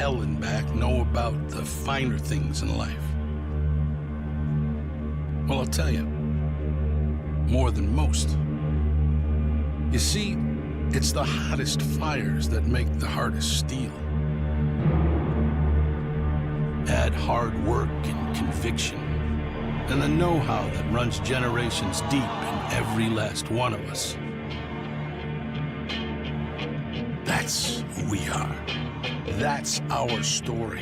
hell and back know about the finer things in life? Well, I'll tell you, more than most. You see, it's the hottest fires that make the hardest steel. Add hard work and conviction, and the know-how that runs generations deep in every last one of us. That's who we are. That's our story.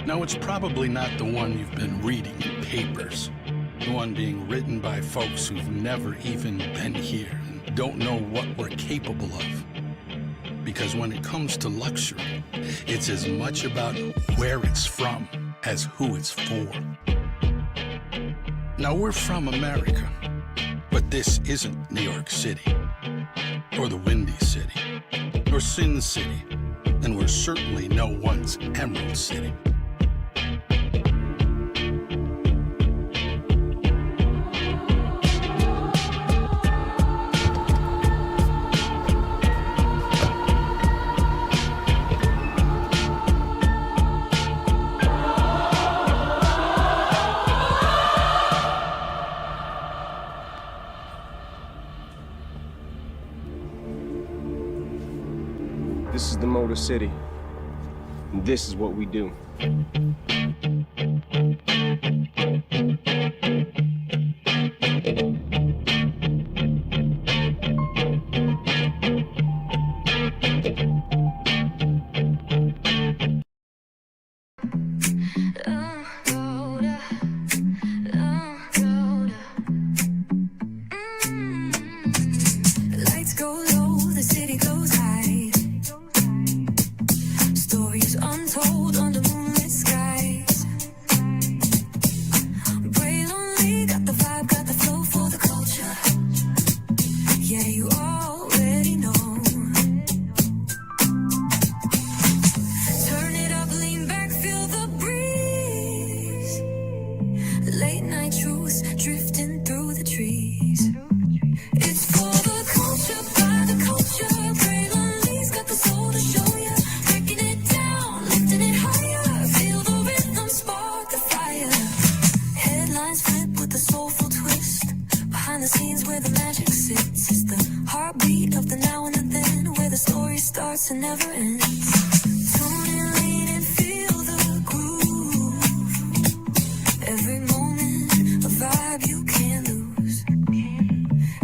Now, it's probably not the one you've been reading in papers, the one being written by folks who've never even been here and don't know what we're capable of. Because when it comes to luxury, it's as much about where it's from as who it's for. Now, we're from America, but this isn't New York City, or the Windy City, or Sin City, and we're certainly no one's Emerald City. This is the Motor City, and this is what we do. Lights go low, the city goes high. Stories untold under moonlit skies. Braylon got the vibe, got the flow for the culture. Yeah, you already know. Turn it up, lean back, feel the breeze. Late night truths drifting through the trees. It's for the culture, by the culture. Braylon's got the soul to show ya. Breaking it down, lifting it higher. Feel the rhythm, spark the fire. Headlines flip with a soulful twist. Behind the scenes where the magic sits. It's the heartbeat of the now and the then, where the story starts and never ends. Tune in, lean and feel the groove. Every moment, a vibe you can't lose.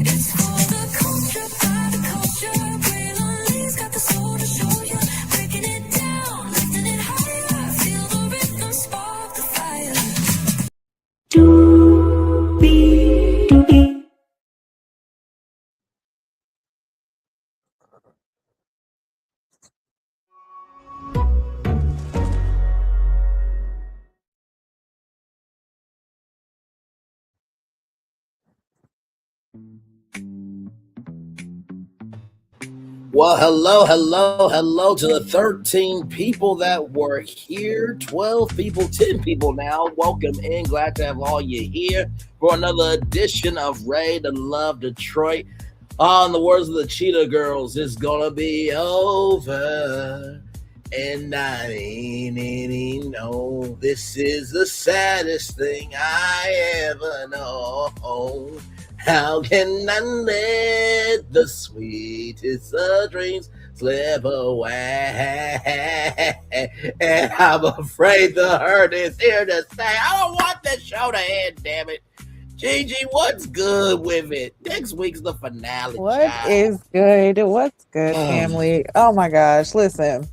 It's for the culture, by the culture. Braylon's got the soul to show ya. Breaking it down, lifting it higher. Feel the rhythm, spark the fire. Well, hello to the 13 people that were here, 12 people, 10 people now. Welcome in. Glad to have all you here for another edition of Ray to Love Detroit. In the words of the Cheetah Girls, it's gonna be over. And I ain't know this is the saddest thing I ever know. How can I let the sweetest of dreams slip away? And I'm afraid the hurt is here to stay. I don't want this show to end, damn it. Gigi, what's good with it? Next week's the finale. What child. is good? What's good, family? Oh my gosh, listen.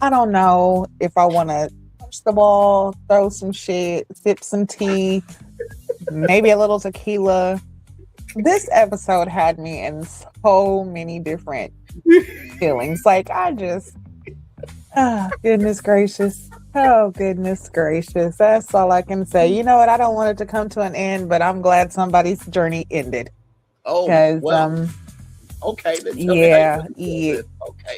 I don't know if I want to punch the ball, throw some shit, sip some tea, maybe a little tequila. This episode had me in so many different feelings. Like, I just, goodness gracious. Oh, goodness gracious. That's all I can say. You know what? I don't want it to come to an end, but I'm glad somebody's journey ended. Oh, Because, well, okay. Then tell me how yeah, you feel yeah. then. Okay.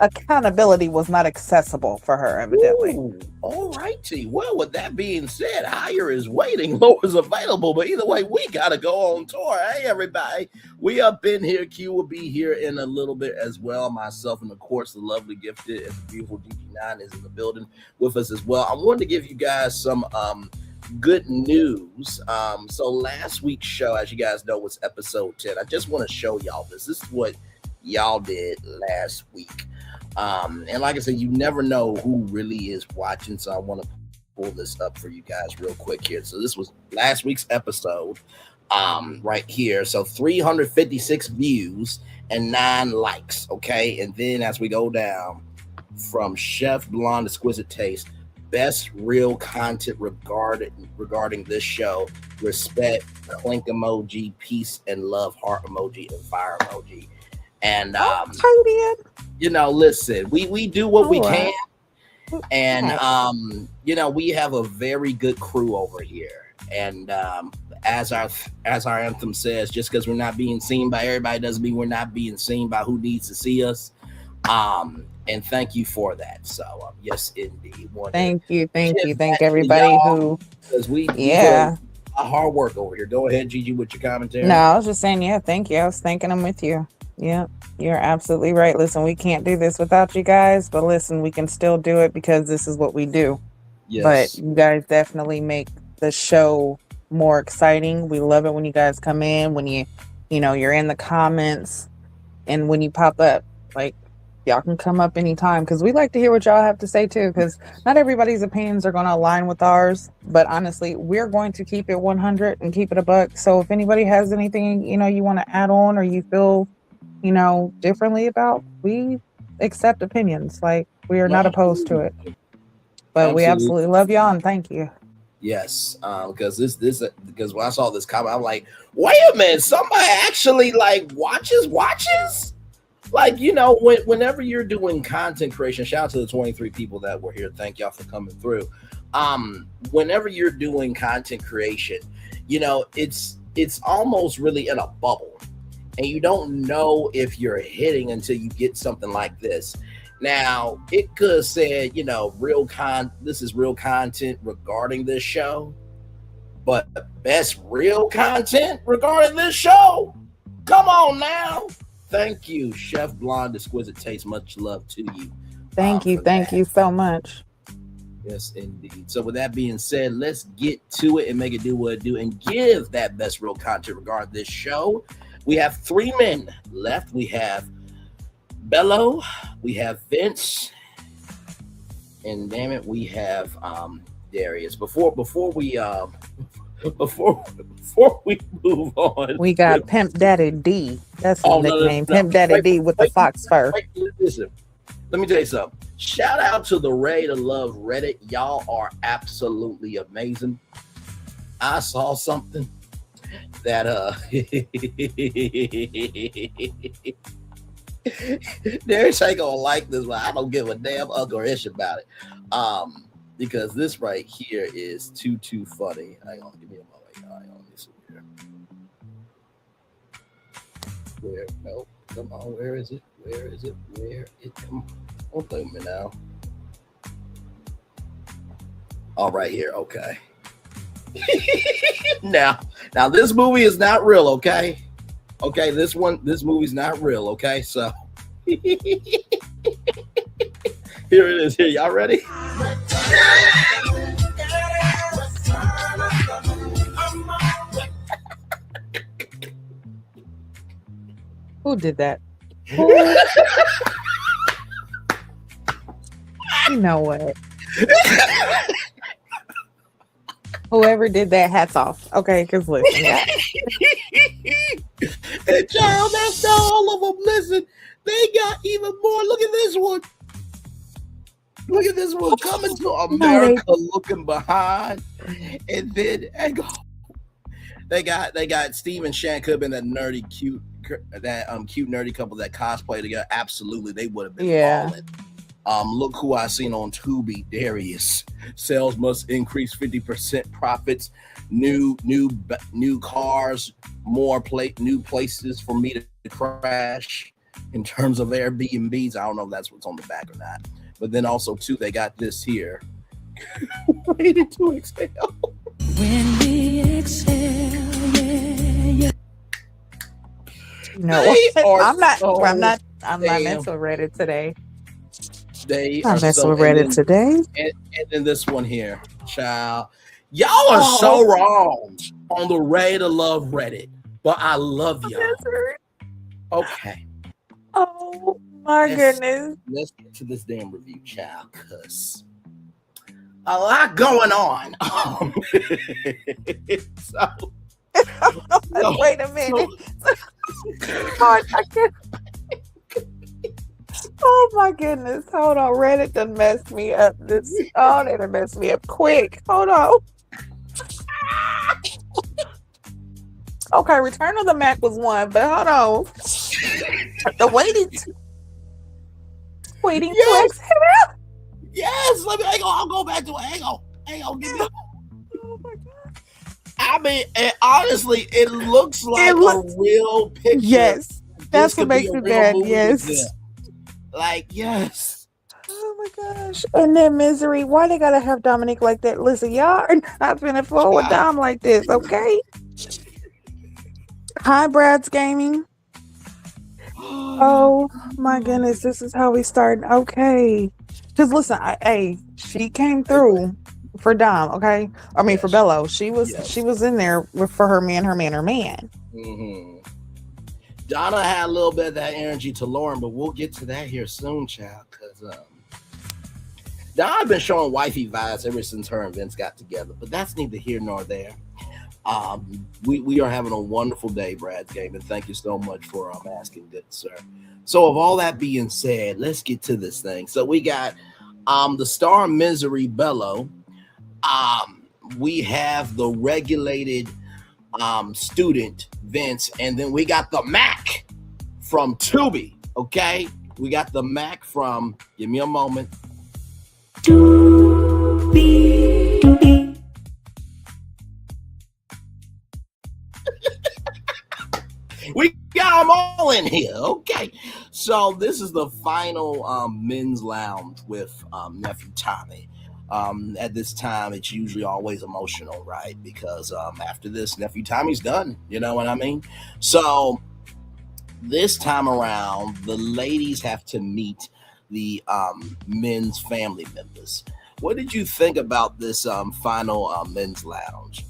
accountability was not accessible for her, evidently. Ooh, all righty. Well, with that being said, higher is waiting, lower is available. But either way, we gotta go on tour. Hey, everybody, we up in here. Q will be here in a little bit as well. Myself and of course the lovely gifted and the beautiful DG9 is in the building with us as well. I wanted to give you guys some good news. So last week's show, as you guys know, was episode 10. I just want to show y'all this. This is what y'all did last week. And like I said, you never know who really is watching, so I want to pull this up for you guys real quick here. So this was last week's episode right here. So 356 views and 9 likes, okay? And then as we go down from Chef Blonde Exquisite Taste, best real content regarding this show, respect, clink emoji, peace and love, heart emoji, and fire emoji. And you know, listen, we do what we can, and you know, we have a very good crew over here. And as our anthem says, just because we're not being seen by everybody doesn't mean we're not being seen by who needs to see us. And thank you for that. So yes, indeed. Thank you, thank everybody who, because we a hard work over here. Go ahead, Gigi, with your commentary. No, I was just saying, thank you. I was thanking them with you. Yeah, you're absolutely right. Listen, we can't do this without you guys, but listen, we can still do it because this is what we do. Yes. But you guys definitely make the show more exciting. We love it when you guys come in, when you're in the comments, and when you pop up. Like, y'all can come up anytime because we like to hear what y'all have to say too, because not everybody's opinions are going to align with ours, but honestly, we're going to keep it 100 and keep it a buck. So if anybody has anything you want to add on, or you feel differently about, we accept opinions. Like, we are not opposed to it, but we absolutely love y'all and thank you. Yes, because because when I saw this comment, I'm like, wait a minute, somebody actually like watches. Like, whenever you're doing content creation, shout out to the 23 people that were here. Thank y'all for coming through. Whenever you're doing content creation, it's almost really in a bubble. And you don't know if you're hitting until you get something like this. Now, it could have said, this is real content regarding this show. But best real content regarding this show? Come on now. Thank you, Chef Blonde Exquisite Taste. Much love to you. Thank you so much. Yes, indeed. So with that being said, let's get to it and make it do what it do and give that best real content regarding this show. We have 3 men left. We have Bello, we have Vince, and damn it, we have Darius. Before we move on, we got Pimp Daddy D. That's his nickname. Pimp Daddy D with the fox fur. Listen, let me tell you something. Shout out to the Ready to Love Reddit. Y'all are absolutely amazing. I saw something that Darius ain't gonna like this, but I don't give a damn or ish about it. Because this right here is too funny. Hang on, give me a moment. Hang on, this here. Where? No, come on. Where is it? Come on, don't blame me now. All right, here. Okay. Now this movie is not real. Okay. This movie's not real. Okay, so here it is. Here, y'all ready? Who did that? You know what? Whoever did that, hats off. Okay, because listen. And child, that's not all of them. Listen, they got even more. Look at this one. Coming to America, looking behind, and then they got Steve and Shan. Could have been that cute nerdy couple that cosplay together. Absolutely, they would have been balling. Look who I seen on Tubi. Darius. Sales must increase 50% profits. New cars, more new places for me to crash. in terms of Airbnbs. I don't know if that's what's on the back or not. But then also too, they got this here. Waited to exhale. When we exhale, yeah. No, They are I'm not. so I'm not damn- messing with Reddit today. They I'm are messing so. with And Reddit then, today. and then this one here, child. Y'all are so wrong on the Ray to Love Reddit, but I love y'all. Okay, Oh my Let's- goodness. let's get to this damn review, child, because a lot going on. So, Wait a minute. Oh my goodness. Hold on. Reddit done messed me up. They done messed me up quick. Hold on. Okay, Return of the Mac was one, but hold on. The waiting to Yes. exhale. Yes, I'll go back to it. Hang on, give me. Oh my God. I mean, and honestly, it looks like a real picture. Yes. This That's could what be makes a me real mad. movie Yes. with them. Like, yes. Oh my gosh. And then Misery. Why they gotta have Dominique like that? Listen, y'all are not finna fool with Dom like this, okay? Hi, Brad's Gaming. Oh my goodness, this is how we start. Okay. Because listen, she came through for Dom, okay? I mean for Yes. Bello. She was Yes. in there for her man. Mm-hmm. Donna had a little bit of that energy to Lauren, but we'll get to that here soon, child. Because Donna's been showing wifey vibes ever since her and Vince got together, but that's neither here nor there. We are having a wonderful day, Brad's Game, and thank you so much for asking, good sir. So, of all that being said, let's get to this thing. So we got the star Misery Bello. We have the regulated student Vince, and then we got the Mac from Tubi. Okay, we got the Mac from. Give me a moment. We got them all in here. Okay, so this is the final men's lounge with nephew Tommy. At this time, it's usually always emotional, right? Because after this, nephew Tommy's done. You know what I mean? So this time around, the ladies have to meet the men's family members. What did you think about this final men's lounge?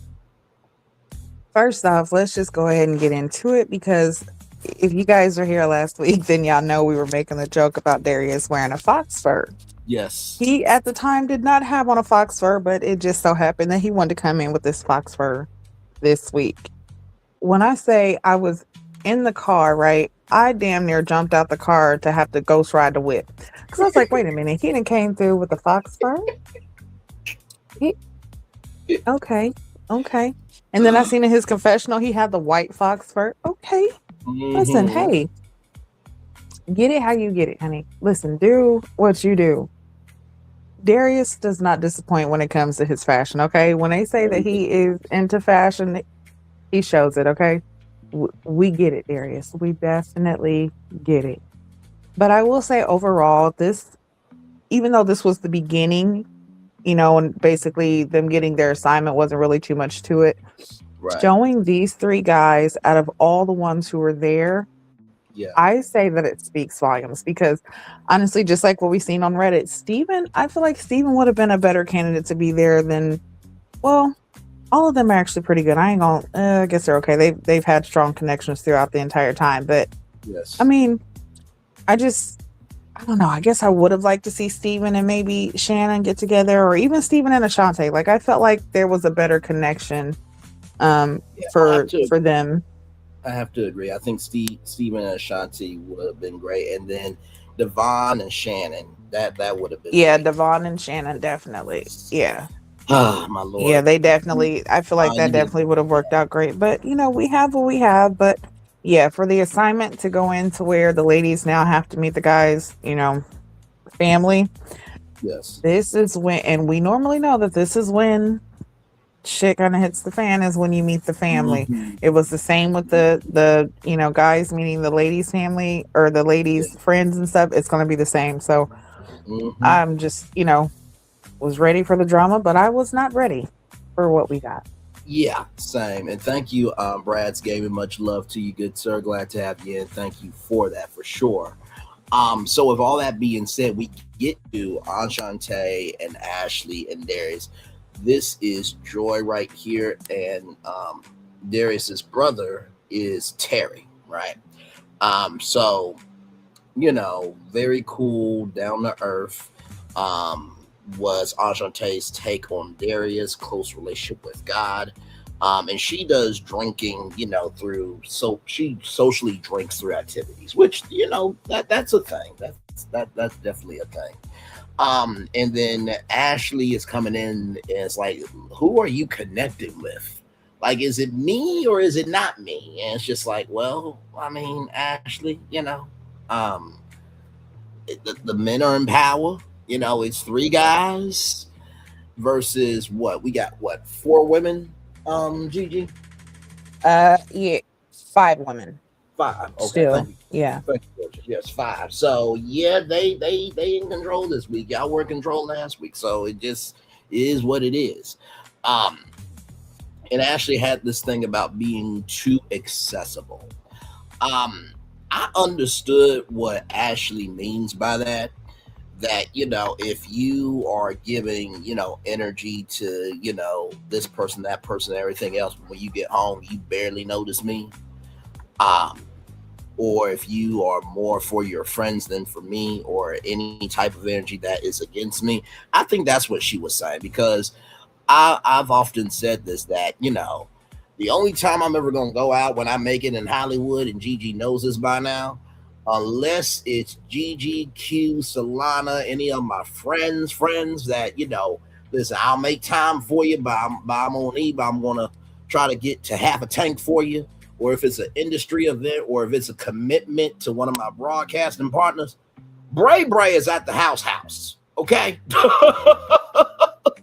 First off, let's just go ahead and get into it because if you guys were here last week, then y'all know we were making the joke about Darius wearing a fox fur. Yes. He at the time did not have on a fox fur, but it just so happened that he wanted to come in with this fox fur this week. When I say I was in the car, right, I damn near jumped out the car to have to ghost ride the whip. Because I was like, wait a minute, he done came through with the fox fur? Okay. And then I seen in his confessional, he had the white fox fur. Okay. Listen, hey, get it how you get it, honey. Listen, do what you do. Darius does not disappoint when it comes to his fashion, okay? When they say that he is into fashion, he shows it, okay? We get it, Darius. We definitely get it. But I will say overall, even though this was the beginning, and basically them getting their assignment wasn't really too much to it. Right. Showing these three guys out of all the ones who were there, I say that it speaks volumes because honestly, just like what we've seen on Reddit, I feel like Steven would have been a better candidate to be there than, well, all of them are actually pretty good. I ain't gonna, I guess they're okay. They've had strong connections throughout the entire time, but yes. I mean, I don't know. I guess I would have liked to see Steven and maybe Shannon get together, or even Steven and Ashante. Like I felt like there was a better connection for them. I have to agree. I think Steven and Ashante would have been great, and then Devon and Shannon. That would have been. Yeah, great. Devon and Shannon definitely. Yeah. Oh my lord. Yeah, they definitely. I feel like that definitely would have worked out great. But we have what we have. But yeah, for the assignment to go into where the ladies now have to meet the guys, family. Yes. This is when, and we normally know that this is when shit kind of hits the fan is when you meet the family. Mhm. It was the same with the guys meeting the ladies' family or the Yeah. ladies' friends and stuff. It's going to be the same. So Mhm. I'm just was ready for the drama, but I was not ready for what we got. Yeah, same. And thank you, Brad's Gaming. Much love to you, good sir. Glad to have you in. Thank you for that for sure. So with all that being said, we get to Ashante and Ashley and Darius. This is Joy right here, and Darius's brother is Terry, right? So very cool, down to earth. Um, was Ashante's take on Darius' close relationship with God. And she does drinking, so she socially drinks through activities, which that's a thing. That's definitely a thing. And then Ashley is coming in and it's like, who are you connected with? Like, is it me or is it not me? And it's just like, well, I mean, Ashley, um, the men are in power. It's three guys versus what we got. What, four women? Gigi, Yeah, 5 women five. Okay, thank still. you. Yeah. Thank you, Georgia. Yes, five. So yeah, they in control this week. Y'all were in control last week, so it just is what it is. Um, and Ashley had this thing about being too accessible. Um, I understood what Ashley means by that. That if you are giving energy to this person, that person, everything else, when you get home, you barely notice me. Um, or if you are more for your friends than for me, or any type of energy that is against me. I think that's what she was saying, because I've often said this, that the only time I'm ever gonna go out when I make it in Hollywood, and Gigi knows this by now, unless it's Gigi, Q, Solana, any of my friends that listen, I'll make time for you, but I'm on E, but I'm gonna try to get to half a tank for you. Or if it's an industry event, or if it's a commitment to one of my broadcasting partners, Bray is at the house. Okay.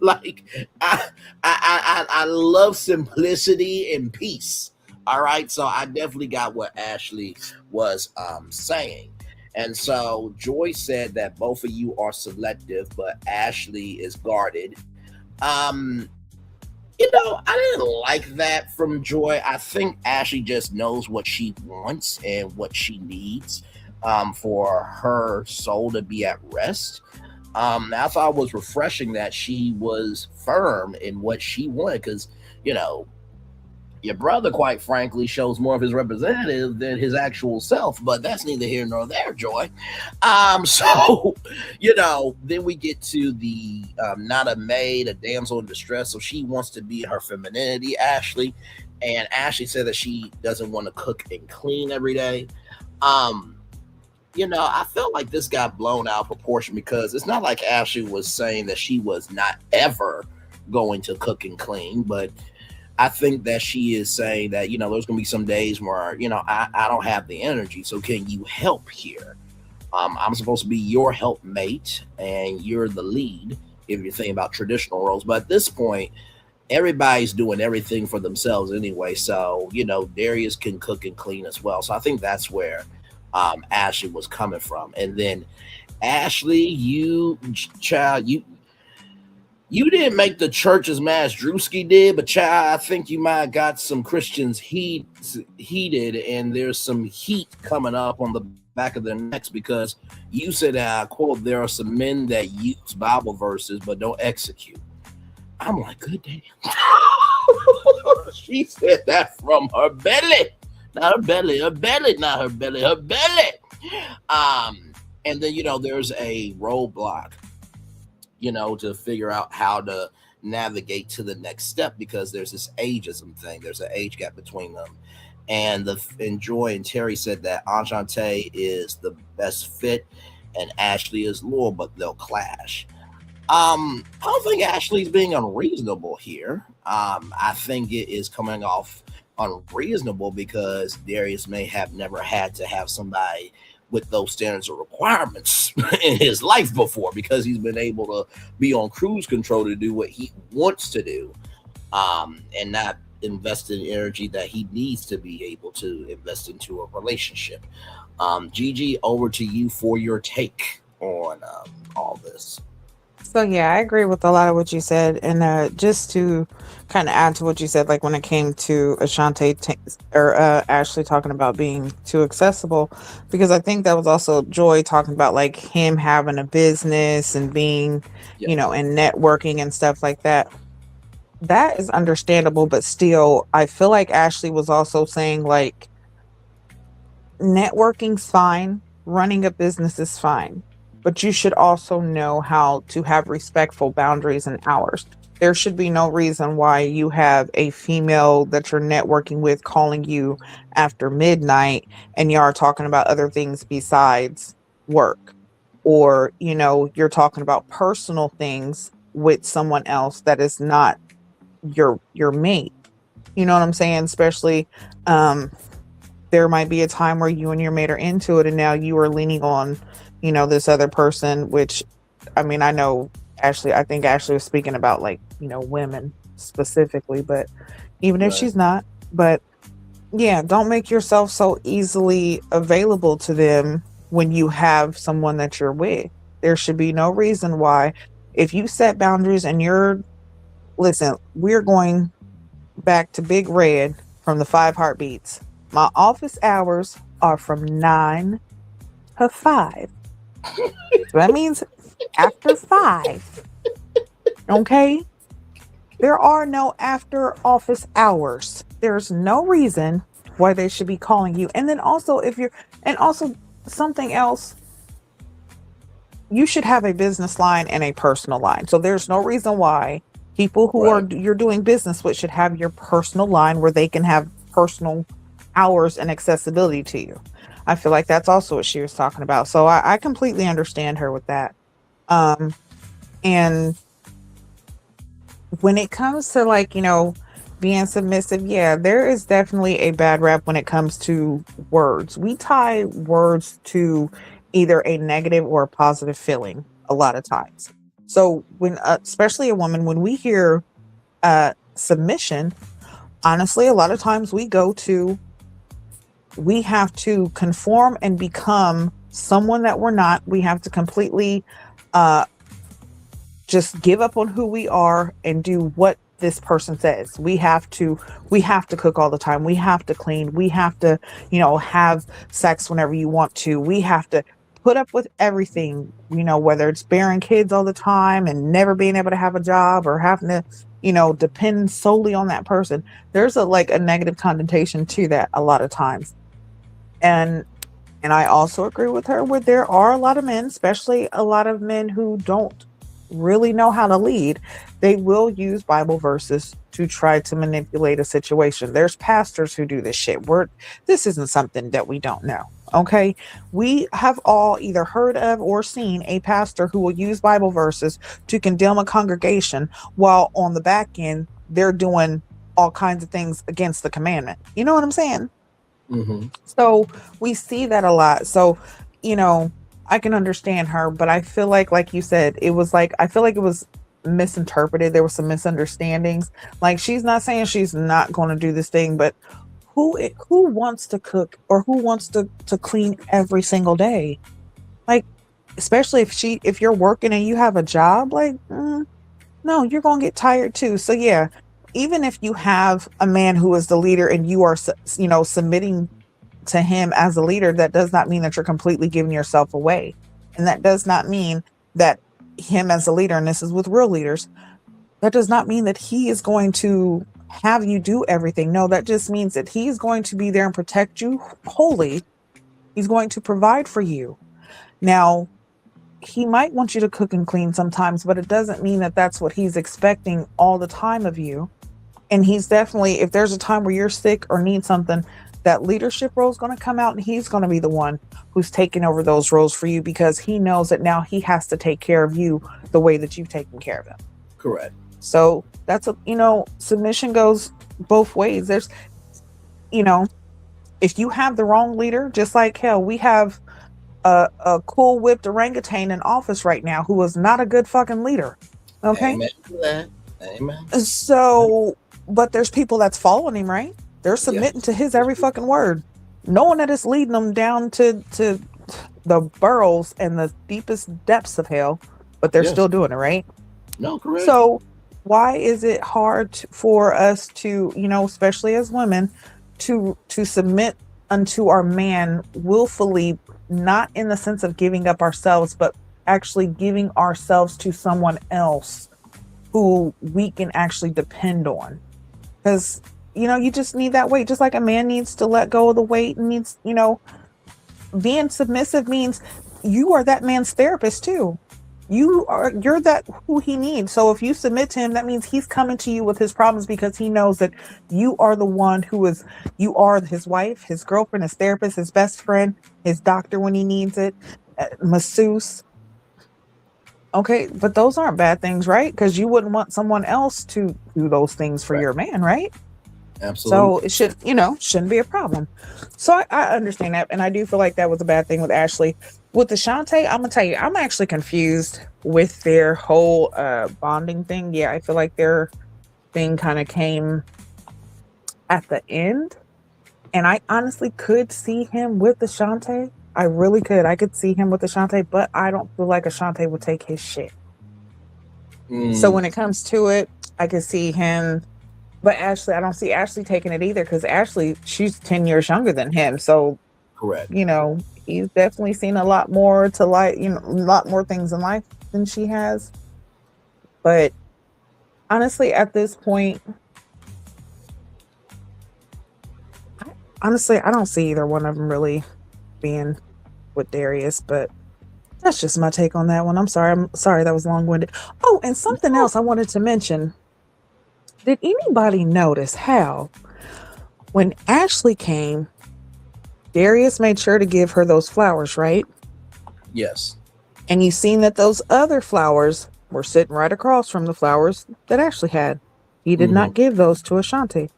Like, I love simplicity and peace. All right, so I definitely got what Ashley was saying. And so Joy said that both of you are selective, but Ashley is guarded. um I didn't like that from Joy. I think Ashley just knows what she wants and what she needs, for her soul to be at rest. I thought it was refreshing that she was firm in what she wanted, because you know your brother, quite frankly, shows more of his representative than his actual self. But that's neither here nor there, Joy. So then we get to the not a maid, a damsel in distress. So she wants to be her femininity, Ashley, and Ashley said that she doesn't want to cook and clean every day. Um, I felt like this got blown out of proportion, because it's not like Ashley was saying that she was not ever going to cook and clean, but I think that she is saying that, there's going to be some days where, I don't have the energy. So can you help here? I'm supposed to be your helpmate, and you're the lead if you're thinking about traditional roles. But at this point, everybody's doing everything for themselves anyway. So, Darius can cook and clean as well. So I think that's where Ashley was coming from. And then Ashley, child, you didn't make the church as mad as Drewski did, but child, I think you might have got some Christians heated, and there's some heat coming up on the back of their necks, because you said, I quote, there are some men that use Bible verses but don't execute. I'm like, good damn. She said that from her belly. Not her belly, not her belly, her belly. And then, there's a roadblock, to figure out how to navigate to the next step, because there's this ageism thing. There's an age gap between them. And Joy and Terry said that Ashante is the best fit and Ashley is loyal, but they'll clash. I don't think Ashley's being unreasonable here. I think it is coming off unreasonable because Darius may have never had to have somebody with those standards or requirements in his life before, because he's been able to be on cruise control to do what he wants to do. and not invest in energy that he needs to be able to invest into a relationship. Gigi, over to you for your take on all this. So yeah, I agree with a lot of what you said, and just to kind of add to what you said, like when it came to Ashante or Ashley talking about being too accessible, because I think that was also Joy talking about like him having a business and being, Yeah, and networking and stuff like that. That is understandable, but still, I feel like Ashley was also saying like networking's fine, running a business is fine, but you should also know how to have respectful boundaries and hours. There should be no reason why you have a female that you're networking with calling you after midnight and you are talking about other things besides work. Or, you're talking about personal things with someone else that is not your mate. You know what I'm saying? Especially um there might be a time where you and your mate are into it and now you are leaning on, this other person, which I mean, I think Ashley was speaking about like, women specifically, but even if right. she's not, but yeah, don't make yourself so easily available to them when you have someone that you're with. There should be no reason why if you set boundaries and listen, we're going back to Big Red from the Five Heartbeats. My office hours are from 9 to 5. So that means after 5. Okay? There are no after office hours. There's no reason why they should be calling you. And then also, and also something else, you should have a business line and a personal line. So there's no reason why people who Right. are you're doing business with should have your personal line where they can have personal hours and accessibility to you. I feel like that's also what she was talking about. So I completely understand her with that. Um, and when it comes to like, being submissive, yeah, there is definitely a bad rap when it comes to words. We tie words to either a negative or a positive feeling a lot of times. So when, especially a woman, when we hear submission, honestly, a lot of times we have to conform and become someone that we're not. We have to completely uh, just give up on who we are and do what this person says. We have to cook all the time. We have to clean. We have to, have sex whenever you want to. We have to put up with everything, whether it's bearing kids all the time and never being able to have a job or having to, depend solely on that person. There's a negative connotation to that a lot of times. And I also agree with her where there are a lot of men, especially a lot of men who don't really know how to lead. They will use Bible verses to try to manipulate a situation. There's pastors who do this shit. This isn't something that we don't know. Okay. We have all either heard of or seen a pastor who will use Bible verses to condemn a congregation while on the back end, they're doing all kinds of things against the commandment. You know what I'm saying? Mm-hmm. So we see that a lot. So, I can understand her, but I feel like you said, I feel like it was misinterpreted. There were some misunderstandings. Like she's not saying she's not going to do this thing, but who wants to cook or who wants to clean every single day? Like, especially if you're working and you have a job, like, no, you're going to get tired too. So yeah, even if you have a man who is the leader and you are, submitting to him as a leader, that does not mean that you're completely giving yourself away. And that does not mean that him as a leader, and this is with real leaders, that does not mean that he is going to have you do everything. No, that just means that he is going to be there and protect you wholly. He's going to provide for you. Now, he might want you to cook and clean sometimes, but it doesn't mean that that's what he's expecting all the time of you. And he's definitely, if there's a time where you're sick or need something, that leadership role is going to come out and he's going to be the one who's taking over those roles for you because he knows that now he has to take care of you the way that you've taken care of him. Correct. So that's submission goes both ways. There's, if you have the wrong leader, just like hell, we have a cool whipped orangutan in office right now who is not a good fucking leader. Okay. Amen to that. Amen. So, but there's people that's following him, right? They're submitting to his every fucking word, knowing that it's leading them down to the burrows and the deepest depths of hell, but they're Yes. still doing it, right? No, correct. So, why is it hard for us to, especially as women, to submit unto our man willfully, not in the sense of giving up ourselves, but actually giving ourselves to someone else who we can actually depend on? Because you just need that weight, just like a man needs to let go of the weight and needs, being submissive means you are that man's therapist too. You're that who he needs. So if you submit to him, that means he's coming to you with his problems because he knows that you are the one you are his wife, his girlfriend, his therapist, his best friend, his doctor when he needs it, masseuse. Okay, but those aren't bad things, right? Because you wouldn't want someone else to do those things for Right. your man, right? So Absolutely. it shouldn't be a problem. So I understand that. And I do feel like that was a bad thing with Ashley. With Ashante, I'm gonna tell you, I'm actually confused with their whole bonding thing. Yeah, I feel like their thing kind of came at the end. And I honestly could see him with Ashante. I really could. I could see him with Ashante, but I don't feel like Ashante would take his shit. So when it comes to it, I could see him. But Ashley, I don't see Ashley taking it either because Ashley, she's 10 years younger than him. So, Correct. He's definitely seen a lot more to life, a lot more things in life than she has. But honestly, at this point, I don't see either one of them really being with Darius. But that's just my take on that one. I'm sorry that was long winded. Oh, and something else I wanted to mention. Did anybody notice how when Ashley came, Darius made sure to give her those flowers, right? Yes. And you seen that those other flowers were sitting right across from the flowers that Ashley had. He did not give those to Ashante.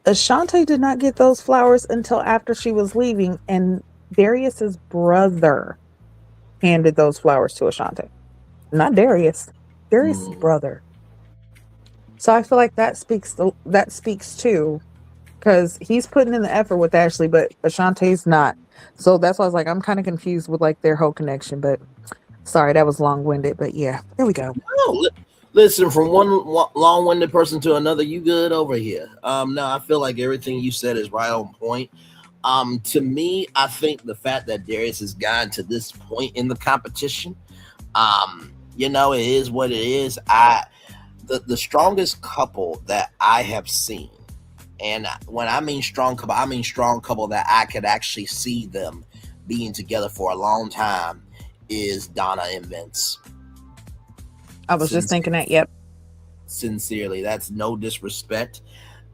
Ashante did not get those flowers until after she was leaving, and Darius's brother handed those flowers to Ashante. Not Darius. Darius's brother. So I feel like that speaks too, because he's putting in the effort with Ashley, but Ashante's not. So that's why I was like, I'm kind of confused with like their whole connection. But sorry, that was long winded. But yeah, there we go. Oh, listen, from one long-winded person to another, you good over here? No, I feel like everything you said is right on point. To me, I think the fact that Darius has gotten to this point in the competition, it is what it is. The strongest couple that I have seen, and when I mean strong couple, I mean strong couple that I could actually see them being together for a long time, is Donna and Vince. I was just thinking that. Yep. Sincerely, that's no disrespect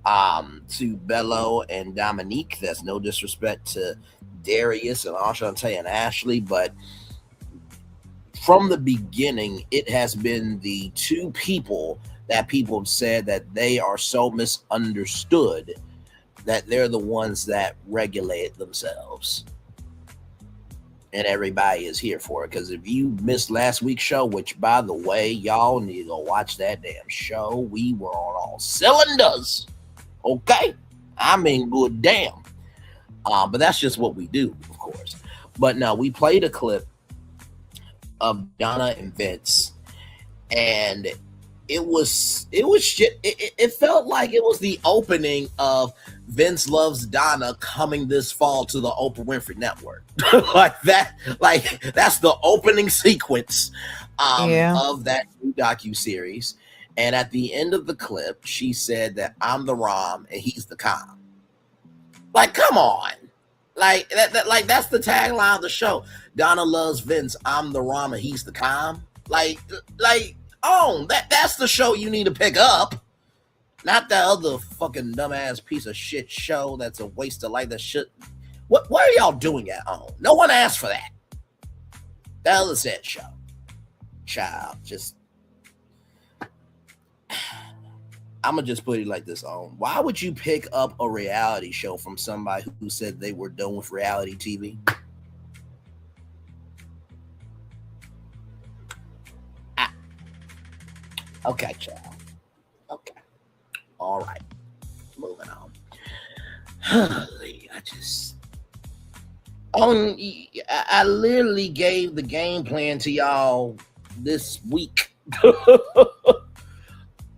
to Bello and Dominique. That's no disrespect to Darius and Ashante and Ashley, but from the beginning, it has been the two people that people have said that they are so misunderstood that they're the ones that regulate themselves. And everybody is here for it. Because if you missed last week's show, which by the way, y'all need to go watch that damn show. We were on all cylinders. Okay? I mean, good damn. But that's just what we do, of course. But no, we played a clip of Donna and Vince, and it felt like it was the opening of Vince Loves Donna coming this fall to the Oprah Winfrey Network. That's the opening sequence of that new docuseries. And at the end of the clip, she said that I'm the Rom and he's the Com. Like, come on. Like that's the tagline of the show. Donna loves Vince. I'm the Rom and he's the Com. That's the show you need to pick up. Not that other fucking dumbass piece of shit show that's a waste of life. That shit. What are y'all doing at home? No one asked for that. That other said show. Child, just. I'm gonna just put it like this on. Why would you pick up a reality show from somebody who said they were done with reality TV? Okay, child. Okay. All right. Moving on. I just I literally gave the game plan to y'all this week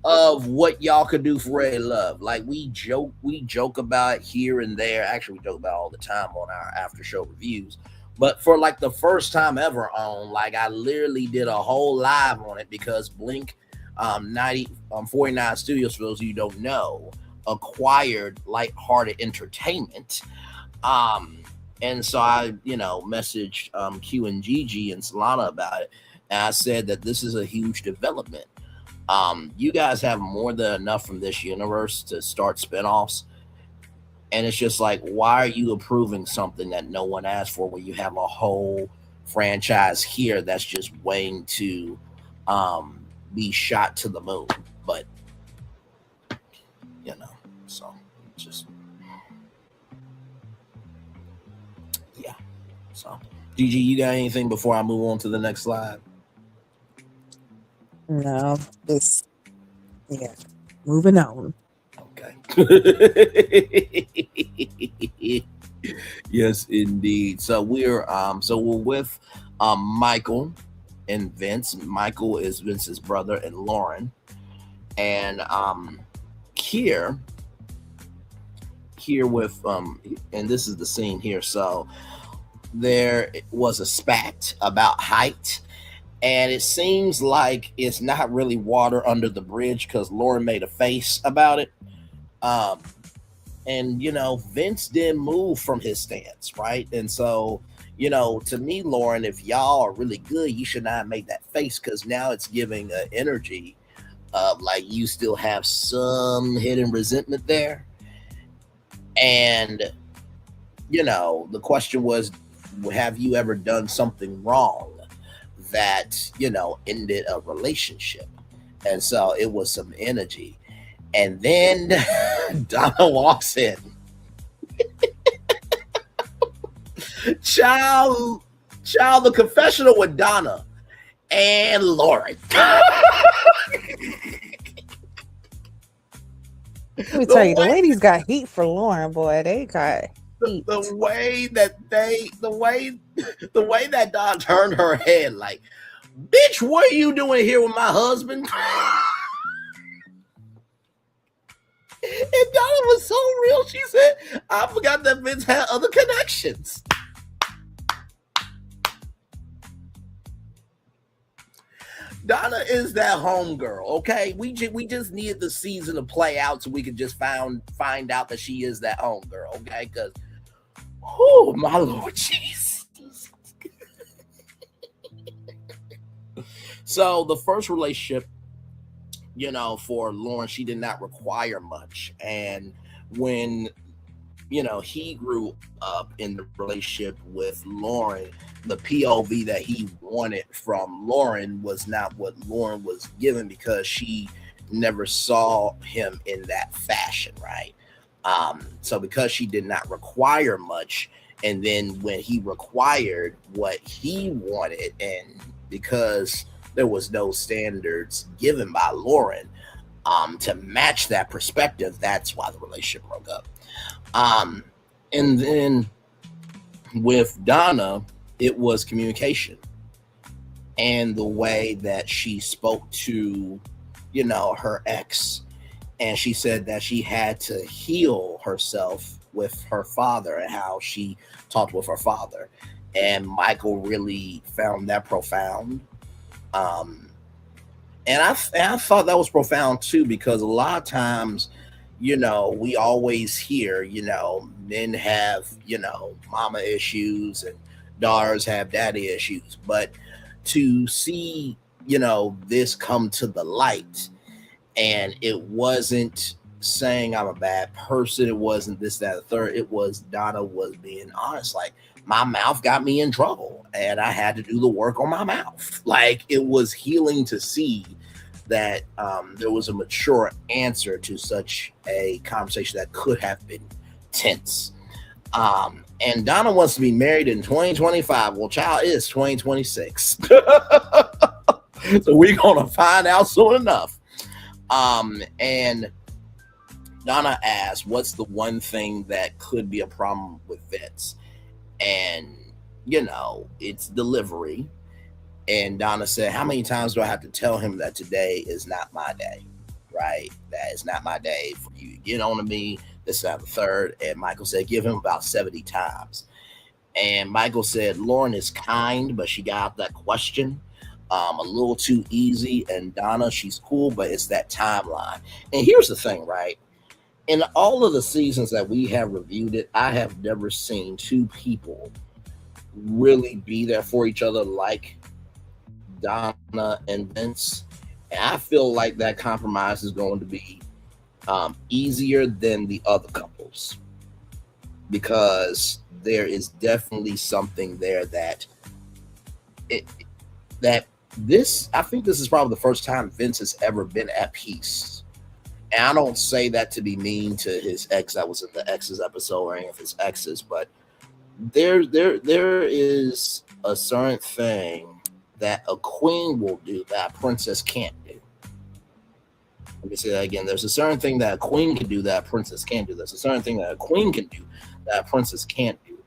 of what y'all could do for Ray Love. Like we joke about it here and there. Actually, we joke about it all the time on our after show reviews. But for like the first time ever on, like I literally did a whole live on it because Blink 49 Studios, for those of you who don't know, acquired Lighthearted Entertainment. And so I, messaged Q and Gigi and Solana about it. And I said that this is a huge development. You guys have more than enough from this universe to start spinoffs. And it's just like, why are you approving something that no one asked for when you have a whole franchise here that's just waiting to be shot to the moon? But, so just, yeah. So, Gigi, you got anything before I move on to the next slide? No, moving on. Okay. Yes, indeed. So we're with Michael and Vince. Michael is Vince's brother and Lauren. And here with and this is the scene here. So there was a spat about height. And it seems like it's not really water under the bridge because Lauren made a face about it. And, Vince didn't move from his stance, right? And so, to me, Lauren, if y'all are really good, you should not make that face because now it's giving an energy of like you still have some hidden resentment there. And, the question was, have you ever done something wrong that ended a relationship? And so it was some energy. And then Donna walks in. Child, the confessional with Donna and Lauren. Let me tell you, the ladies got heat for Lauren, boy. They got heat. The way that Donna turned her head, like, bitch, what are you doing here with my husband? And Donna was so real. She said, I forgot that Vince had other connections. Donna is that homegirl, okay? We just needed the season to play out so we could just find out that she is that homegirl, okay? Because, oh, my Lord Jesus. So the first relationship, for Lauren, she did not require much. And when, he grew up in the relationship with Lauren, the POV that he wanted from Lauren was not what Lauren was given because she never saw him in that fashion, right? So because she did not require much, and then when he required what he wanted, and because there was no standards given by Lauren to match that perspective, that's why the relationship broke up. And then with Donna, it was communication and the way that she spoke to, her ex. And she said that she had to heal herself with her father and how she talked with her father. And Michael really found that profound. And I thought that was profound too, because a lot of times, we always hear, men have, mama issues and daughters have daddy issues. But to see, this come to the light, and it wasn't saying I'm a bad person, it wasn't this, that, or third, it was Donna was being honest, like, my mouth got me in trouble and I had to do the work on my mouth. Like, it was healing to see that there was a mature answer to such a conversation that could have been tense. And Donna wants to be married in 2025. Well, child, it is 2026. So we're going to find out soon enough. And Donna asked, what's the one thing that could be a problem with Vince? And, it's delivery. And Donna said, how many times do I have to tell him that today is not my day? Right? That is not my day for you to get on to me. This is not the third. And Michael said, give him about 70 times. And Michael said, Lauren is kind, but she got out that question a little too easy. And Donna, she's cool, but it's that timeline. And here's the thing, right? In all of the seasons that we have reviewed it, I have never seen two people really be there for each other like Donna and Vince. And I feel like that compromise is going to be easier than the other couples, because there is definitely something there that I think this is probably the first time Vince has ever been at peace. And I don't say that to be mean to his ex that was in the exes episode or any of his exes, but there is a certain thing that a queen will do that a princess can't do. Let me say that again. There's a certain thing that a queen can do that a princess can't do. There's a certain thing that a queen can do that a princess can't do.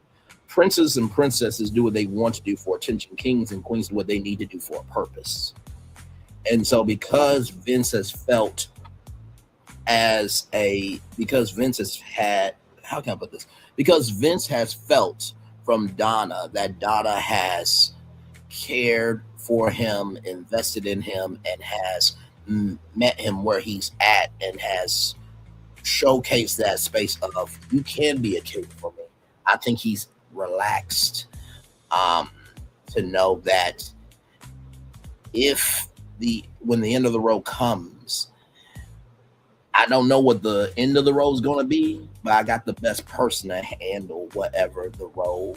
Princes and princesses do what they want to do for attention. Kings and queens do what they need to do for a purpose. And so because Vince has felt because Vince has felt from Donna that Donna has cared for him, invested in him, and has met him where he's at, and has showcased that space of, you can be a king for me. I think he's relaxed to know that when the end of the road comes, I don't know what the end of the road is going to be, but I got the best person to handle whatever the road,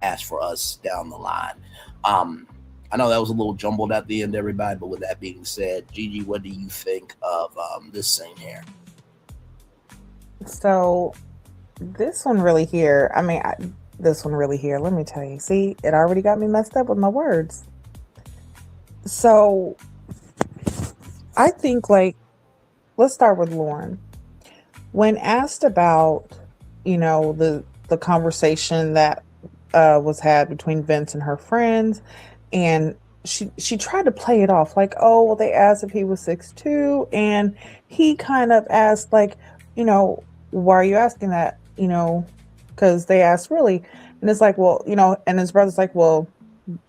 has for us down the line. I know that was a little jumbled at the end, everybody, but with that being said, Gigi, what do you think of this scene here? So this one really here, let me tell you, see, it already got me messed up with my words. So I think, let's start with Lauren. When asked about, the conversation that was had between Vince and her friends, and she tried to play it off like, oh, well, they asked if he was 6'2", and he kind of asked, why are you asking that? Because they asked really, and it's like, well, and his brother's like, well,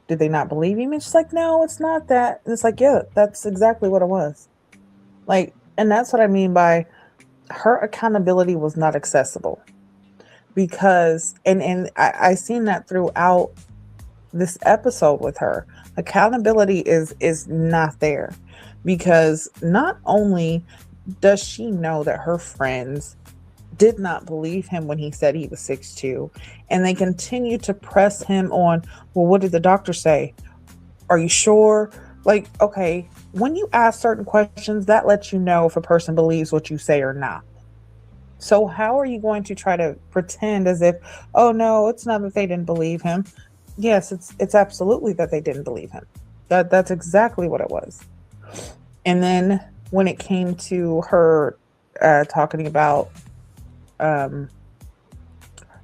did they not believe him? And she's like, no, it's not that. And it's like, yeah, that's exactly what it was. And that's what I mean by her accountability was not accessible, because, and I seen that throughout this episode with her. Accountability is not there, because not only does she know that her friends did not believe him when he said he was 6'2", and they continue to press him on, well, what did the doctor say? Are you sure? Okay, when you ask certain questions, that lets you know if a person believes what you say or not. So how are you going to try to pretend as if, oh no, it's not that they didn't believe him? Yes, it's absolutely that they didn't believe him. That's exactly what it was. And then when it came to her talking about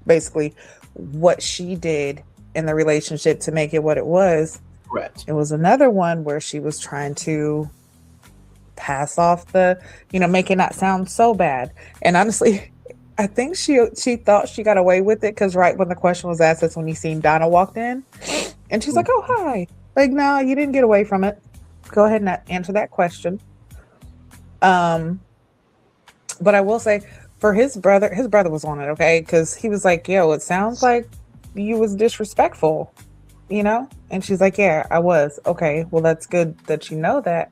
basically what she did in the relationship to make it what it was. Correct. It was another one where she was trying to pass off the, make it not sound so bad. And honestly, I think she thought she got away with it, because right when the question was asked, that's when you seen Donna walked in, and she's like, oh, hi. No, you didn't get away from it. Go ahead and answer that question. But I will say, for his brother was on it, okay? Because he was like, yo, it sounds like you was disrespectful, And she's like, yeah, I was. Okay, well, that's good that you know that.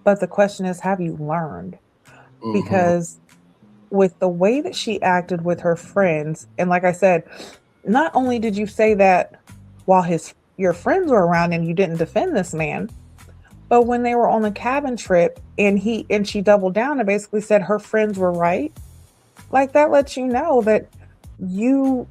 But the question is, have you learned? Mm-hmm. Because with the way that she acted with her friends, and like I said, not only did you say that while your friends were around and you didn't defend this man, but when they were on the cabin trip and she doubled down and basically said her friends were right, that lets you know that you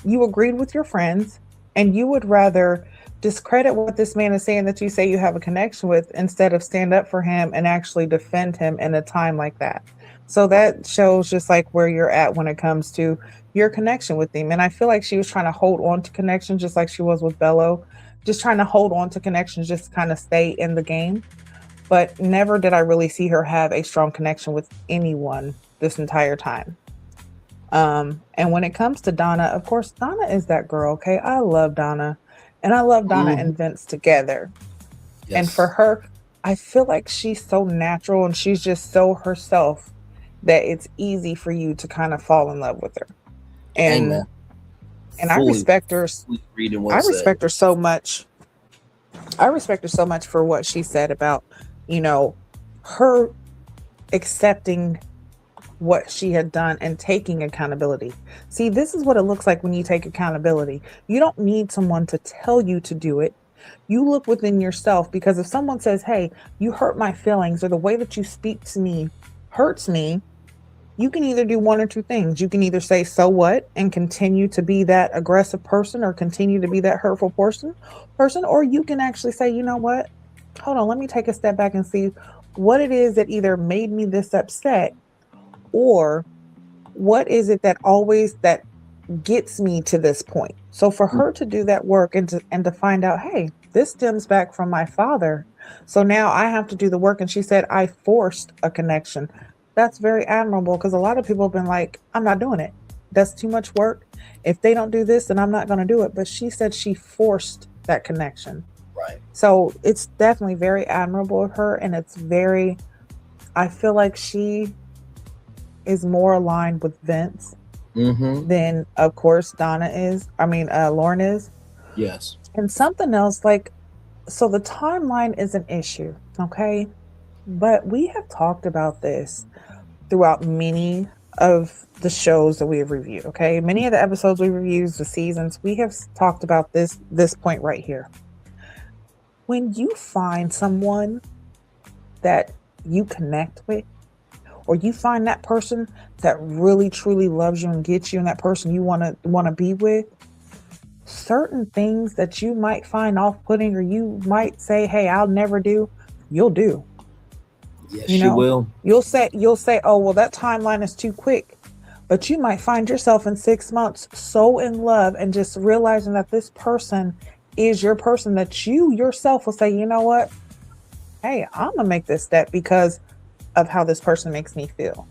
agreed with your friends, and you would rather discredit what this man is saying that you say you have a connection with instead of stand up for him and actually defend him in a time like that. So that shows just like where you're at when it comes to your connection with him. And I feel like she was trying to hold on to connection just like she was with Bello, just trying to hold on to connections, just kind of stay in the game. But never did I really see her have a strong connection with anyone this entire time. And when it comes to Donna, of course, Donna is that girl. Okay. I love Donna. And I love Donna and Vince together. Yes. And for her, I feel like she's so natural and she's just so herself that it's easy for you to kind of fall in love with her. And Amen. I respect her. Reading I respect her so much. I respect her so much for what she said about, you know, her accepting what she had done and taking accountability. See, this is what it looks like when you take accountability. You don't need someone to tell you to do it. You look within yourself, because if someone says, hey, you hurt my feelings, or the way that you speak to me hurts me, you can either do one or two things. You can either say, so what, and continue to be that aggressive person or continue to be that hurtful person, or you can actually say, you know what, hold on, let me take a step back and see what it is that either made me this upset, or what is it that gets me to this point. So for her to do that work and to find out, hey, this stems back from my father, so now I have to do the work. And she said, I forced a connection. That's very admirable, because a lot of people have been like, I'm not doing it. That's too much work. If they don't do this, then I'm not going to do it. But she said she forced that connection. Right. So it's definitely very admirable of her. And it's very, I feel like she is more aligned with Vince than, of course, Lauren is. Yes. And something else, like, so the timeline is an issue, okay? But we have talked about this throughout many of the shows that we have reviewed, okay? Many of the episodes we reviewed, the seasons, we have talked about this point right here. When you find someone that you connect with, or you find that person that really truly loves you and gets you, and that person you want to be with, certain things that you might find off-putting, or you might say, hey, I'll never do, you'll do. Yes, you will. You'll say, oh, well, that timeline is too quick. But you might find yourself in 6 months so in love and just realizing that this person is your person, that you yourself will say, you know what? Hey, I'm going to make this step because of how this person makes me feel.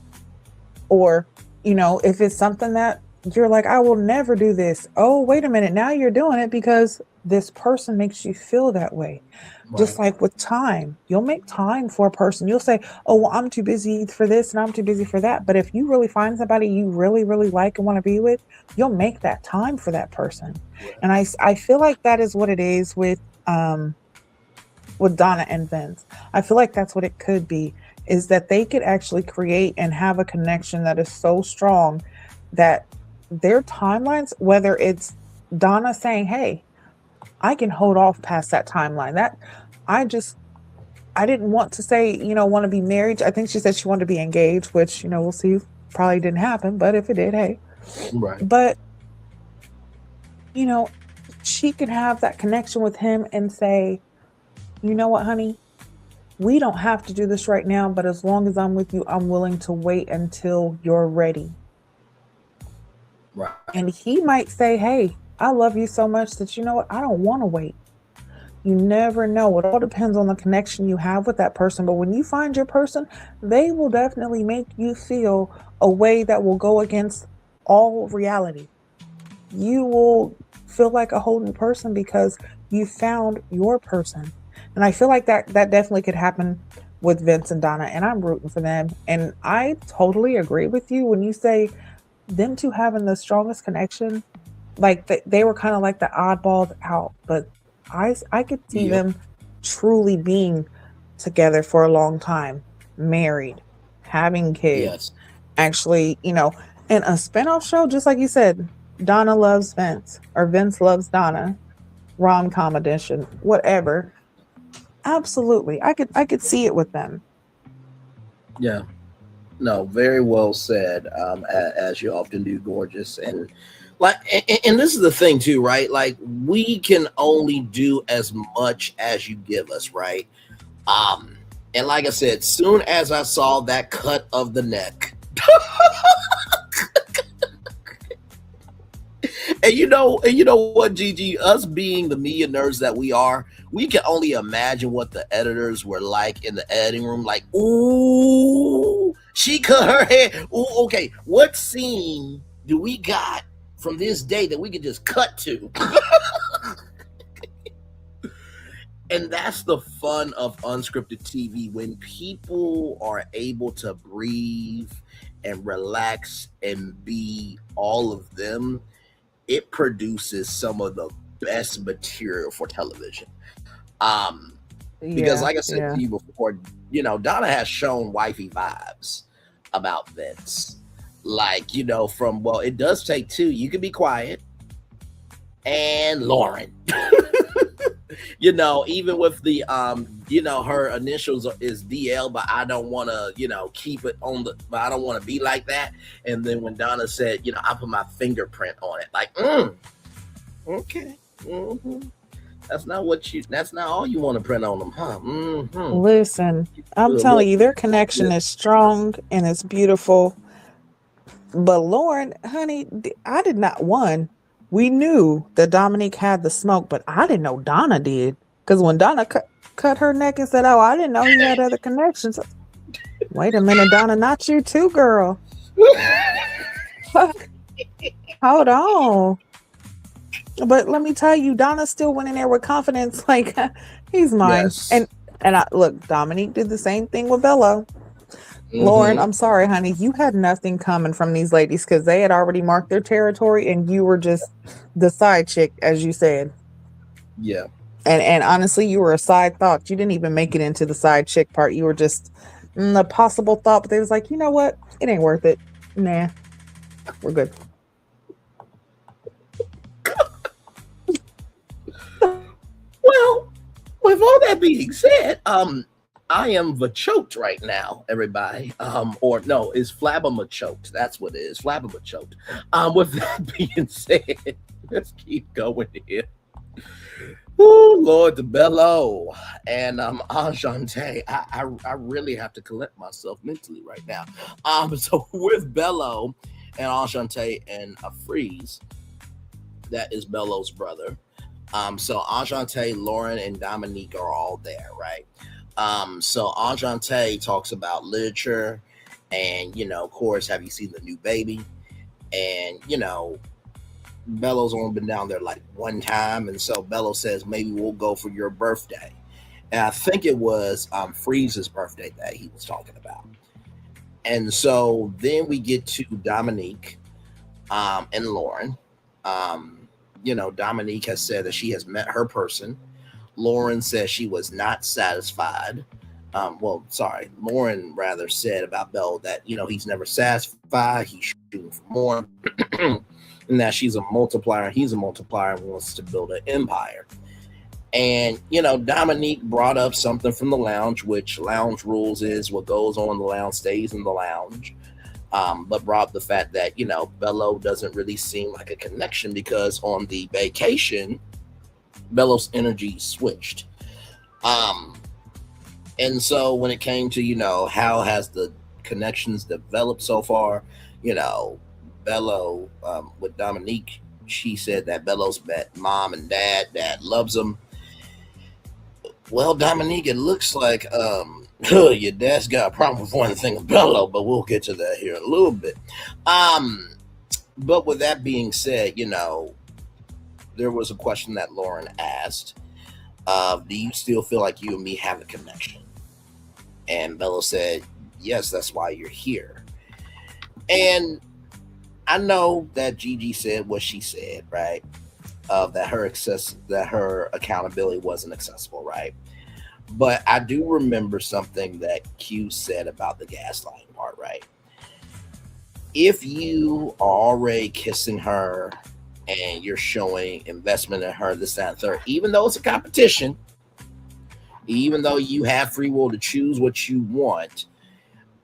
Or, if it's something that you're like, I will never do this. Oh, wait a minute. Now you're doing it because this person makes you feel that way. Right. Just like with time, you'll make time for a person. You'll say, oh, well, I'm too busy for this and I'm too busy for that. But if you really find somebody you really, really like and want to be with, you'll make that time for that person. Right. And I feel like that is what it is with Donna and Vince. I feel like that's what it could be, is that they could actually create and have a connection that is so strong that their timelines, whether it's Donna saying, hey, I can hold off past that timeline. That I didn't want to say, want to be married. I think she said she wanted to be engaged, which, we'll see, probably didn't happen. But if it did, hey. Right. But, she could have that connection with him and say, you know what, honey? We don't have to do this right now, but as long as I'm with you, I'm willing to wait until you're ready. Right. And he might say, hey, I love you so much that, you know what, I don't want to wait. You never know. It all depends on the connection you have with that person. But when you find your person, they will definitely make you feel a way that will go against all reality. You will feel like a whole new person because you found your person. And I feel like that definitely could happen with Vince and Donna, and I'm rooting for them. And I totally agree with you when you say them two having the strongest connection, like they were kind of like the oddballs out, but I could see them truly being together for a long time, married, having kids, actually, in a spinoff show, just like you said, Donna loves Vince or Vince loves Donna, rom-com edition, whatever. Absolutely. I could see it with them. Yeah. No, very well said, as you often do, gorgeous. And Like, and this is the thing too, right? Like, we can only do as much as you give us, right? Um, and like I said, soon as I saw that cut of the neck, and you know what, Gigi, us being the media nerds that we are, we can only imagine what the editors were like in the editing room. Like, ooh, she cut her hair. Ooh, okay, what scene do we got from this day that we could just cut to? And that's the fun of unscripted TV, when people are able to breathe and relax and be all of them. It produces some of the best material for television. Because like I said to you before, Donna has shown wifey vibes about Vince. Like, from, well, it does take two. You can be quiet. And Lauren. Even with the her initials is DL, but I don't want to keep it on but I don't want to be like that. And then when Donna said, I put my fingerprint on it, like, okay, that's not all you want to print on them, huh? Listen, I'm telling you, their connection is strong and it's beautiful. But Lauren, honey, I did not. We knew that Dominique had the smoke, but I didn't know Donna did. Because when Donna cut her neck and said, "Oh, I didn't know he had other connections." Wait a minute, Donna, not you too, girl. Hold on. But let me tell you, Donna still went in there with confidence, like, he's mine. Yes. And look, Dominique did the same thing with Bello. Lauren, I'm sorry, honey. You had nothing coming from these ladies because they had already marked their territory and you were just the side chick, as you said. Yeah. And honestly, you were a side thought. You didn't even make it into the side chick part. You were just a possible thought, but they was like, you know what? It ain't worth it. Nah, we're good. Well, with all that being said, I am choked right now, everybody. Or no, it's flabbermachoked. That's what it is, flabbermachoked. With that being said, let's keep going here. Oh Lord, the Bello and Ashante. I really have to collect myself mentally right now. So with Bello and Ashante and Freeze, that is Bello's brother. So Ashante, Lauren, and Dominique are all there, right? So Ashante talks about literature and, of course, have you seen the new baby? And, Bello's only been down there like one time. And so Bello says, maybe we'll go for your birthday. And I think it was Freeze's birthday that he was talking about. And so then we get to Dominique and Lauren. Dominique has said that she has met her person. Lauren says she was not satisfied. Lauren rather said about Bello that, he's never satisfied. He's shooting for more. And that she's a multiplier. He's a multiplier and wants to build an empire. And, Dominique brought up something from the lounge, which lounge rules is what goes on in the lounge stays in the lounge. But brought up the fact that, Bello doesn't really seem like a connection because on the vacation, Bello's energy switched. And so when it came to, how has the connections developed so far, Bello with Dominique, she said that Bello's met mom and dad loves him. Well, Dominique, it looks like your dad's got a problem with one thing with Bello, but we'll get to that here in a little bit. But with that being said, there was a question that Lauren asked. Do you still feel like you and me have a connection? And Bello said, yes, that's why you're here. And I know that Gigi said what she said, right? That her accountability wasn't accessible, right? But I do remember something that Q said about the gaslighting part, right? If you are already kissing her and you're showing investment in her, this, that, and third, even though it's a competition, even though you have free will to choose what you want,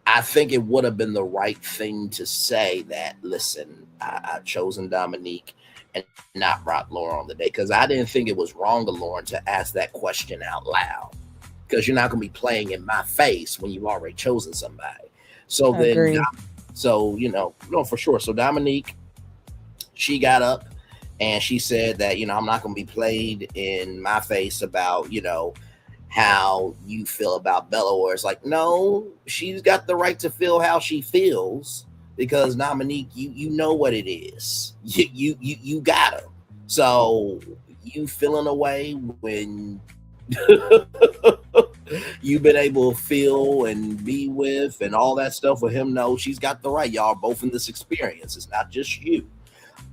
I think it would have been the right thing to say that, listen, I've chosen Dominique and not brought Lauren on the day, because I didn't think it was wrong of Lauren to ask that question out loud, because you're not going to be playing in my face when you've already chosen somebody. So then, Agree. no, for sure. So Dominique, she got up and she said that, I'm not going to be played in my face about, how you feel about Bello. Or it's like, no, she's got the right to feel how she feels, because Dominique, you know what it is. You got her. So you feeling away when you've been able to feel and be with and all that stuff with him. No, she's got the right. Y'all are both in this experience. It's not just you.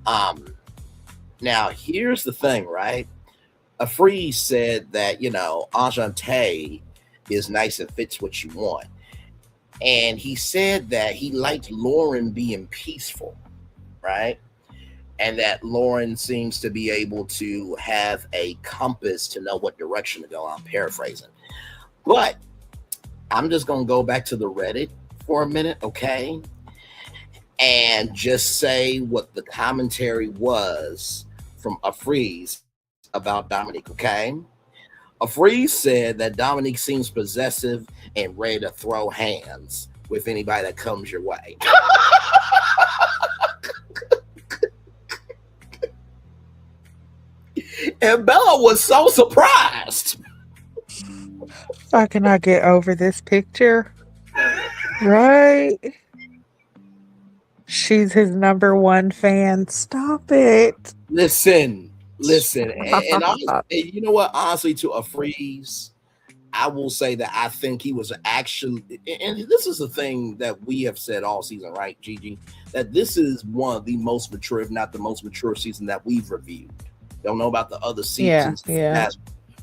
Now here's the thing, right? Freeze said that, Ashante is nice and fits what you want. And he said that he liked Lauren being peaceful, right? And that Lauren seems to be able to have a compass to know what direction to go. I'm paraphrasing. But I'm just going to go back to the Reddit for a minute, okay? And just say what the commentary was from Freeze about Dominique, okay? Freeze said that Dominique seems possessive and ready to throw hands with anybody that comes your way. And Bello was so surprised. I cannot get over this picture. Right? She's his number one fan. Stop it. Listen. And you know what? Honestly, to a Freeze, I will say that I think he was actually, and this is the thing that we have said all season, right, Gigi? That this is one of the most mature, if not the most mature season that we've reviewed. Don't know about the other seasons. Yeah.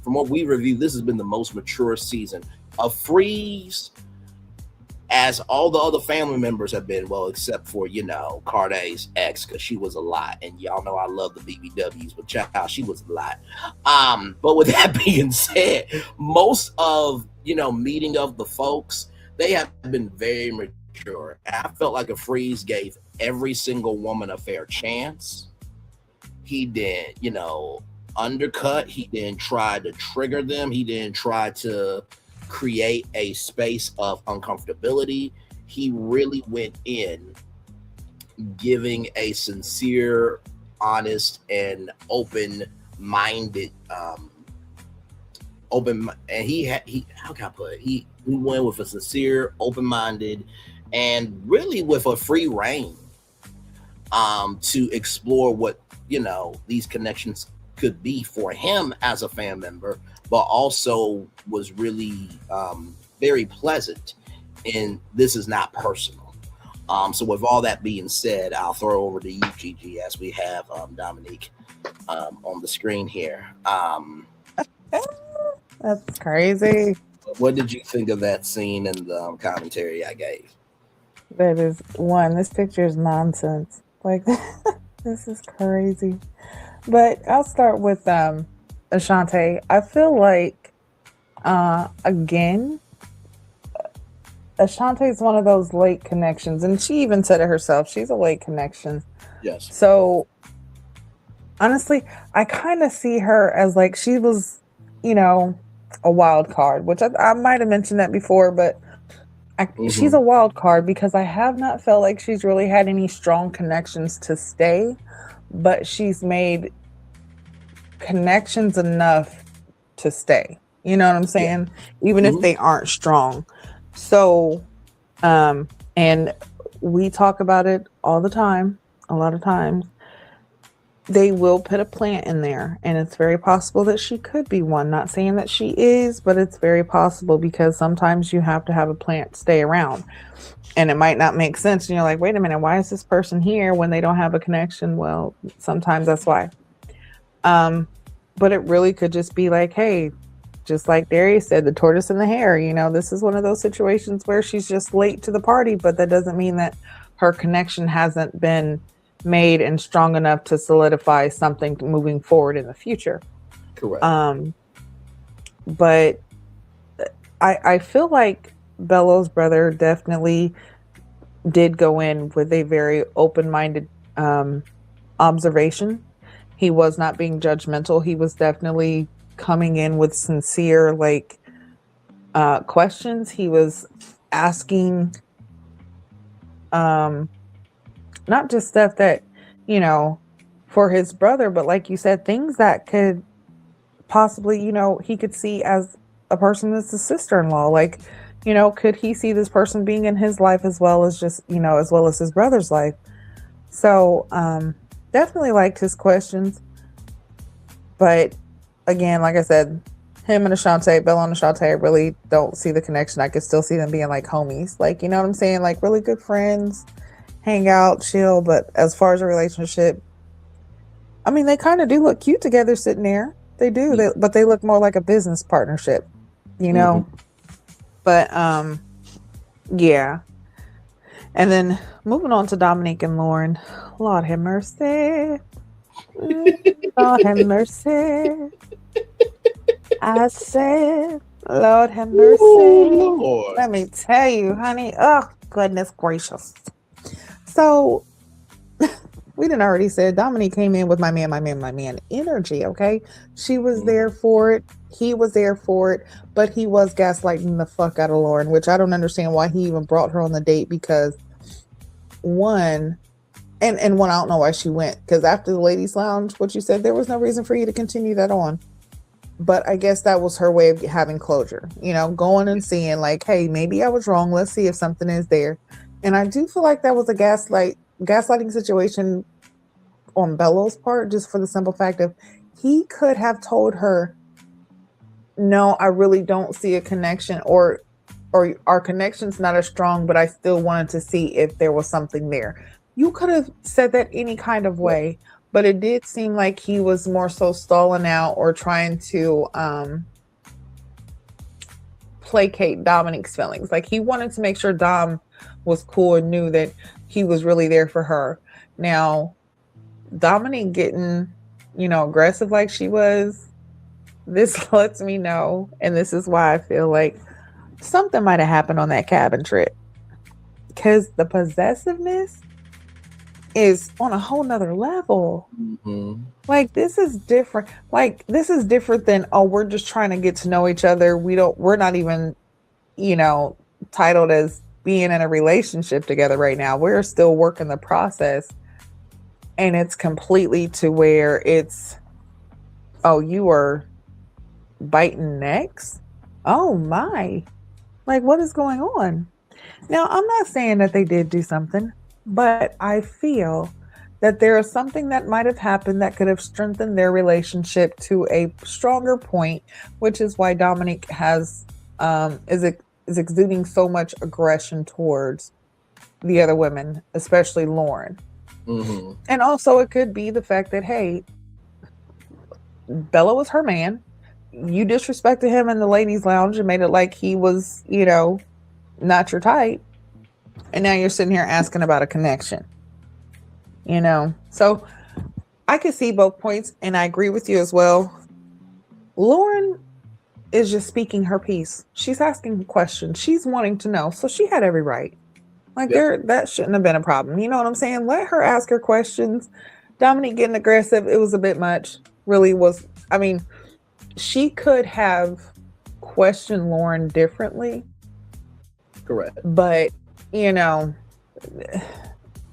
From what we reviewed, this has been the most mature season. A Freeze, as all the other family members have been, well, except for, Carday's ex, because she was a lot. And y'all know I love the BBWs, but check out, she was a lot. But with that being said, most of, meeting of the folks, they have been very mature. I felt like a Freeze gave every single woman a fair chance. He didn't, undercut. He didn't try to trigger them. He didn't try to create a space of uncomfortability. He really went in giving a sincere, honest, and open-minded, and he how can I put it? He went with a sincere, open-minded, and really with a free reign to explore what these connections could be for him as a fan member, but also was really very pleasant. And this is not personal. So with all that being said, I'll throw over to you, Gigi, as we have Dominique on the screen here. That's crazy. What did you think of that scene and the commentary I gave? That is one. This picture is nonsense. Like, this is crazy. But I'll start with Ashante. I feel like, again, Ashante is one of those late connections, and she even said it herself. She's a late connection. Yes. So, honestly, I kind of see her as like she was, a wild card, which I might have mentioned that before, but she's a wild card because I have not felt like she's really had any strong connections to stay, but she's made connections enough to stay. You know what I'm saying? Yeah. Even if they aren't strong. So, and we talk about it all the time, a lot of times. They will put a plant in there, and it's very possible that she could be one. Not saying that she is, but it's very possible because sometimes you have to have a plant stay around, and it might not make sense. And you're like, wait a minute, why is this person here when they don't have a connection? Well, sometimes that's why. But it really could just be like, hey, just like Darius said, the tortoise and the hare, this is one of those situations where she's just late to the party, but that doesn't mean that her connection hasn't been made and strong enough to solidify something moving forward in the future. Correct. But I feel like Bello's brother definitely did go in with a very open-minded observation. He was not being judgmental. He was definitely coming in with sincere, like, questions. He was asking, not just stuff that, you know, for his brother, but like you said, things that could possibly, you know, he could see as a person that's his sister-in-law. Like, you know, could he see this person being in his life as well as just, you know, as well as his brother's life? So, definitely liked his questions. But again, like I said, him and Ashante, Bello and Ashante, I really don't see the connection. I could still see them being like homies. Like, you know what I'm saying? Like really good friends, hang out, chill. But as far as a relationship, I mean, they kind of do look cute together sitting there. They do, but they look more like a business partnership, you know? But, yeah. And then moving on to Dominique and Lauren. Lord have mercy. Lord have mercy. I said, Lord have mercy. Ooh, Lord. Let me tell you, honey. Oh, goodness gracious. So, we didn't already said Dominique came in with my man energy, okay? She was there for it. He was there for it. But he was gaslighting the fuck out of Lauren, which I don't understand why he even brought her on the date because, one, and one, I don't know why she went. Because after the ladies' lounge, what you said, there was no reason for you to continue that on. But I guess that was her way of having closure. You know, going and seeing like, hey, maybe I was wrong. Let's see if something is there. And I do feel like that was a gaslighting situation on Bello's part, just for the simple fact of he could have told her, no, I really don't see a connection, or our connection's not as strong, but I still wanted to see if there was something there. You could have said that any kind of way, but it did seem like he was more so stalling out or trying to placate Dominique's feelings. Like he wanted to make sure Dom was cool and knew that he was really there for her. Now, Dominique getting, you know, aggressive like she was, this lets me know, and this is why I feel like something might have happened on that cabin trip. Because the possessiveness is on a whole nother level. Like this is different. Like this is different than, oh, we're just trying to get to know each other. We're not even, you know, titled as being in a relationship together right now. We're still working the process. And it's completely to where it's, oh, you are biting necks? Oh my. Like what is going on? Now, I'm not saying that they did do something, but I feel that there is something that might have happened that could have strengthened their relationship to a stronger point, which is why Dominique has is exuding so much aggression towards the other women, especially Lauren. And also it could be the fact that, hey, Bello was her man. You disrespected him in the ladies' lounge and made it like he was, you know, not your type. And now you're sitting here asking about a connection. You know, so I can see both points, and I agree with you as well. Lauren is just speaking her piece. She's asking questions. She's wanting to know. So she had every right. Like that shouldn't have been a problem. You know what I'm saying? Let her ask her questions. Dominique getting aggressive, it was a bit much. Really was. I mean, she could have questioned Lauren differently. Correct. But, you know,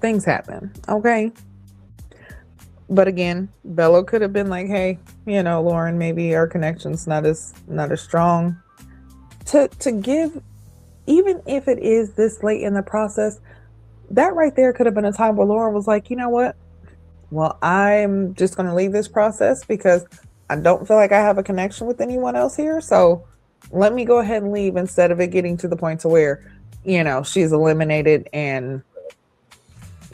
things happen. Okay. But again, Bello could have been like, hey, you know, Lauren, maybe our connection's not as strong. To give, even if it is this late in the process, that right there could have been a time where Lauren was like, you know what? Well, I'm just going to leave this process because I don't feel like I have a connection with anyone else here. So let me go ahead and leave instead of it getting to the point to where, you know, she's eliminated and,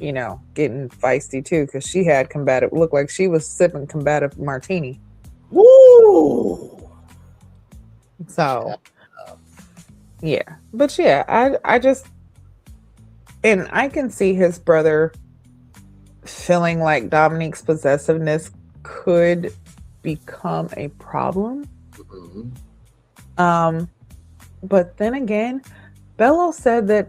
you know, getting feisty too, because she had combative, looked like she was sipping combative martini. Woo! So, yeah. But yeah, I just, and I can see his brother feeling like Dominique's possessiveness could become a problem. But then again, Bello said that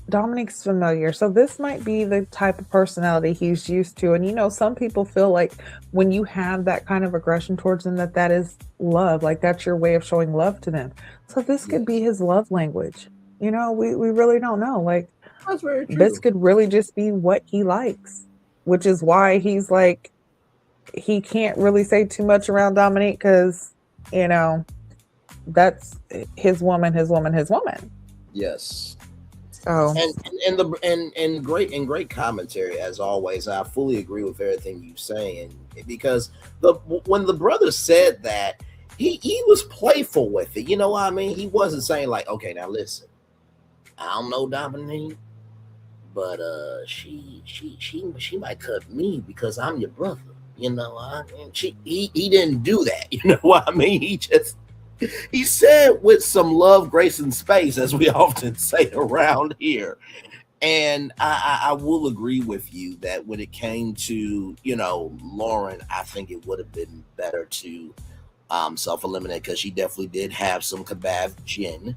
Dominique's familiar, so this might be the type of personality he's used to. And some people feel like when you have that kind of aggression towards them, that is love, like that's your way of showing love to them. So this could be his love language. We really don't know. Like That's very this true. could really just be what he likes, which is why he's like he can't really say too much around Dominique because that's his woman, his woman, his woman. Yes. So And great commentary as always. I fully agree with everything you're saying because when the brother said that, he was playful with it. You know what I mean? He wasn't saying like, okay, now listen, I don't know Dominique, but she might cut me because I'm your brother. He didn't do that. You know what I mean? He said with some love, grace, and space, as we often say around here. And I will agree with you that when it came to, Lauren, I think it would have been better to self-eliminate because she definitely did have some Kabav gin.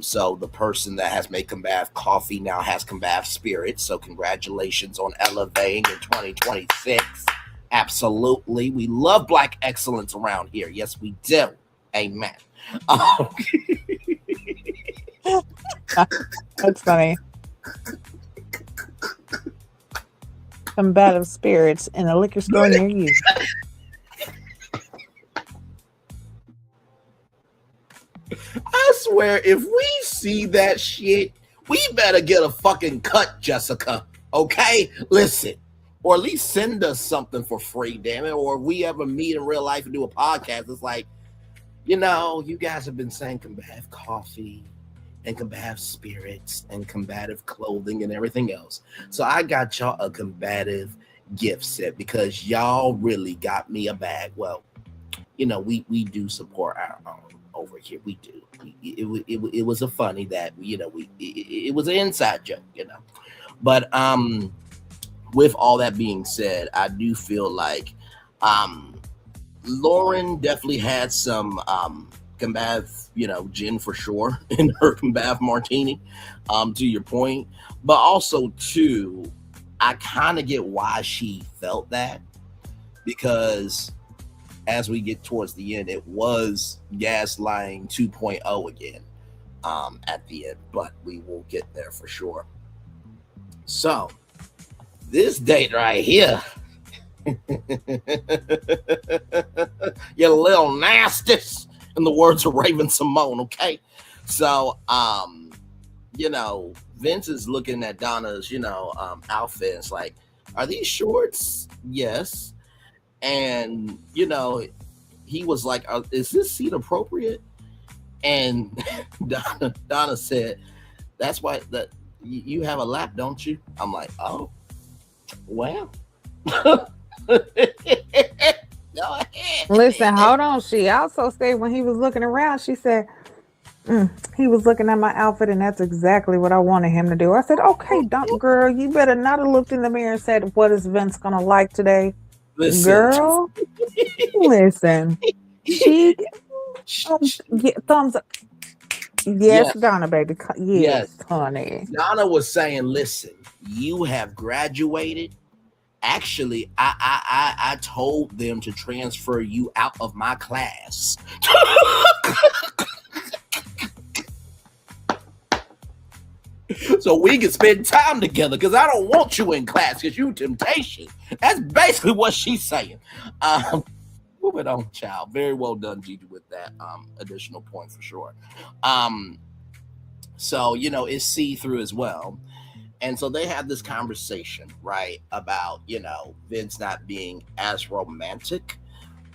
So the person that has made Kabav coffee now has Kabav spirit. So congratulations on elevating in 2026. Absolutely. We love Black excellence around here. Yes, we do. Amen. that's funny. Combative spirits in a liquor store near you. I swear, if we see that shit, we better get a fucking cut, Jessica. Okay? Listen. Or at least send us something for free, damn it. Or if we ever meet in real life and do a podcast, it's like, you guys have been saying combative coffee and combative spirits and combative clothing and everything else. So I got y'all a combative gift set because y'all really got me a bag. Well, we do support our own over here. We do. It was a funny that, it was an inside joke, But with all that being said, I do feel like Lauren definitely had some Combav, gin for sure in her Combav martini, to your point. But also, too, I kind of get why she felt that because as we get towards the end, it was gaslighting 2.0 again at the end, but we will get there for sure. So, this date right here, you little nasties, in the words of Raven Simone, okay? So, Vince is looking at Donna's, outfit. It's like, are these shorts? Yes. And, he was like, is this seat appropriate? And Donna said, that's why that you have a lap, don't you? I'm like, oh, well. Go ahead. Listen, hold on. She also said when he was looking around, she said, he was looking at my outfit and that's exactly what I wanted him to do. I said, okay, girl, you better not have looked in the mirror and said, what is Vince going to like today? Listen. Girl, listen. She, thumbs up. Yes, Donna, baby. Yes, honey. Donna was saying, listen, you have graduated. Actually, I told them to transfer you out of my class. So we can spend time together because I don't want you in class because you temptation. That's basically what she's saying. Moving on, child. Very well done, Gigi, with that additional point for sure. So, it's see-through as well. And so they have this conversation, right, about, Vince not being as romantic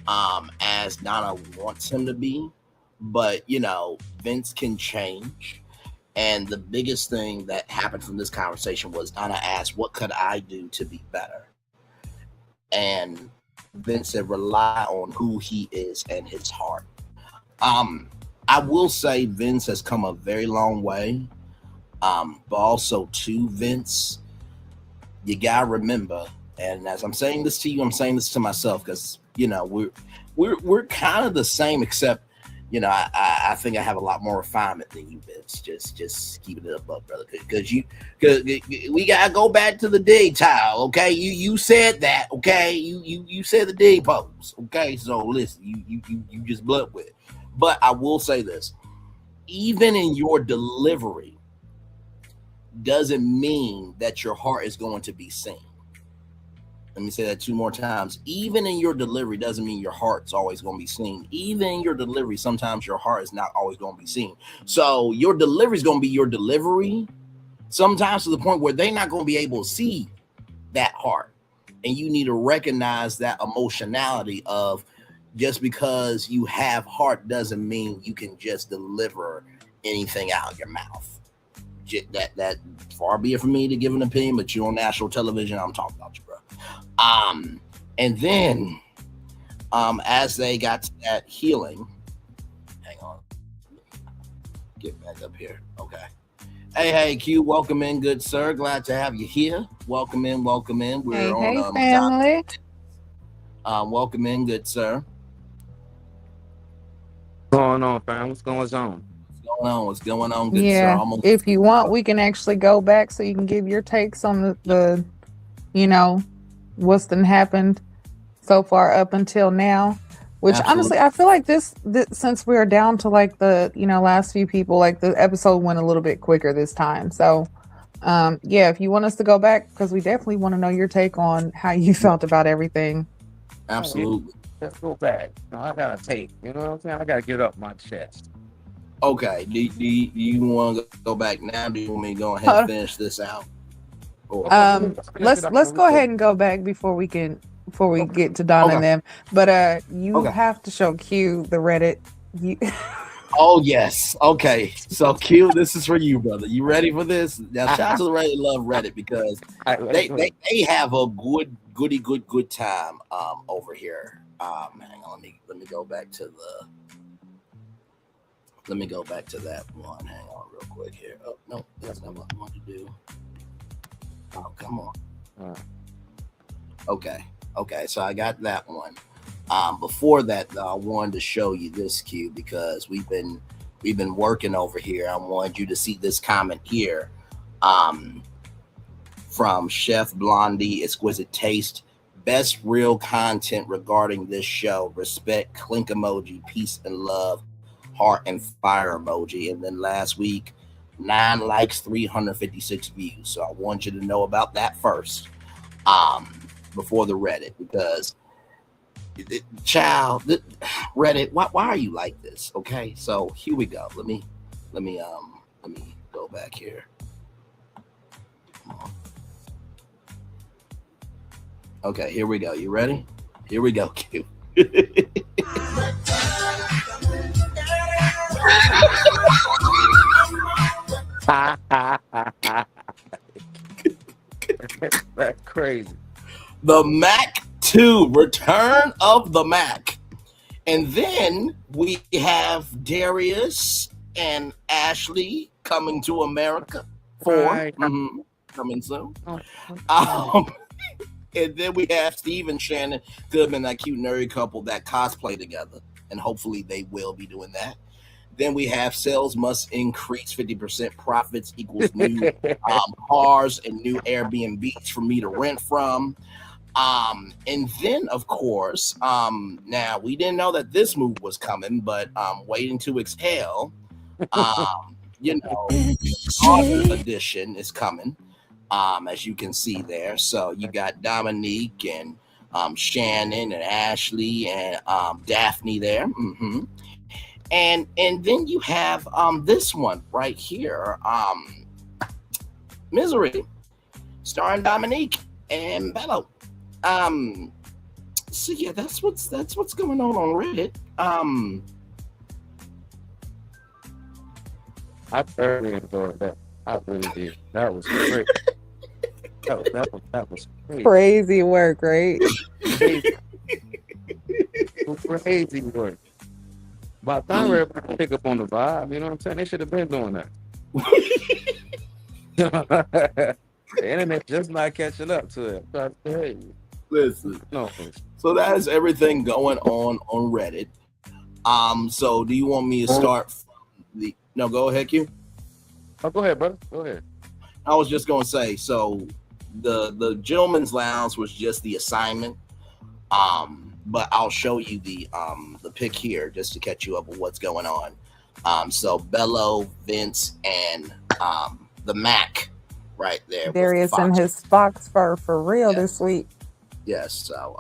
as Donna wants him to be. But, Vince can change. And the biggest thing that happened from this conversation was Donna asked, what could I do to be better? And Vince said, rely on who he is and his heart. I will say Vince has come a very long way. But also to Vince, you gotta remember, and as I'm saying this to you, I'm saying this to myself because we're kind of the same, except I think I have a lot more refinement than you, Vince. Just keeping it up, brother. Because we gotta go back to the dig tile, okay? You said that, okay? You said the dig pose, okay? So listen, you just blunt with it. But I will say this: even in your delivery, doesn't mean that your heart is going to be seen. Let me say that 2 more times. Even in your delivery doesn't mean your heart's always going to be seen. Even in your delivery, sometimes your heart is not always going to be seen. So your delivery is going to be your delivery, sometimes to the point where they're not going to be able to see that heart. And you need to recognize that emotionality of just because you have heart doesn't mean you can just deliver anything out of your mouth. That far be it from me to give an opinion, but you're on national television. I'm talking about you, bro. And then as they got to that healing, hang on, get back up here. Okay. Hey, Q, welcome in, good sir. Glad to have you here. Welcome in. We're on family. Welcome in, good sir. What's going on, fam? What's going on? What's going on, good Yeah, sir? if you want, we can actually go back so you can give your takes on the what's been happened so far up until now. Which Absolutely. Honestly, I feel like this since we're down to like the last few people, like the episode went a little bit quicker this time. So yeah, if you want us to go back, because we definitely want to know your take on how you felt about everything. Absolutely. Let's go back. I gotta take. You know what I'm saying? I gotta get up my chest. Okay. Do you want to go back now? Do you want me to go ahead and finish this out? Let's go ahead and go back before we get to Donna and them. But you have to show Q the Reddit. Oh yes. Okay. So Q, this is for you, brother. You ready for this? Now shout out to the Reddit, love Reddit, because they have a good time over here. Hang on, let me go back to that one. Hang on real quick here. Oh no, that's not what I want to do. Oh, come on. Okay, so I got that one. Before that, though, I wanted to show you this, Q, because we've been working over here. I wanted you to see this comment here from Chef Blondie, Exquisite Taste. Best real content regarding this show. Respect, clink emoji, peace and love, heart and fire emoji. And then last week, 9 likes, 356 views. So I want you to know about that first before the Reddit, because Reddit, why are you like this? Okay, so here we go. Let me go back here. Come on. Okay, here we go. You ready? Here we go, Q. That's crazy. The Mac 2, Return of the Mac. And then we have Darius and Ashley coming to America 4. Coming soon. And then we have Steve and Shannon Goodman, that cute nerdy couple that cosplay together. And hopefully they will be doing that. Then we have sales must increase 50%, profits equals new cars and new Airbnbs for me to rent from. And then, of course, now we didn't know that this move was coming, but Waiting to Exhale, edition is coming, as you can see there. So you got Dominique and Shannon and Ashley and Daphne there. And then you have this one right here, Misery, starring Dominique and Bello. So yeah, that's what's going on Reddit. I thoroughly enjoyed that. I really did. That was great. that was great. Crazy work, right? Crazy work. By the time everybody pick up on the vibe, you know what I'm saying? They should have been doing that. The internet just not catching up to it. Listen. No. So that is everything going on Reddit. So do you want me to start from the? No, go ahead, Q. Oh, go ahead, brother. Go ahead. I was just gonna say, so the gentleman's lounge was just the assignment. But I'll show you the pic here just to catch you up with what's going on. So Bello, Vince, and the Mac right there. Darius and his fox fur for real this week. Yes, so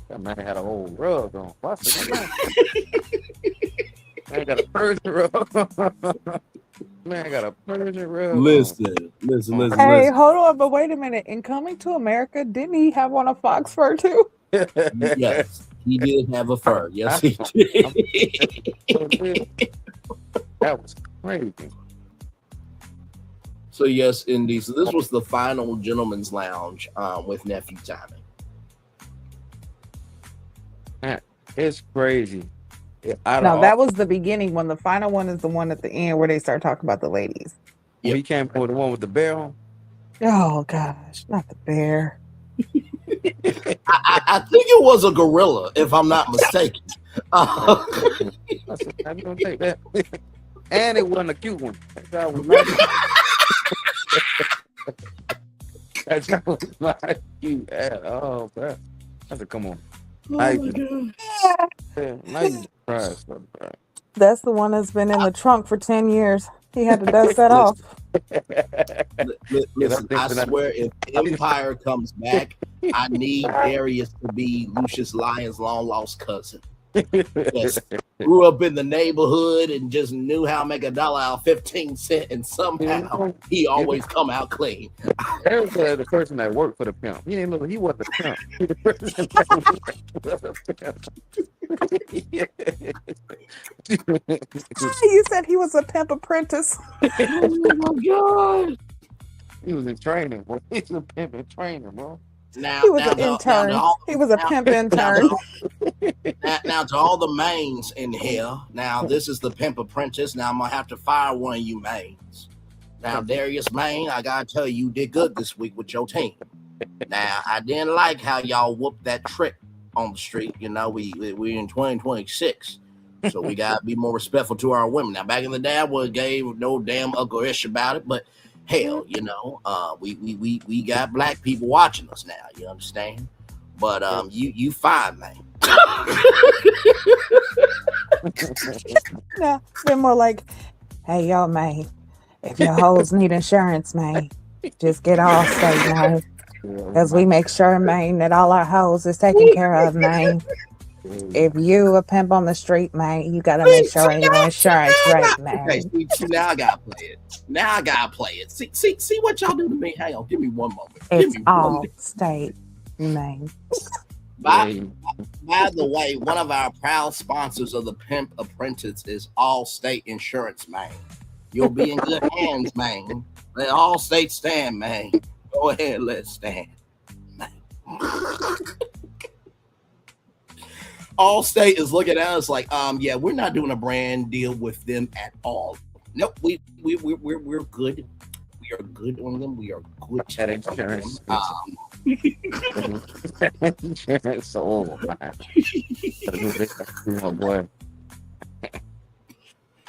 That man had a whole rug on. What's it? Man got a Persian rug. Man got a Persian rug. listen. Hey, hold on, but wait a minute. In Coming to America, didn't he have on a fox fur too? Yes, he did have a fur. Yes, he did. That was crazy. So yes, indeed. So this was the final gentleman's lounge with Nephew Tommy. Man, it's crazy. No, that was the beginning one. The final one is the one at the end where they start talking about the ladies. Yep. He came for the one with the bear on. Oh gosh, not the bear. I think it was a gorilla, if I'm not mistaken. I'm gonna take that. And it wasn't a cute one. That guy was not. That guy was not cute at all, bro. I said, come on. Now you surprised, bro. That's the one that's been in the trunk for 10 years. He had to dust that off. Listen, I swear, if Empire comes back, I need Darius to be Lucius Lyon's long lost cousin. Just grew up in the neighborhood and just knew how to make $1 out of 15 cents, and somehow he always come out clean. Eric was the person that worked for the pimp. He wasn't the pimp. He the person that worked for the pimp. You said he was a pimp apprentice. Oh my God. He was in training, bro. He's a pimp in training, bro. Now, he was an intern. He was a pimp intern. Now, to all the mains in here, now this is the pimp apprentice. Now I'm gonna have to fire one of you mains. Now, Darius Main, I gotta tell you, you did good this week with your team. Now, I didn't like how y'all whooped that trick on the street. You know, we in 2026, so we gotta be more respectful to our women. Now, back in the day, I would gave no damn ugly-ish about it, but hell, you know, we got black people watching us now. You understand? But you fine, man. No, they're more like, hey, yo, man, if your hoes need insurance, man, just get all straight, man. Because we make sure, man, that all our hoes is taken care of, man. If you a pimp on the street, man, you gotta make sure your insurance right, man. Okay, see, now I gotta play it. See what y'all do to me. Hang on, give me one moment. It's all state, man. By the way, one of our proud sponsors of the Pimp Apprentice is Allstate Insurance, man. You'll be in good hands, man. Let Allstate stand, man. Go ahead, let's stand, man. Allstate is looking at us like, yeah, we're not doing a brand deal with them at all. Nope, we're good. We are good on them. We are good at insurance. So man. Oh boy.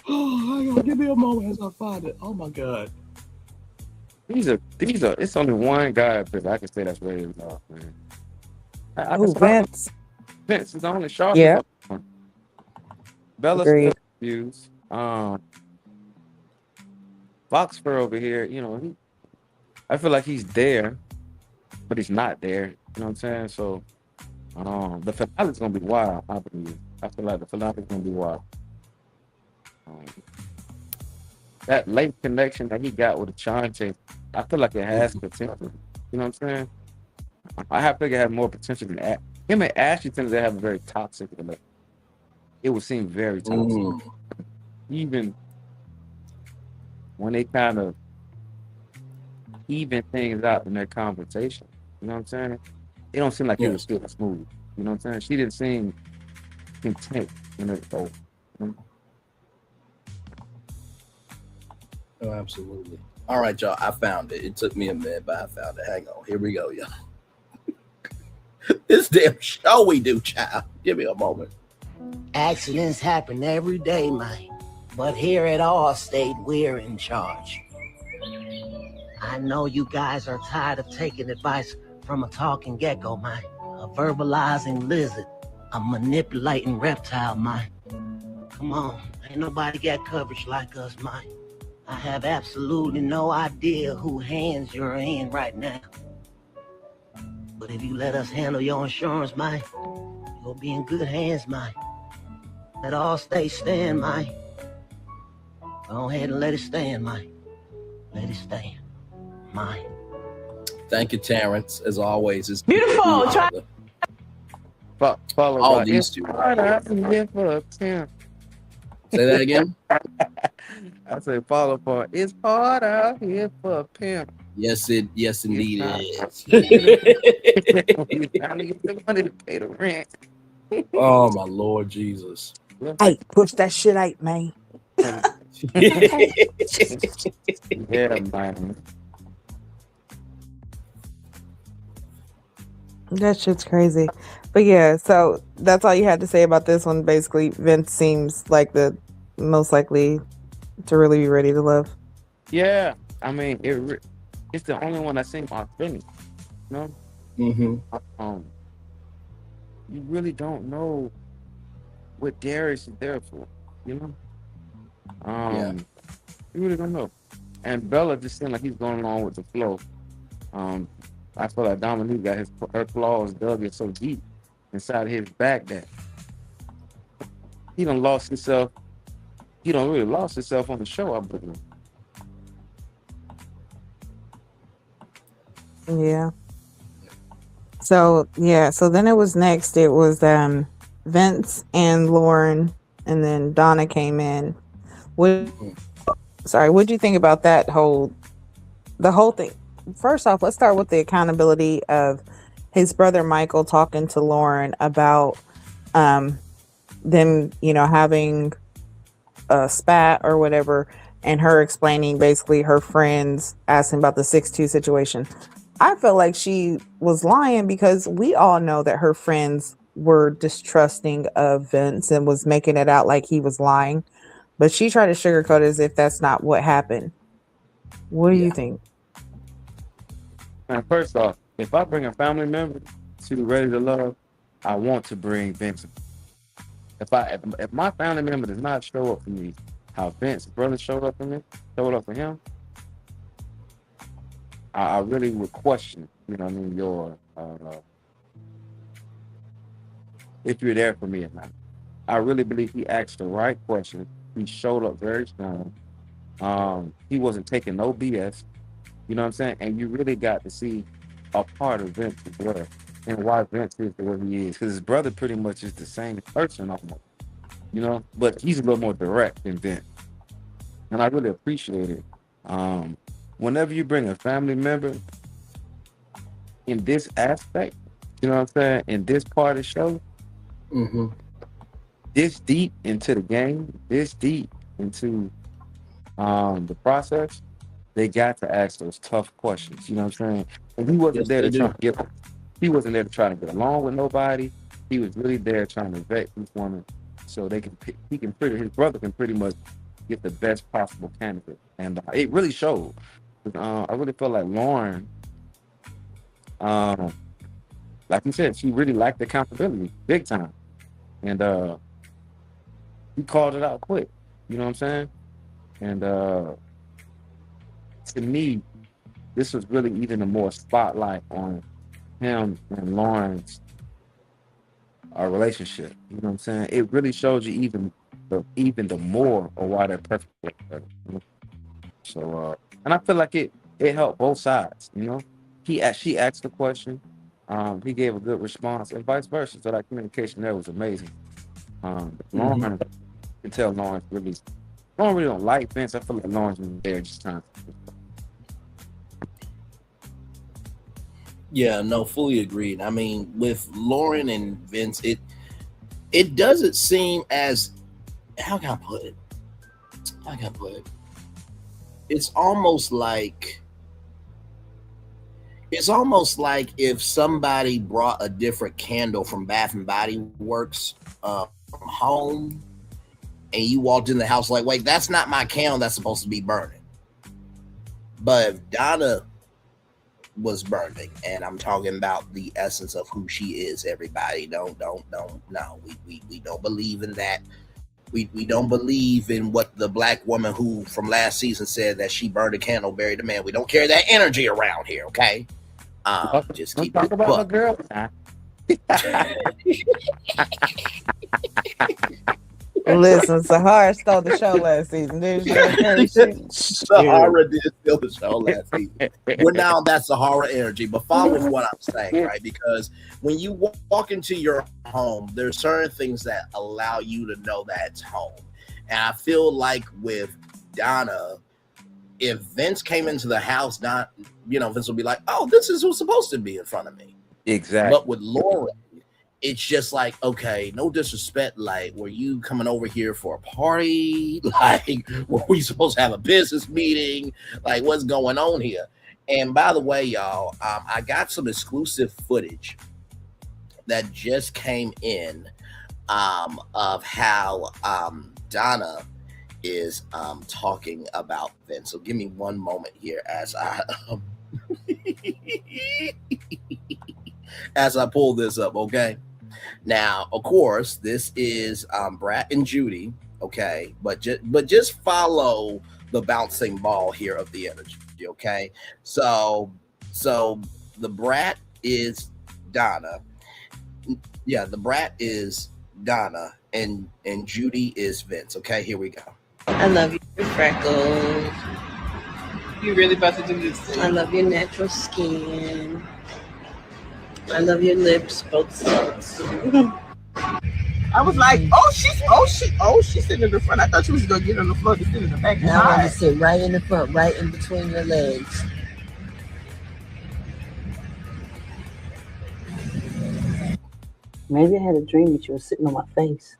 Oh, hang on, give me a moment as I find it. Oh my God. These are. It's only one guy that I can say that's rated off, man. Vince. Vince is the only sharp. Yeah. Bella's still confused. Foxfur over here, you know, I feel like he's there, but he's not there. You know what I'm saying? So, the finale's gonna be wild. I believe. I feel like the finale's gonna be wild. That late connection that he got with Ashante, I feel like it has potential. You know what I'm saying? I think it had more potential than that. Him and Ashley tend to have a very toxic relationship. It would seem very toxic. Even when they kind of even things out in their conversation. You know what I'm saying? It don't seem like it was still smooth. You know what I'm saying? She didn't seem content in it though. Oh, absolutely. All right, y'all. I found it. It took me a minute, but I found it. Hang on. Here we go, y'all. This damn show we do, child. Give me a moment. Accidents happen every day, man. But here at Allstate, we're in charge. I know you guys are tired of taking advice from a talking gecko, man. A verbalizing lizard. A manipulating reptile, man. Come on, ain't nobody got coverage like us, man. I have absolutely no idea who hands you're in right now. But if you let us handle your insurance, man, you'll be in good hands, man. Let Allstate stand, man. Go ahead and let it stand, man. Let it stand, man. Thank you, Terrence. As always, it's Beautiful. Try- Follow all by, these it's two. hard out here for a pimp. Say that again. I said follow for it's hard out here for a pimp. Yes, indeed it is. He's trying to get the money to pay the rent. Oh my Lord Jesus. Hey, push that shit out, man. Yeah, man. That shit's crazy. But yeah, so that's all you had to say about this one. Basically, Vince seems like the most likely to really be ready to love. Yeah, I mean, it's the only one that seems authentic. You know, Mm-hmm. you really don't know what Darius is there for. You know, Yeah. you really don't know. And Bella just seemed like he's going along with the flow. I feel like Dominique got her claws dug in so deep inside of his back that he done lost himself. He done really lost himself on the show, I believe. Yeah. So then it was next. It was Vince and Lauren, and then Donna came in. What'd you think about the whole thing? First off, let's start with the accountability of his brother Michael talking to Lauren about them, having a spat or whatever, and her explaining basically her friends asking about the 6'2" situation. I felt like she was lying because we all know that her friends were distrusting of Vince and was making it out like he was lying, but she tried to sugarcoat it as if that's not what happened. What do you think? Now, first off, if I bring a family member to Ready to Love, I want to bring Vince. If my family member does not show up for me, how Vince's brother showed up for him, I really would question, your if you're there for me or not. I really believe he asked the right question. He showed up very strong. He wasn't taking no BS. You know what I'm saying? And you really got to see a part of Vince as well and why Vince is the way he is. Because his brother pretty much is the same person almost, but he's a little more direct than Vince. And I really appreciate it. Whenever you bring a family member in this aspect, you know what I'm saying, in this part of the show, this deep into the game, this deep into the process, they got to ask those tough questions. You know what I'm saying? And he wasn't there to try to get. He wasn't there to try to get along with nobody. He was really there trying to vet this woman so his brother can pretty much get the best possible candidate. And it really showed. I really felt like Lauren, like you said, she really liked accountability big time. And he called it out quick. You know what I'm saying? And to me, this was really even a more spotlight on him and Lauren's relationship. You know what I'm saying? It really shows you even the more of why they're perfect for each other. So, and I feel like it helped both sides. She asked the question, he gave a good response, and vice versa. So that communication there was amazing. Lauren, you can tell Lauren really don't like Vince. I feel like Lauren's there just trying to. Yeah, no, fully agreed. I mean, with Lauren and Vince, it doesn't seem as, how can I put it? It's almost like if somebody brought a different candle from Bath and Body Works home and you walked in the house like, wait, that's not my candle that's supposed to be burning. But if Donna was burning, and I'm talking about the essence of who she is, everybody, no, we don't believe in that. We don't believe in what the black woman who from last season said that she burned a candle, buried a man. We don't carry that energy around here, okay? Just keep talk it about my buck. girl. Listen, Sahara stole the show last season, didn't she? Sahara did steal the show last season. Well, now that's Sahara energy, but follow with what I'm saying, right? Because when you walk into your home, there's certain things that allow you to know that it's home. And I feel like with Donna, if Vince came into the house, Vince would be like, oh, this is who's supposed to be in front of me. Exactly. But with Lauren, it's just like, okay, no disrespect. Like, were you coming over here for a party? Like, were we supposed to have a business meeting? Like, what's going on here? And by the way, y'all, I got some exclusive footage that just came in of how Donna is talking about Vince. So give me one moment here as I as I pull this up, okay? Now, of course, this is Brat and Judy, okay? But just follow the bouncing ball here of the energy, okay? So the Brat is Donna. Yeah, the Brat is Donna, and Judy is Vince. Okay, here we go. I love your freckles. You really about to do this? I love your natural skin. I love your lips, both sides. I was like, she's sitting in the front. I thought she was gonna get on the floor to sit in the back. Now I want to sit right in the front, right in between your legs. Maybe I had a dream that you were sitting on my face.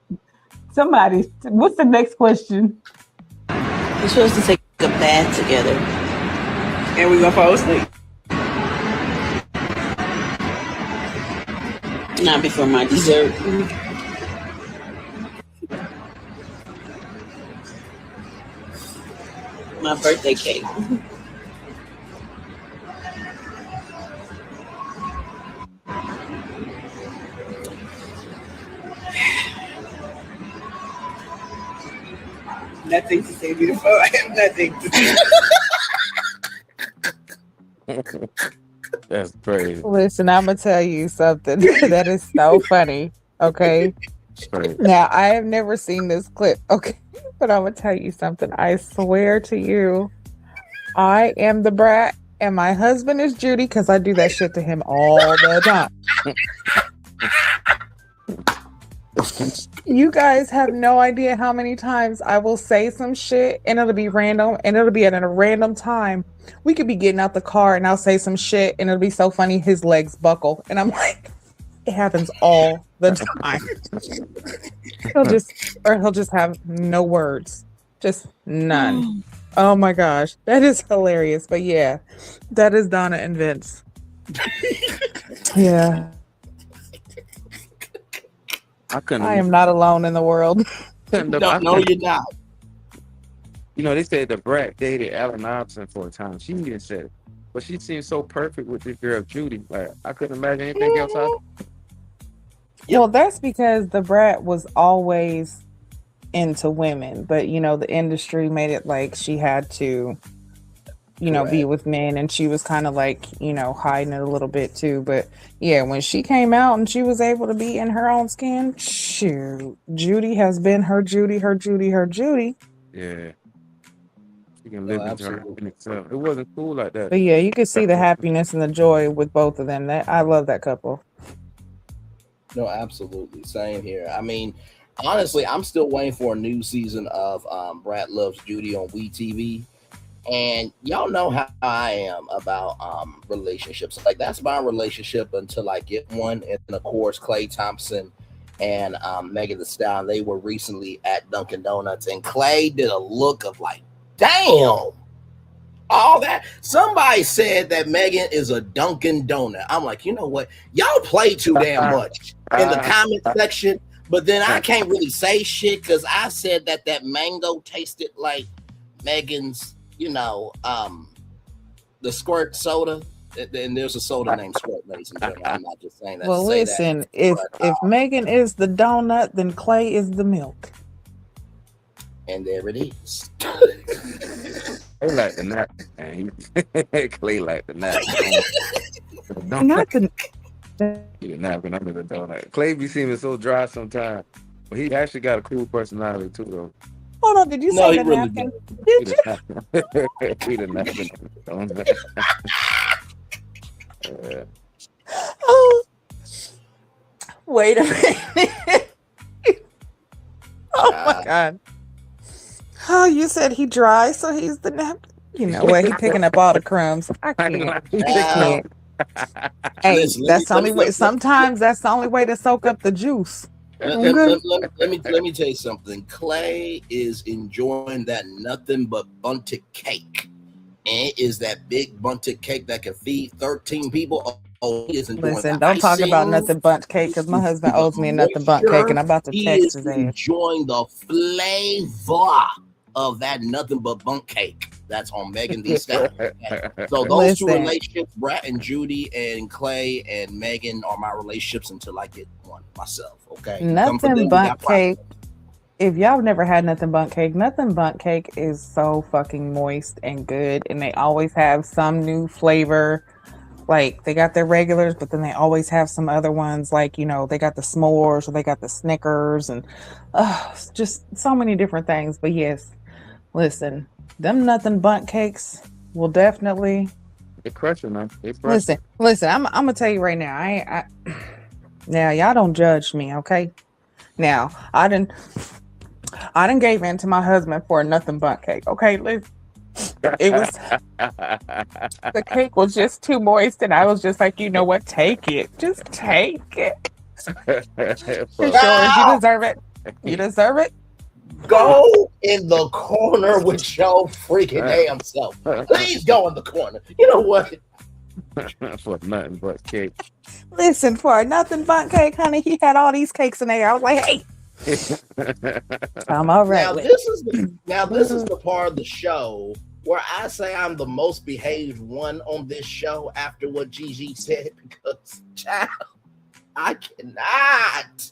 Somebody, what's the next question? We're supposed to take a bath together. And we're gonna fall asleep. Not before my dessert. My birthday cake. Nothing to say before. I have nothing to say. That's crazy. Listen, I'm gonna tell you something that is so funny. Okay. Right. Now I have never seen this clip. Okay, but I'm gonna tell you something. I swear to you, I am the Brat, and my husband is Judy because I do that shit to him all the time. You guys have no idea how many times I will say some shit and it'll be random and it'll be at a random time. We could be getting out the car and I'll say some shit and it'll be so funny his legs buckle. And I'm like, it happens all the time. He'll just have no words. Just none. Oh my gosh. That is hilarious. But yeah, that is Donna and Vince. Yeah. I am not alone in the world. No, you're not. You know, they said the Brat dated Allen Iverson for a time. She even said it. But she seemed so perfect with this girl, Judy. Like, I couldn't imagine anything else out of it. Well, that's because the Brat was always into women. But, you know, the industry made it like she had to, you know, be with men. And she was kind of like, you know, hiding it a little bit too. But yeah, when she came out and she was able to be in her own skin, shoot, Judy has been her Judy. Yeah. She can live into her in itself. It wasn't cool like that. But yeah, you could see the happiness and the joy with both of them. That I love that couple. No, absolutely. Same here. I mean, honestly, I'm still waiting for a new season of Brat Loves Judy on WeTV. And y'all know how I am about relationships. Like, that's my relationship until I get one. And of course, Klay Thompson and Megan Thee Stallion, they were recently at Dunkin' Donuts, and Klay did a look of like, damn, all that. Somebody said that Megan is a Dunkin' Donut. I'm like, you know what? Y'all play too damn much in the comment section. But then I can't really say shit because I said that mango tasted like Megan's, the squirt soda. And there's a soda named Squirt, ladies and gentlemen. I'm not just saying that. Well, to say listen, that, if Megan is the donut, then Clay is the milk. and there it is. Clay like the nap, man. Clay like the nap. Not the. He a napkin under the donut. Clay be seeming so dry sometimes, but he actually got a cool personality too, though. Hold on, did you No, say he the really napkin? He Did you? he the napkin under the donut. Oh, wait a minute. Oh my God. Oh, you said he dry, so he's the napkin. You know what? He picking up all the crumbs. I can't. Hey, Listen, that's the only way. Sometimes that's the only way to soak up the juice. Let me tell you something. Clay is enjoying that nothing but bunted cake, and it is that big bunted cake that can feed 13 people. Oh, he is enjoying. Listen, don't talk about nothing bundt cake because my husband owes me a nothing bundt cake, and I'm about to He text is his ass. enjoying the flavor of that nothing but bundt cake that's on Megan Thee Stallion. Okay? So those two Listen. relationships, Brat and Judy and Clay and Megan, are my relationships until I get one myself. Okay, You come for them, Nothing we bundt got problems. cake. If y'all never had nothing bundt cake is so fucking moist and good, and they always have some new flavor. Like they got their regulars, but then they always have some other ones. Like they got the s'mores or they got the Snickers, and just so many different things. But yes, listen, them nothing bundt cakes will definitely. They crushing them. They crushing. Listen. I'm gonna tell you right now. Now y'all don't judge me, okay? Now I didn't gave in to my husband for a nothing bundt cake, okay? Listen. It was the cake was just too moist, and I was just like, you know what? Take it, just take it. It's yours. You deserve it. You deserve it. Go in the corner with your freaking damn self. Please go in the corner. You know what? For nothing but cake. Listen, for a nothing bundt cake, honey, he had all these cakes in there. I was like, hey, I'm all right. Now this is the part of the show where I say I'm the most behaved one on this show after what Gigi said, because child, I cannot.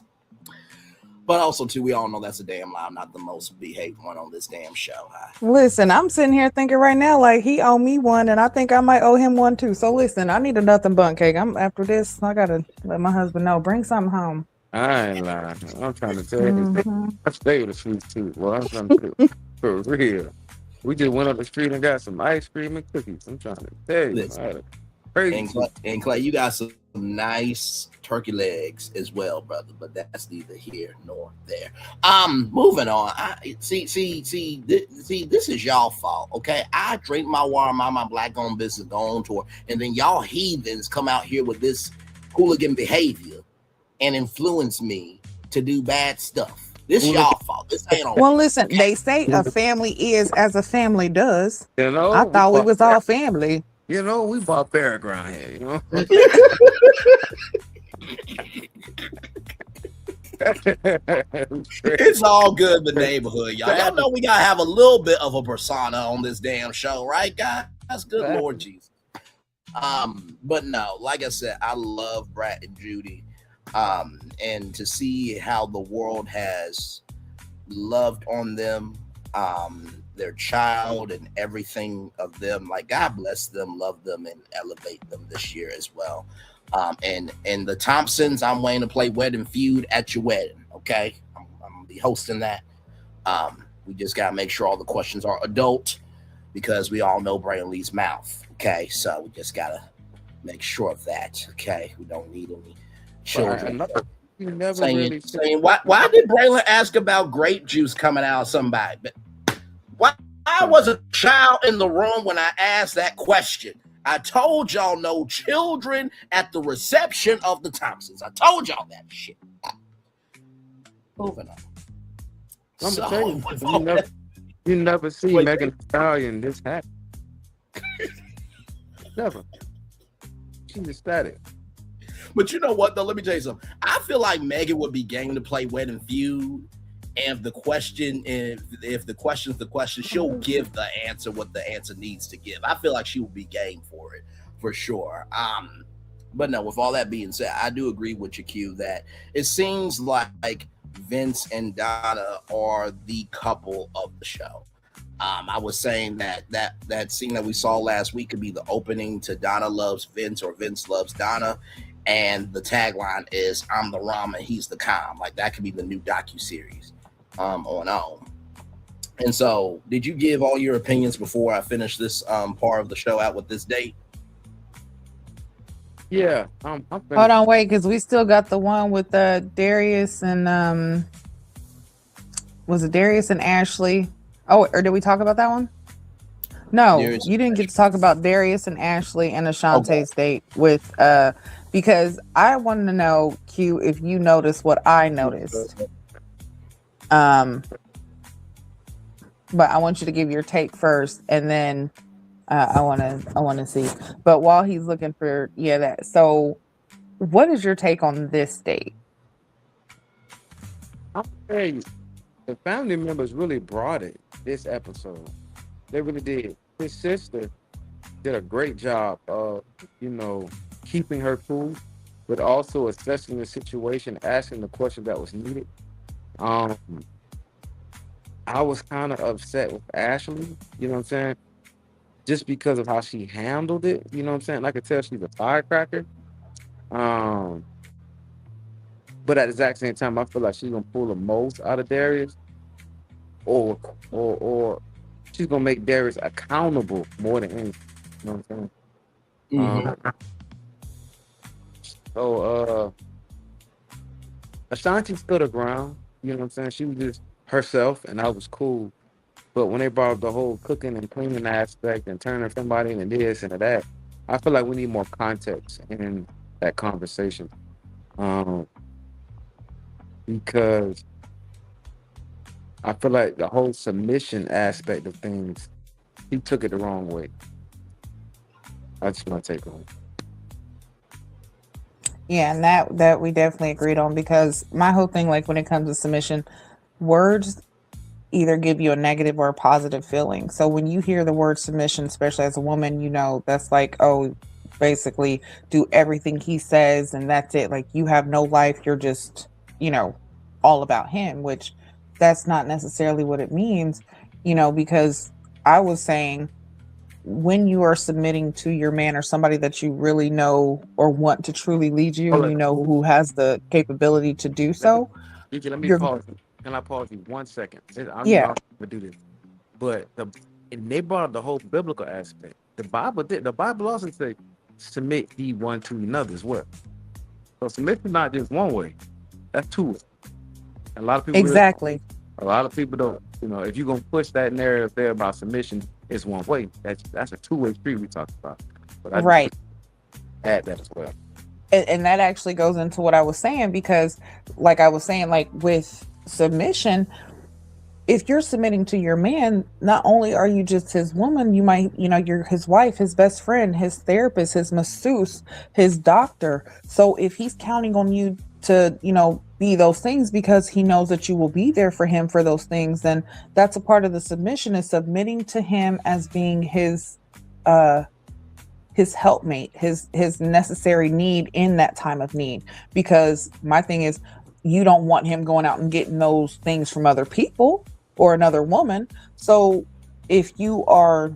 But also too, we all know that's a damn lie. I'm not the most behaved one on this damn show. Listen, I'm sitting here thinking right now, like he owe me one, and I think I might owe him one too. So listen, I need a nothing bundt cake. After this, I gotta let my husband know. Bring something home. I ain't lying. I'm trying to tell you. I stay with the sweet tooth. Well, I'm trying to do for real. We just went up the street and got some ice cream and cookies. I'm trying to tell you. Crazy. And Clay, you got some nice turkey legs as well, brother. But that's neither here nor there. Moving on. See, this is y'all fault. Okay, I drink my water, my black-owned business, go on tour, and then y'all heathens come out here with this hooligan behavior and influence me to do bad stuff. This y'all fault. This ain't on. Well, listen, they say a family is as a family does. I thought we was all family. We barbaric around here, It's all good in the neighborhood, y'all. Y'all know we gotta have a little bit of a persona on this damn show, right, guys? That's good, Lord Jesus. But no, like I said, I love Brat and Judy. And to see how the world has loved on them, their child and everything of them, like God bless them, love them, and elevate them this year as well. And the Thompsons, I'm waiting to play Wedding Feud at your wedding. Okay, I'm gonna be hosting that. We just gotta make sure all the questions are adult, because we all know Braylon Lee's mouth. Okay, so we just gotta make sure of that. Okay, we don't need any children saying why did Braylon ask about grape juice coming out of somebody? But why was a child in the room when I asked that question? I told y'all no children at the reception of the Thompsons. I told y'all that shit. Moving on. I'm telling you never see Megan Thee Stallion this happy. Never. She's ecstatic. But you know what, though? Let me tell you something. I feel like Megan would be game to play Wedding Feud. And if the question's the question, she'll give the answer what the answer needs to give. I feel like she will be game for it, for sure. But no, with all that being said, I do agree with you, Q, that it seems like Vince and Donna are the couple of the show. I was saying that scene that we saw last week could be the opening to Donna loves Vince or Vince loves Donna, and the tagline is "I'm the Ram and he's the calm." Like that could be the new docuseries on. And so, did you give all your opinions before I finish this part of the show out with this date? Yeah. Hold on, wait, because we still got the one with Darius and was it Darius and Ashley? Oh, or did we talk about that one? No, Darius you didn't get to talk about Darius and Ashley and Ashante's date with because I wanted to know, Q, if you noticed what I noticed. But I want you to give your take first, and then I want to see. But while he's looking for that, so what is your take on this date? I'll tell you, the family members really brought it this episode. They really did. His sister did a great job of, keeping her cool, but also assessing the situation, asking the question that was needed. I was kind of upset with Ashley, you know what I'm saying? Just because of how she handled it, you know what I'm saying? I could tell she's a firecracker. But at the exact same time, I feel like she's gonna pull the most out of Darius, or she's gonna make Darius accountable more than anything. You know what I'm saying? So Ashante stood her ground. You know what I'm saying? She was just herself, and that was cool. But when they brought up the whole cooking and cleaning aspect and turning somebody into this and that, I feel like we need more context in that conversation. Because I feel like the whole submission aspect of things, he took it the wrong way. That's my take on it. Yeah, and that we definitely agreed on, because my whole thing, like when it comes to submission, words either give you a negative or a positive feeling. So when you hear the word submission, especially as a woman, that's like, oh, basically do everything he says and that's it. Like you have no life. You're just, all about him, which that's not necessarily what it means, because I was saying when you are submitting to your man or somebody that you really know or want to truly lead you, and who has the capability to do so. Let me pause. Can I pause you 1 second? I'm going to do this. But they brought up the whole biblical aspect. The Bible also says submit ye one to another as well. So submission is not just one way. That's two ways. A lot of people a lot of people don't, if you're gonna push that narrative there about submission, it's one way. That's a two-way street we talked about. But I just add that as well. And that actually goes into what I was saying, because like I was saying, like with submission, if you're submitting to your man, not only are you just his woman, you might, you're his wife, his best friend, his therapist, his masseuse, his doctor. So if he's counting on you to, be those things because he knows that you will be there for him for those things, then that's a part of the submission, is submitting to him as being his helpmate, his necessary need in that time of need. Because my thing is, you don't want him going out and getting those things from other people or another woman. So if you are,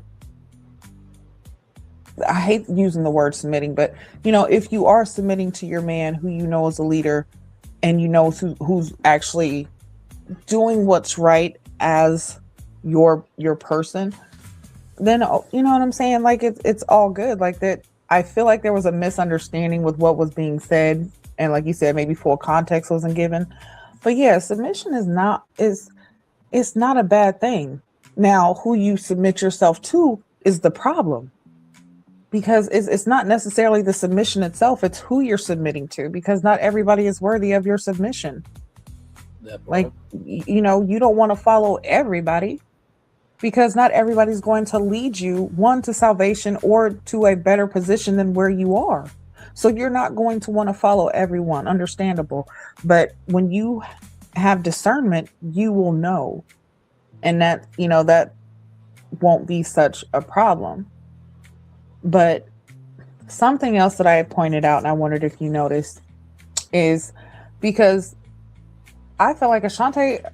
I hate using the word submitting, but if you are submitting to your man who is a leader, and who's actually doing what's right as your person, then you know what I'm saying? Like it's all good. Like that, I feel like there was a misunderstanding with what was being said, and like you said, maybe full context wasn't given. But yeah, submission is not a bad thing. Now, who you submit yourself to is the problem. Because it's not necessarily the submission itself, it's who you're submitting to, because not everybody is worthy of your submission. Like, you don't want to follow everybody, because not everybody's going to lead you, one, to salvation or to a better position than where you are. So you're not going to want to follow everyone, understandable. But when you have discernment, you will know. And that, that won't be such a problem. But something else that I had pointed out, and I wondered if you noticed, is because I feel like Ashante,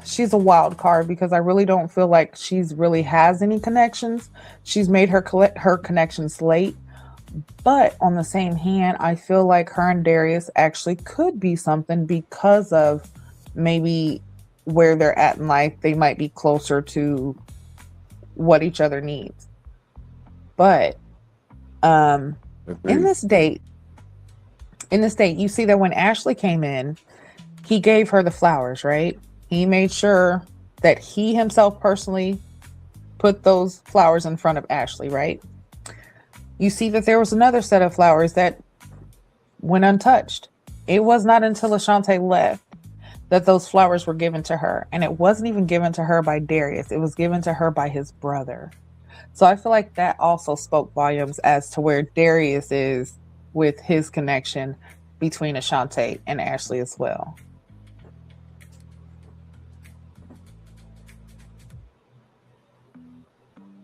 she's a wild card because I really don't feel like she's really has any connections. She's made her connections late. But on the same hand, I feel like her and Darius actually could be something because of maybe where they're at in life. They might be closer to what each other needs. But in this date, you see that when Ashley came in, he gave her the flowers, right? He made sure that he himself personally put those flowers in front of Ashley, right? You see that there was another set of flowers that went untouched. It was not until Ashante left that those flowers were given to her. And it wasn't even given to her by Darius. It was given to her by his brother. So I feel like that also spoke volumes as to where Darius is with his connection between Ashante and Ashley as well.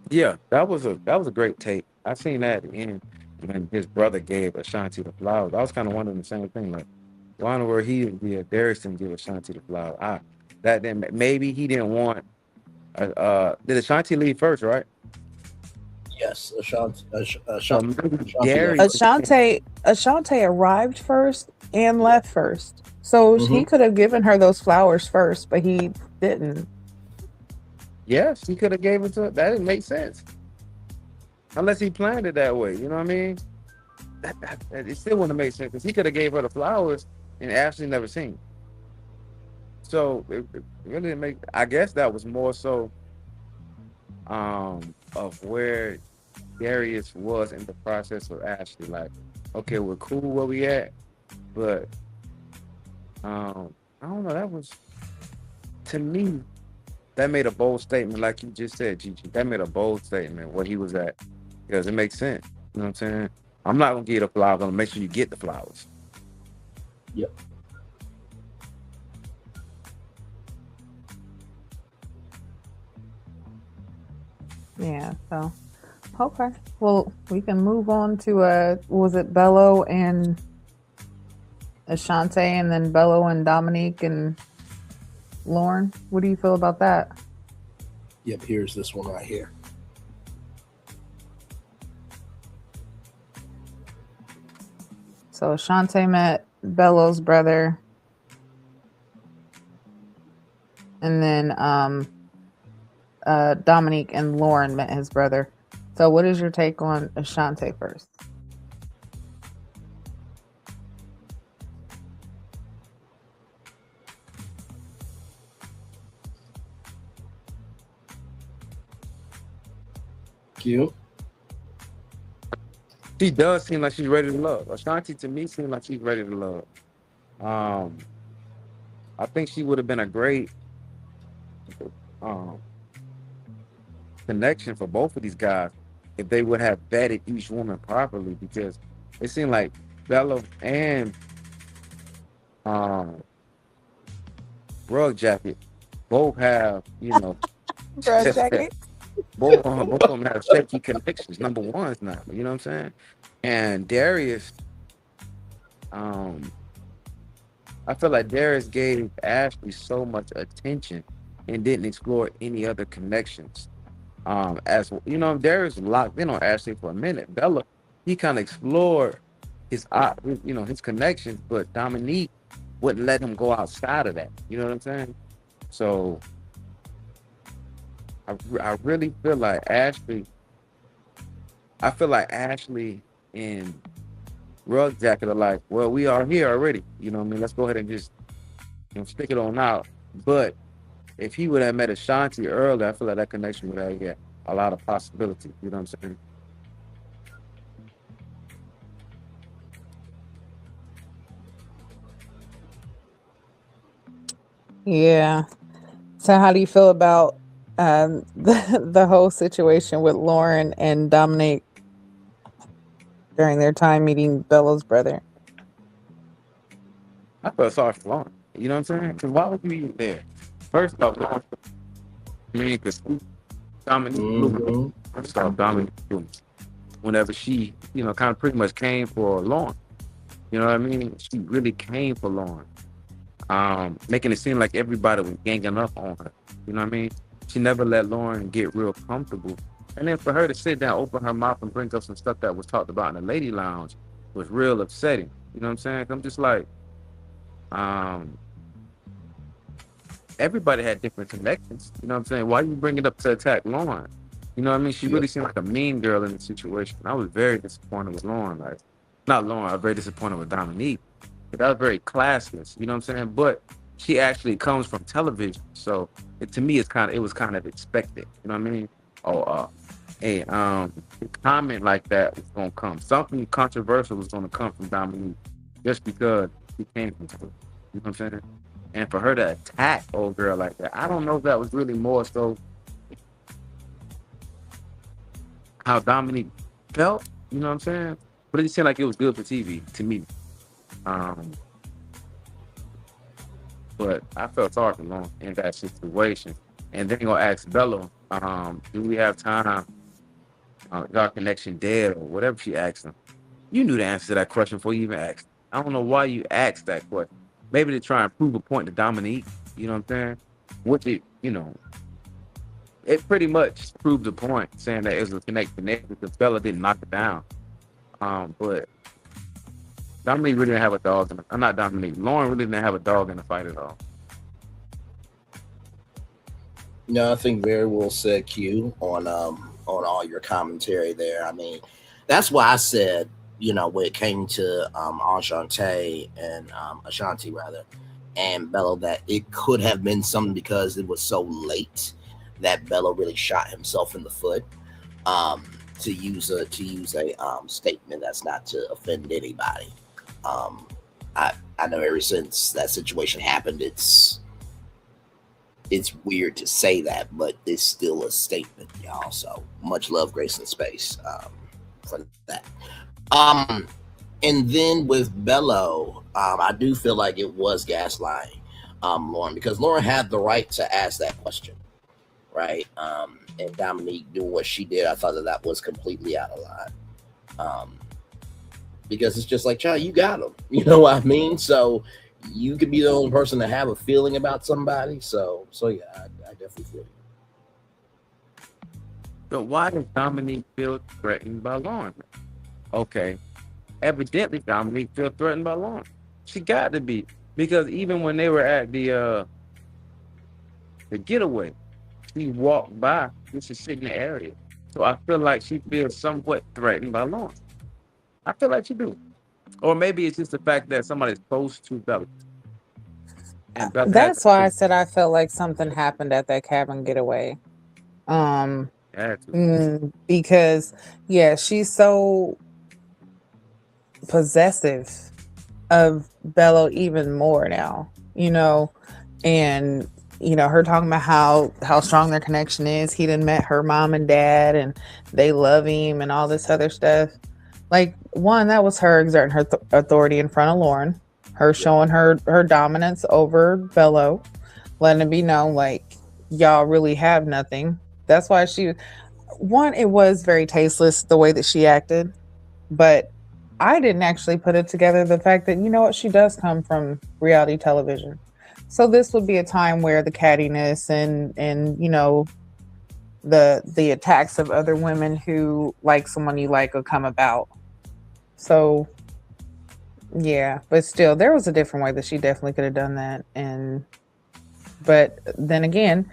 Yeah, that was a great take. I seen that at the end when his brother gave Ashanti the flowers. I was kind of wondering the same thing, like why in the world Darius didn't give Ashanti the flowers. That then maybe he didn't want. Did Ashanti leave first, right? Yes, Ashante. So maybe Darius. Ashante arrived first and left first. So he could have given her those flowers first, but he didn't. Yes, he could have gave it to her. That didn't make sense. Unless he planned it that way. You know what I mean? It still wouldn't make sense because he could have gave her the flowers and Ashley never seen. So it really didn't make. I guess that was more so of where Darius was in the process of Ashley. Like, okay, we're cool where we at, but I don't know. That was, to me, that made a bold statement, like you just said, Gigi. That made a bold statement where he was at, because it makes sense. You know what I'm saying? I'm not gonna give you the flowers. I'm gonna make sure you get the flowers. Yep. Yeah. So, okay. Well, we can move on to was it Bello and Ashante, and then Bello and Dominique and Lauren? What do you feel about that? Yep. Here's this one right here. So Ashante met Bello's brother, and then Dominique and Lauren met his brother. So what is your take on Ashante first? You. She does seem like she's ready to love. Ashanti to me seems like she's ready to love. I think she would have been a great connection for both of these guys if they would have vetted each woman properly, because it seemed like Bello and Rug Jacket both have, Rug Jacket. both of them have shaky connections. Number one's not, you know what I'm saying? And Darius, I feel like Darius gave Ashley so much attention and didn't explore any other connections. As you know, Darius locked in on Ashley for a minute. Bella, he kind of explored his connections, but Dominique wouldn't let him go outside of that. You know what I'm saying? So I really feel like Ashley. I feel like Ashley and Rug Jacket are like, well, we are here already. You know what I mean? Let's go ahead and just stick it on out. But if he would have met Ashanti earlier, I feel like that connection would have had a lot of possibility. You know what I'm saying? Yeah. So how do you feel about the whole situation with Lauren and Dominique? during their time meeting Bello's brother. I felt sorry for Lauren. You know what I'm saying? Because why was you even there? First off, Lauren, I mean, because Dominique blew. Hmm. First off, Dominique blew. Whenever she, kind of pretty much came for Lauren. You know what I mean? She really came for Lauren. Making it seem like everybody was ganging up on her. You know what I mean? She never let Lauren get real comfortable. And then for her to sit down, open her mouth, and bring up some stuff that was talked about in the lady lounge was real upsetting. You know what I'm saying? I'm just like, um, everybody had different connections. You know what I'm saying? Why you bring it up to attack Lauren? You know what I mean? She really seemed like a mean girl in the situation. I was very disappointed with Lauren. Like, not Lauren, I was very disappointed with Dominique. That was very classless, you know what I'm saying? But she actually comes from television, so to me, it was kind of expected, you know what I mean? Oh, a comment like that was gonna come. Something controversial was gonna come from Dominique, just because she came from television, you know what I'm saying? And for her to attack old girl like that, I don't know if that was really more so how Dominique felt, you know what I'm saying? But it just seemed like it was good for TV to me. Um, But I felt sorry for Lauren in that situation. And then gonna ask Bello, do we have time? Is our connection dead or whatever she asked him? You knew the answer to that question before you even asked. I don't know why you asked that question. Maybe to try and prove a point to Dominique. You know what I'm saying? Which it pretty much proved the point, saying that it was a connection there because Bella didn't knock it down. But Dominique really didn't have a dog in the, not Dominique. Lauren really didn't have a dog in the fight at all. No, I think very well said, Q, on all your commentary there. I mean, that's why I said, when it came to Ashante and Ashanti rather, and Bello, that it could have been something because it was so late that Bello really shot himself in the foot. Um, to use a statement that's not to offend anybody. Um, I know ever since that situation happened, it's weird to say that, but it's still a statement, y'all. So much love, grace, and space for that. Um, and then with Bello, I do feel like it was gaslighting, Lauren, because Lauren had the right to ask that question, right? And Dominique doing what she did, I thought that was completely out of line. Um, because it's just like, child, you got them. You know what I mean? So you could be the only person to have a feeling about somebody. So yeah, I definitely feel you. So why does Dominique feel threatened by Lauren? Okay, evidently Dominique feel threatened by Lauren. She got to be, because even when they were at the getaway, she walked by just to sit in the area. So I feel like she feels somewhat threatened by Lauren. I feel like she do. Or maybe it's just the fact that somebody's close to Bella. And Bella has That's why I said I felt like something happened at that cabin getaway. Um, attitude. because yeah, she's so possessive of Bello even more now, and her talking about how strong their connection is. He done met her mom and dad, and they love him, and all this other stuff. Like, one, that was her exerting her authority in front of Lauren, her showing her dominance over Bello, letting it be known like y'all really have nothing. That's why it was very tasteless the way that she acted, but I didn't actually put it together, the fact that, she does come from reality television. So this would be a time where the cattiness and the attacks of other women who like someone you like will come about. So yeah, but still, there was a different way that she definitely could have done that. But then again,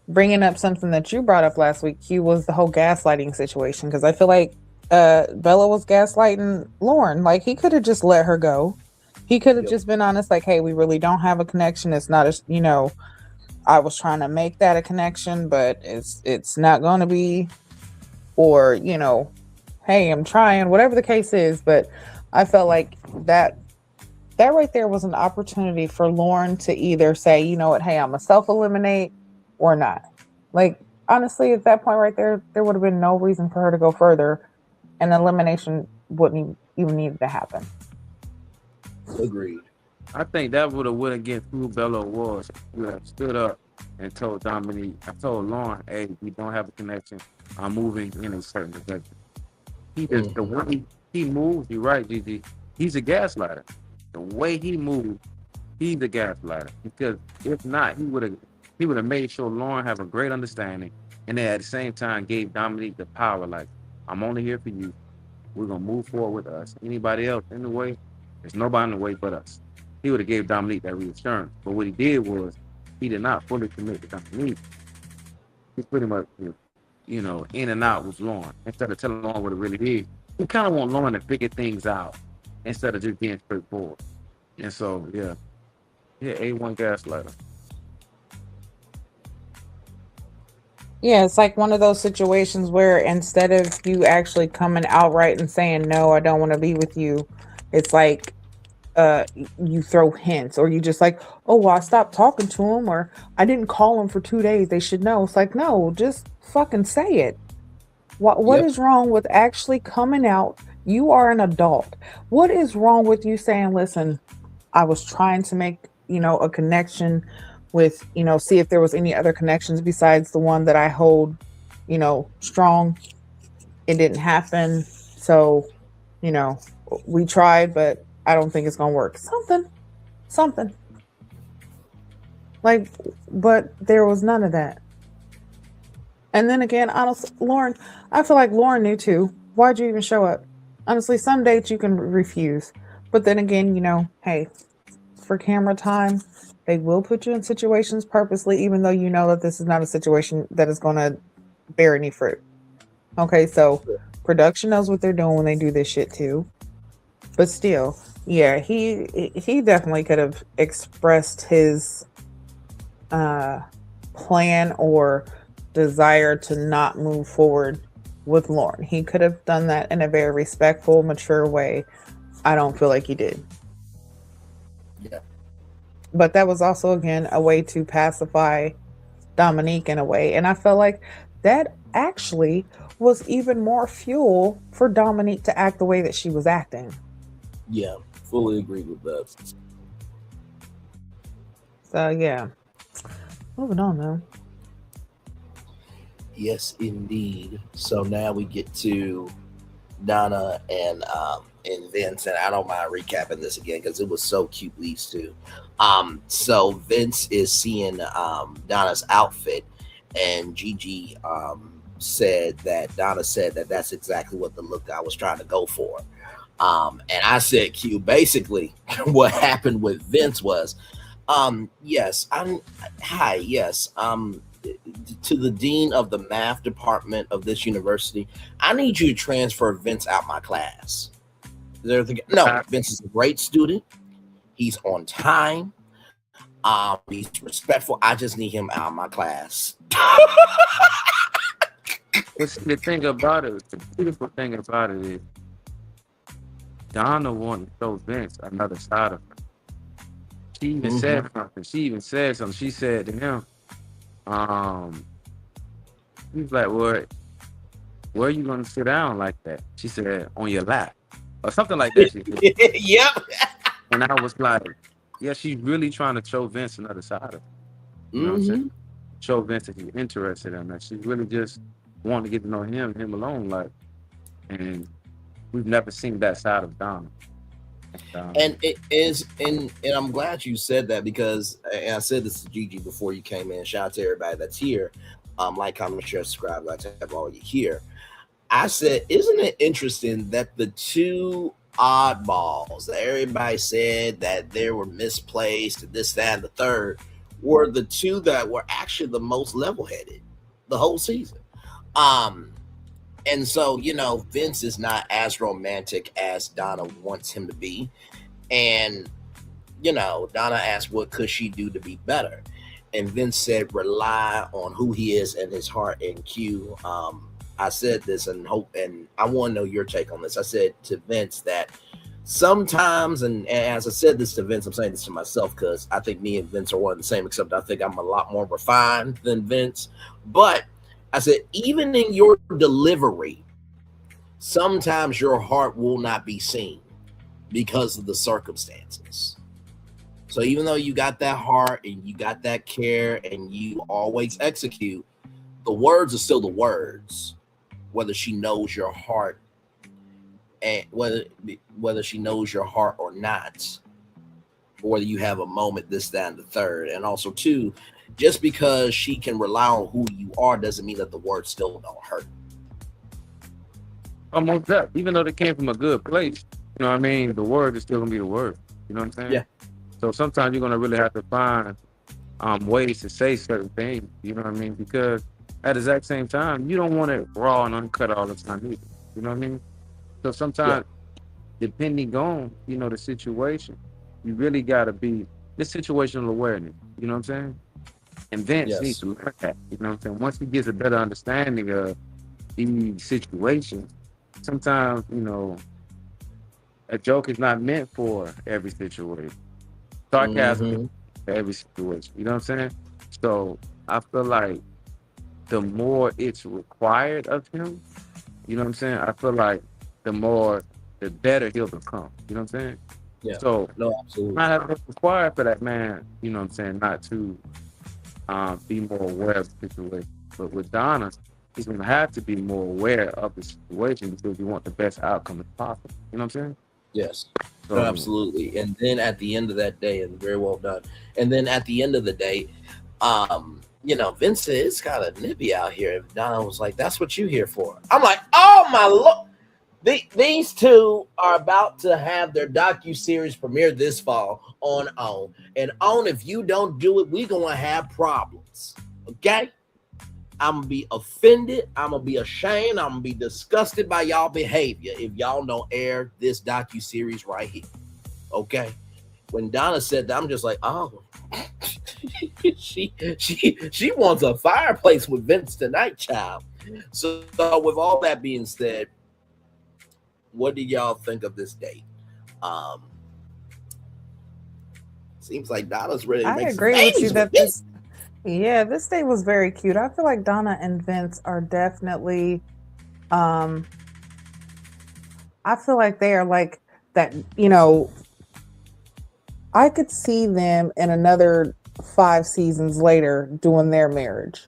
bringing up something that you brought up last week, Q, was the whole gaslighting situation. Because I feel like Bella was gaslighting Lauren. Like, he could have just let her go. He could have just been honest, like, hey, we really don't have a connection. It's not as, I was trying to make that a connection, but it's not going to be. Or, hey, I'm trying, whatever the case is. But I felt like that right there was an opportunity for Lauren to either say, you know what, hey, I'm a self-eliminate or not. Like, honestly, at that point right there would have been no reason for her to go further. And elimination wouldn't even need to happen. Agreed. I think that would have went against who Bello was. You have stood up and told Dominique, I told Lauren, hey, we don't have a connection. I'm moving in a certain direction. He just the way he moves, you're right, Gigi. He's a gaslighter. The way he moves, he's a gaslighter. Because if not, he would have made sure Lauren have a great understanding, and then at the same time gave Dominique the power. Like, I'm only here for you. We're gonna move forward with us. Anybody else in the way, there's nobody in the way but us. He would have gave Dominique that reassurance. But what he did was he did not fully commit to Dominique. He pretty much, you know, in and out with Lauren instead of telling Lauren what it really is. We kind of want Lauren to figure things out instead of just being straightforward. And so, yeah, A1 gaslighter. Yeah, it's like one of those situations where instead of you actually coming outright and saying, no, I don't want to be with you, it's like you throw hints, or you just like, oh, well, I stopped talking to him, or I didn't call him for 2 days. They should know. It's like, no, just fucking say it. What is wrong with actually coming out? You are an adult. What is wrong with you saying, listen, I was trying to make, a connection with, see if there was any other connections besides the one that I hold, strong. It didn't happen. So, we tried, but I don't think it's going to work. Something. Like, but there was none of that. And then again, honestly, Lauren, I feel like Lauren knew too. Why'd you even show up? Honestly, some dates you can refuse. But then again, hey, for camera time, they will put you in situations purposely, even though you know that this is not a situation that is going to bear any fruit. Okay, so production knows what they're doing when they do this shit too. But still, yeah, he definitely could have expressed his plan or desire to not move forward with Lauren. He could have done that in a very respectful, mature way. I don't feel like he did. Yeah. But that was also, again, a way to pacify Dominique in a way. And I felt like that actually was even more fuel for Dominique to act the way that she was acting. Yeah, fully agree with that. So, yeah. Moving on, though. Yes, indeed. So now we get to Donna and Vince, and I don't mind recapping this again because it was so cute. These two. So Vince is seeing Donna's outfit, and Gigi said that Donna said that that's exactly what the look I was trying to go for. And I said, Q, basically what happened with Vince was, yes, to the dean of the math department of this university, I need you to transfer Vince out my class. No, Vince is a great student. He's on time. He's respectful. I just need him out of my class. The thing about it, the beautiful thing about it is Donna wanted to show Vince another side of her. She even said something. She said to him, he's like, where are you going to sit down like that? She said, on your lap. Or something like that. She said. Yep. And I was like, yeah, she's really trying to show Vince another side of her. You know what I'm saying? Show Vince that he's interested in that. She's really just wanting to get to know him alone. Like, and we've never seen that side of Donna. And it is, and I'm glad you said that because, and I said this to Gigi before you came in. Shout out to everybody that's here. Like, comment, share, subscribe. Glad to have all you here. I said, isn't it interesting that the two oddballs that everybody said that they were misplaced and this, that, and the third were the two that were actually the most level-headed the whole season. And so, Vince is not as romantic as Donna wants him to be. And, Donna asked, what could she do to be better? And Vince said, rely on who he is and his heart. And Q, I said this and I want to know your take on this. I said to Vince that sometimes, and as I said this to Vince, I'm saying this to myself because I think me and Vince are one and the same, except I think I'm a lot more refined than Vince. But I said, even in your delivery, sometimes your heart will not be seen because of the circumstances. So even though you got that heart and you got that care and you always execute, the words are still the words, whether she knows your heart and whether she knows your heart or not, or whether you have a moment, this, that, and the third. And also, too, just because she can rely on who you are doesn't mean that the words still don't hurt. Almost that. Even though they came from a good place, you know what I mean? The word is still gonna be the word. You know what I'm saying? Yeah. So sometimes you're gonna really have to find ways to say certain things. You know what I mean? Because at the exact same time, you don't want it raw and uncut all the time either. You know what I mean? So sometimes, depending on the situation, you really gotta be this situational awareness. You know what I'm saying? And Vince needs to learn that. You know what I'm saying? Once he gets a better understanding of these situations, sometimes a joke is not meant for every situation. Sarcasm is for every situation. You know what I'm saying? So I feel like the more it's required of him, you know what I'm saying? I feel like the better he'll become. You know what I'm saying? Yeah. So no, absolutely. not have to require for that man, you know what I'm saying, not to be more aware of the situation. But with Donna, he's gonna have to be more aware of the situation because you want the best outcome as possible. You know what I'm saying? Yes. So, No, absolutely. And then at the end of that day, and very well done. And then at the end of the day, Vince said it's kind of nippy out here. And Donna was like, "That's what you here for?" I'm like, "Oh my Lord!" These two are about to have their docu-series premiere this fall on OWN. And OWN, if you don't do it, we're gonna have problems. Okay? I'm gonna be offended. I'm gonna be ashamed. I'm gonna be disgusted by y'all behavior if y'all don't air this docu-series right here. Okay? When Donna said that, I'm just like, oh, she wants a fireplace with Vince tonight, child. So with all that being said, what do y'all think of this date? Seems like Donna's ready to make some agree with you babies that with this date was very cute. I feel like Donna and Vince are definitely I feel like they are like that, I could see them in another 5 seasons later doing their marriage.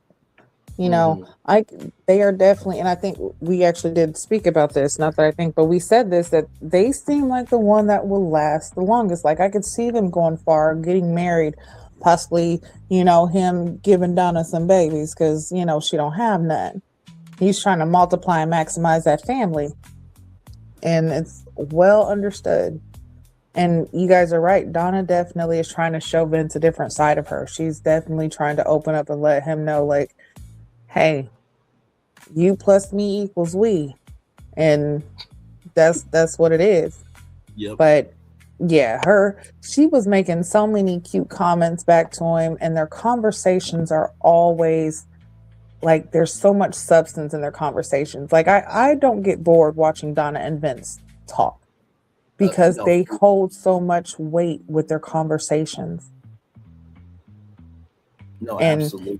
They are definitely, and I think we actually did speak about this, not that I think, but we said this, that they seem like the one that will last the longest. Like I could see them going far, getting married, possibly, him giving Donna some babies because, she don't have none. He's trying to multiply and maximize that family. And it's well understood. And you guys are right. Donna definitely is trying to show Vince a different side of her. She's definitely trying to open up and let him know, like, hey, you plus me equals we. And that's what it is. Yep. But yeah, she was making so many cute comments back to him, and their conversations are always like, there's so much substance in their conversations. Like I don't get bored watching Donna and Vince talk because they hold so much weight with their conversations. No, absolutely.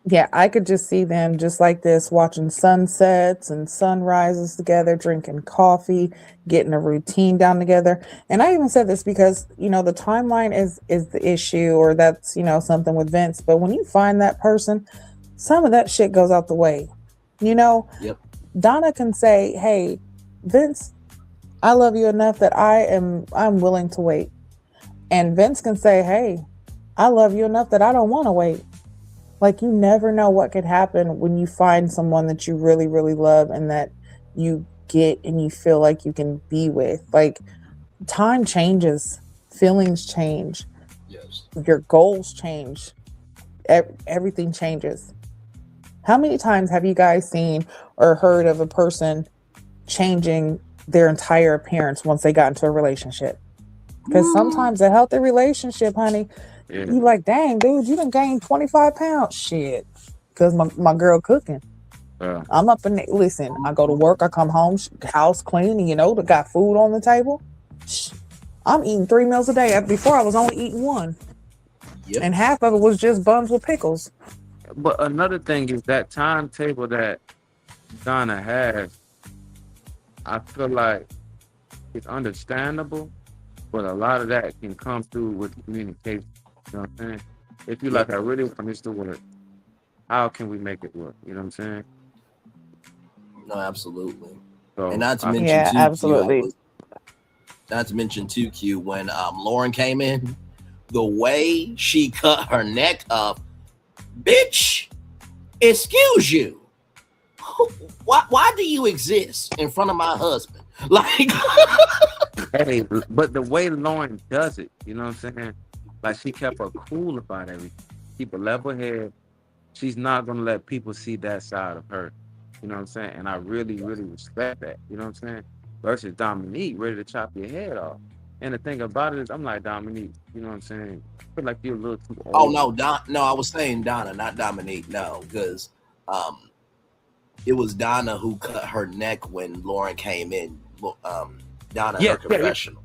Yeah, I could just see them just like this, watching sunsets and sunrises together, drinking coffee, getting a routine down together. And I even said this because, the timeline is the issue, or that's, something with Vince. But when you find that person, some of that shit goes out the way. Yep. Donna can say, hey, Vince, I love you enough that I'm willing to wait. And Vince can say, hey, I love you enough that I don't want to wait. Like, you never know what could happen when you find someone that you really, really love and that you get and you feel like you can be with. Like, time changes, feelings change, yes, your goals change, everything changes. How many times have you guys seen or heard of a person changing their entire appearance once they got into a relationship? Because sometimes a healthy relationship, honey, you like, dang, dude, you done gained 25 pounds. Shit. Because my girl cooking. I'm up in listen, I go to work, I come home, house clean, and got food on the table. I'm eating 3 meals a day. Before I was only eating 1. Yep. And half of it was just buns with pickles. But another thing is that timetable that Donna has, I feel like it's understandable, but a lot of that can come through with communication. You know what I'm saying? If you like, I really want this to work. How can we make it work? You know what I'm saying? No, absolutely. And So not to I, mention Yeah, too, Q, absolutely. not to mention too, Q, when Lauren came in, the way she cut her neck up, bitch, excuse you. Why do you exist in front of my husband? Like, hey, but the way Lauren does it, you know what I'm saying? Like she kept her cool about everything. Keep a level head. She's not gonna let people see that side of her. You know what I'm saying? And I really, really respect that. You know what I'm saying? Versus Dominique, ready to chop your head off. And the thing about it is, I'm like Dominique. You know what I'm saying? I feel like you're a little too oh old. no, no, I was saying Donna, not Dominique. No, because it was Donna who cut her neck when Lauren came in. Donna, Yeah, her confessional.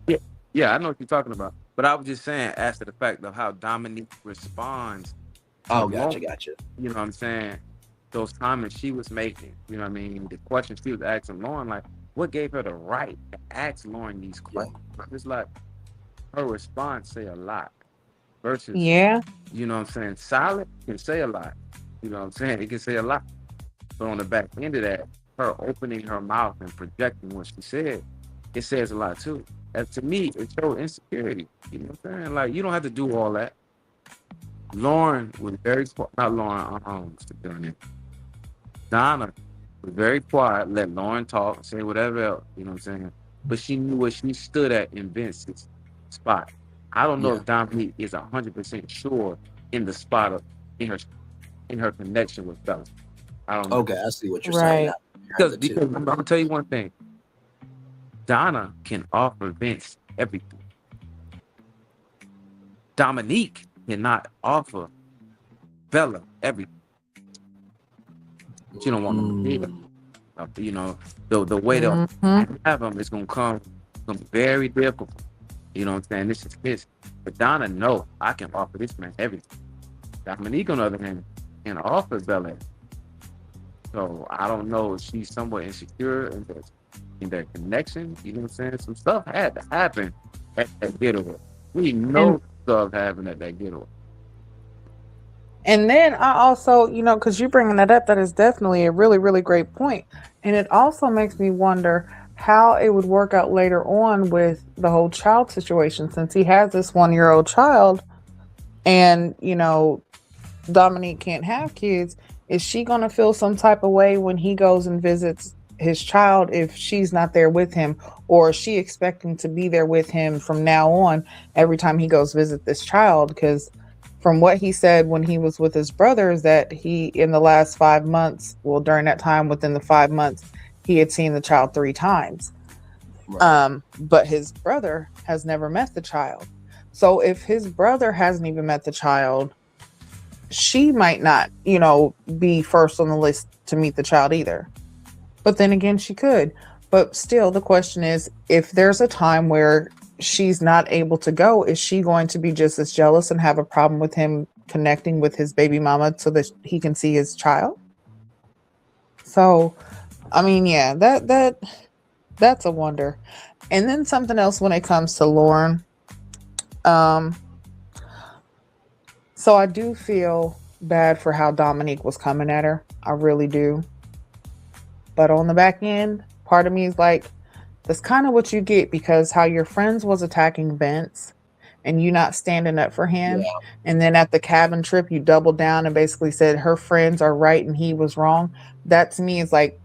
yeah. I know what you're talking about. But I was just saying, as to the fact of how Dominique responds to Oh, Lauren. gotcha. You know what I'm saying? Those comments she was making, you know what I mean? The questions she was asking Lauren, like, what gave her the right to ask Lauren these Yeah. questions? It's like her response say a lot versus, Yeah. you know what I'm saying? Silent can say a lot. You know what I'm saying? It can say a lot. But on the back end of that, her opening her mouth and projecting what she said, it says a lot too. And to me, it showed insecurity. You know what I'm saying? Like, you don't have to do all that. Lauren was very, not Lauren, what's the girl name? Donna was very quiet, let Lauren talk, say whatever else, you know what I'm saying? But she knew where she stood at in Vince's spot. I don't know Yeah. if Dominique is 100% sure in the spot of in her connection with Bello. I don't know. Okay, I see what you're saying. Right. Because I'm gonna tell you one thing. Donna can offer Vince everything. Dominique cannot offer Bella everything. She don't want them to feel. You know, the way they'll Mhm. have them is gonna come very difficult. You know what I'm saying? This is his. But Donna, no, I can offer this man everything. Dominique, on the other hand, can offer Bella. So I don't know if she's somewhat insecure in their connection. You know what I'm saying? Some stuff had to happen at that getaway. We know stuff happened at that getaway. And then I also, because you bringing that up, that is definitely a really, really great point. And it also makes me wonder how it would work out later on with the whole child situation, since he has this 1-year-old child and, Dominique can't have kids. Is she going to feel some type of way when he goes and visits his child if she's not there with him? Or is she expecting to be there with him from now on every time he goes visit this child? Because from what he said when he was with his brother is that he, in the last 5 months, well, during that time, within the 5 months, he had seen the child 3 times. Right. But his brother has never met the child. So if his brother hasn't even met the child, she might not, be first on the list to meet the child either. But then again, she could. But still, the question is, if there's a time where she's not able to go, is she going to be just as jealous and have a problem with him connecting with his baby mama so that he can see his child? So, I mean, yeah, that's a wonder. And then something else when it comes to Lauren. So I do feel bad for how Dominique was coming at her. I really do. But on the back end, part of me is like, that's kind of what you get, because how your friends was attacking Vince and you not standing up for him. Yeah. And then at the cabin trip, you doubled down and basically said her friends are right and he was wrong. That to me is like,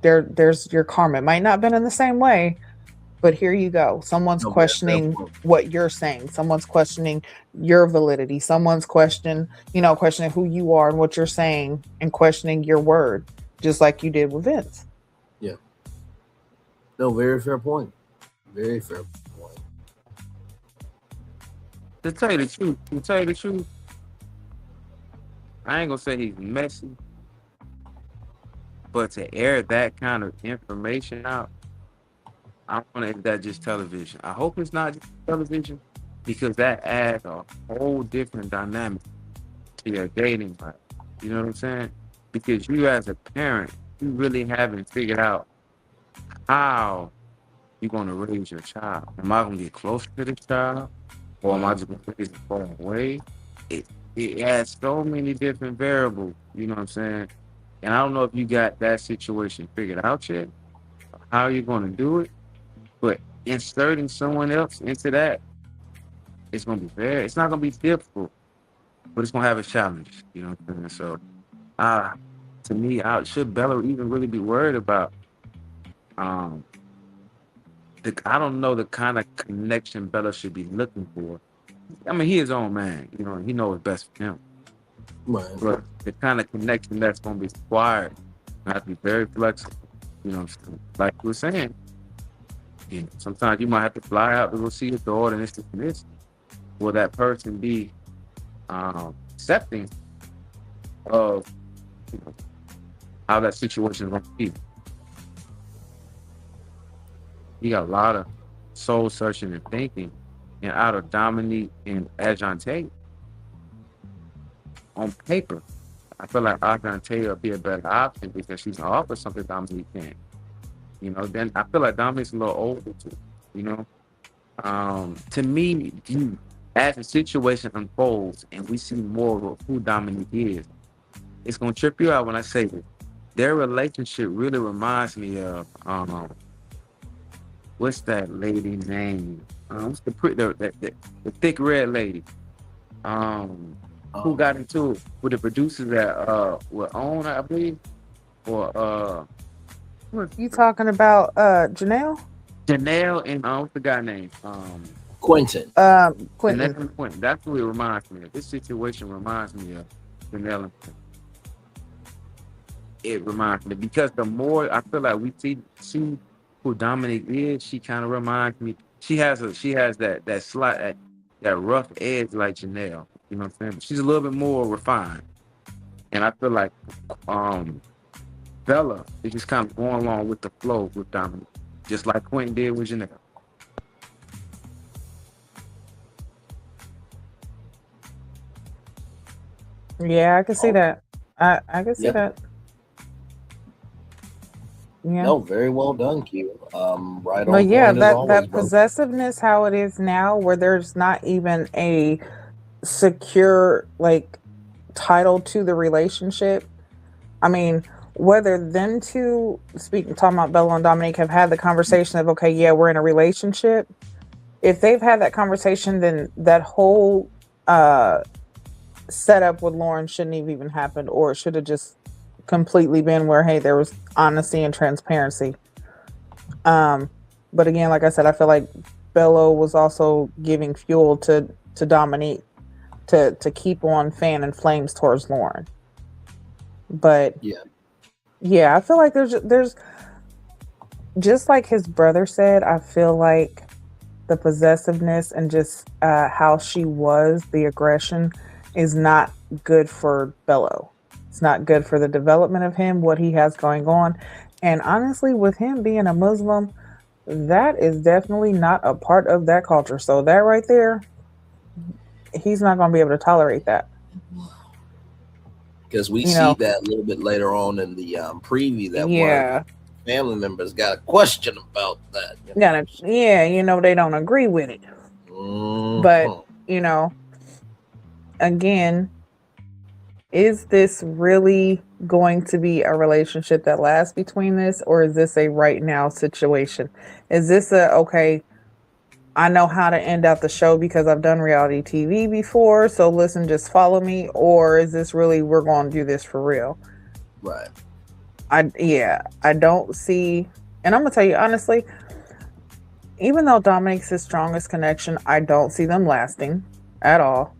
there's your karma. It might not have been in the same way, but here you go. Someone's No, fair questioning point. what you're saying. Someone's questioning your validity. Someone's questioning who you are and what you're saying and questioning your word, just like you did with Vince. Yeah. No, very fair point. Very fair point. To tell you the truth, I ain't gonna say he's messy, but to air that kind of information out, I don't know if that's just television. I hope it's not just television, because that adds a whole different dynamic to your dating life. You know what I'm saying? Because you as a parent, you really haven't figured out how you gonna raise your child? Am I gonna get close to the child, or am I just gonna raise it far away? It it has so many different variables. You know what I'm saying? And I don't know if you got that situation figured out yet. How you gonna do it? But inserting someone else into that, it's gonna be very. It's not gonna be difficult, but it's gonna have a challenge. You know what I'm saying? So, uh, to me, should Bello even really be worried about? Um, I don't know the kind of connection Bello should be looking for. I mean, he his own man. You know, he knows what's best for him. Right. But the kind of connection that's gonna be required, I have to be very flexible. You know, like you were saying. You know, sometimes you might have to fly out to go see your daughter and this. Will that person be accepting of how that situation is going to be? You got a lot of soul searching and thinking, and out of Dominique and Ashante, on paper, I feel like Ashante will be a better option because she's gonna offer something Dominique can't. You know, then I feel like Dominique's a little older too. You know, to me, as the situation unfolds and we see more of who Dominique is, it's gonna trip you out when I say this. Their relationship really reminds me of what's that lady name? What's the thick red lady? Who got into it with the producers that were on, I believe, or You talking about Janelle? Janelle and what's the guy name? Quentin. Quentin. Janelle and Quentin. That's what it reminds me of. This situation reminds me of Janelle and Quentin. It reminds me because the more I feel like we see who Dominique is, she kind of reminds me. She has that slight that rough edge like Janelle. You know what I'm saying? She's a little bit more refined, and I feel like Bella is just kind of going along with the flow with Dominique, just like Quentin did with Janelle. Yeah, I can see that. I can see that. Yeah. No, very well done, Q. Right on But yeah, point as that always, bro. possessiveness, how it is now, where there's not even a secure like title to the relationship. I mean, whether them two talking about Bello and Dominique have had the conversation of okay, yeah, we're in a relationship. If they've had that conversation, then that whole setup with Lauren shouldn't have even happened, or it should have just completely been where hey, there was honesty and transparency. But again, like I said, I feel like Bello was also giving fuel to Dominique to keep on fanning flames towards Lauren. But yeah, I feel like there's just like his brother said, I feel like the possessiveness and just how she was, the aggression is not good for Bello. It's not good for the development of him, what he has going on. And honestly, with him being a Muslim, that is definitely not a part of that culture. So that right there, he's not going to be able to tolerate that. Because we see that a little bit later on in the preview that one of the family members got a question about that. You know, they don't agree with it. Mm-hmm. But, you know, again, is this really going to be a relationship that lasts between this, or is this a right now situation? Is this okay, I know how to end out the show because I've done reality TV before, so listen, just follow me, or is this really we're going to do this for real? Right. I don't see, and I'm gonna tell you honestly, even though Dominique's his strongest connection, I don't see them lasting at all.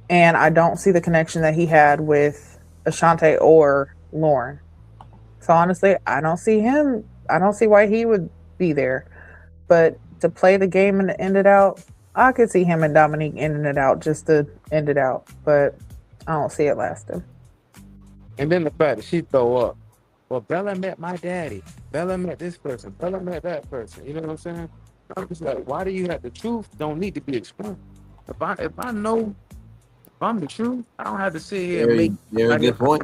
And I don't see the connection that he had with Ashante or Lauren. So honestly, I don't see why he would be there. But to play the game and to end it out, I could see him and Dominique ending it out just to end it out. But I don't see it lasting. And then the fact that she throw up, well, Bella met my daddy. Bella met this person. Bella met that person. You know what I'm saying? I'm just like, why do you have the truth? Don't need to be explained. If I know, if I'm the truth, I don't have to sit here and make. Very good point.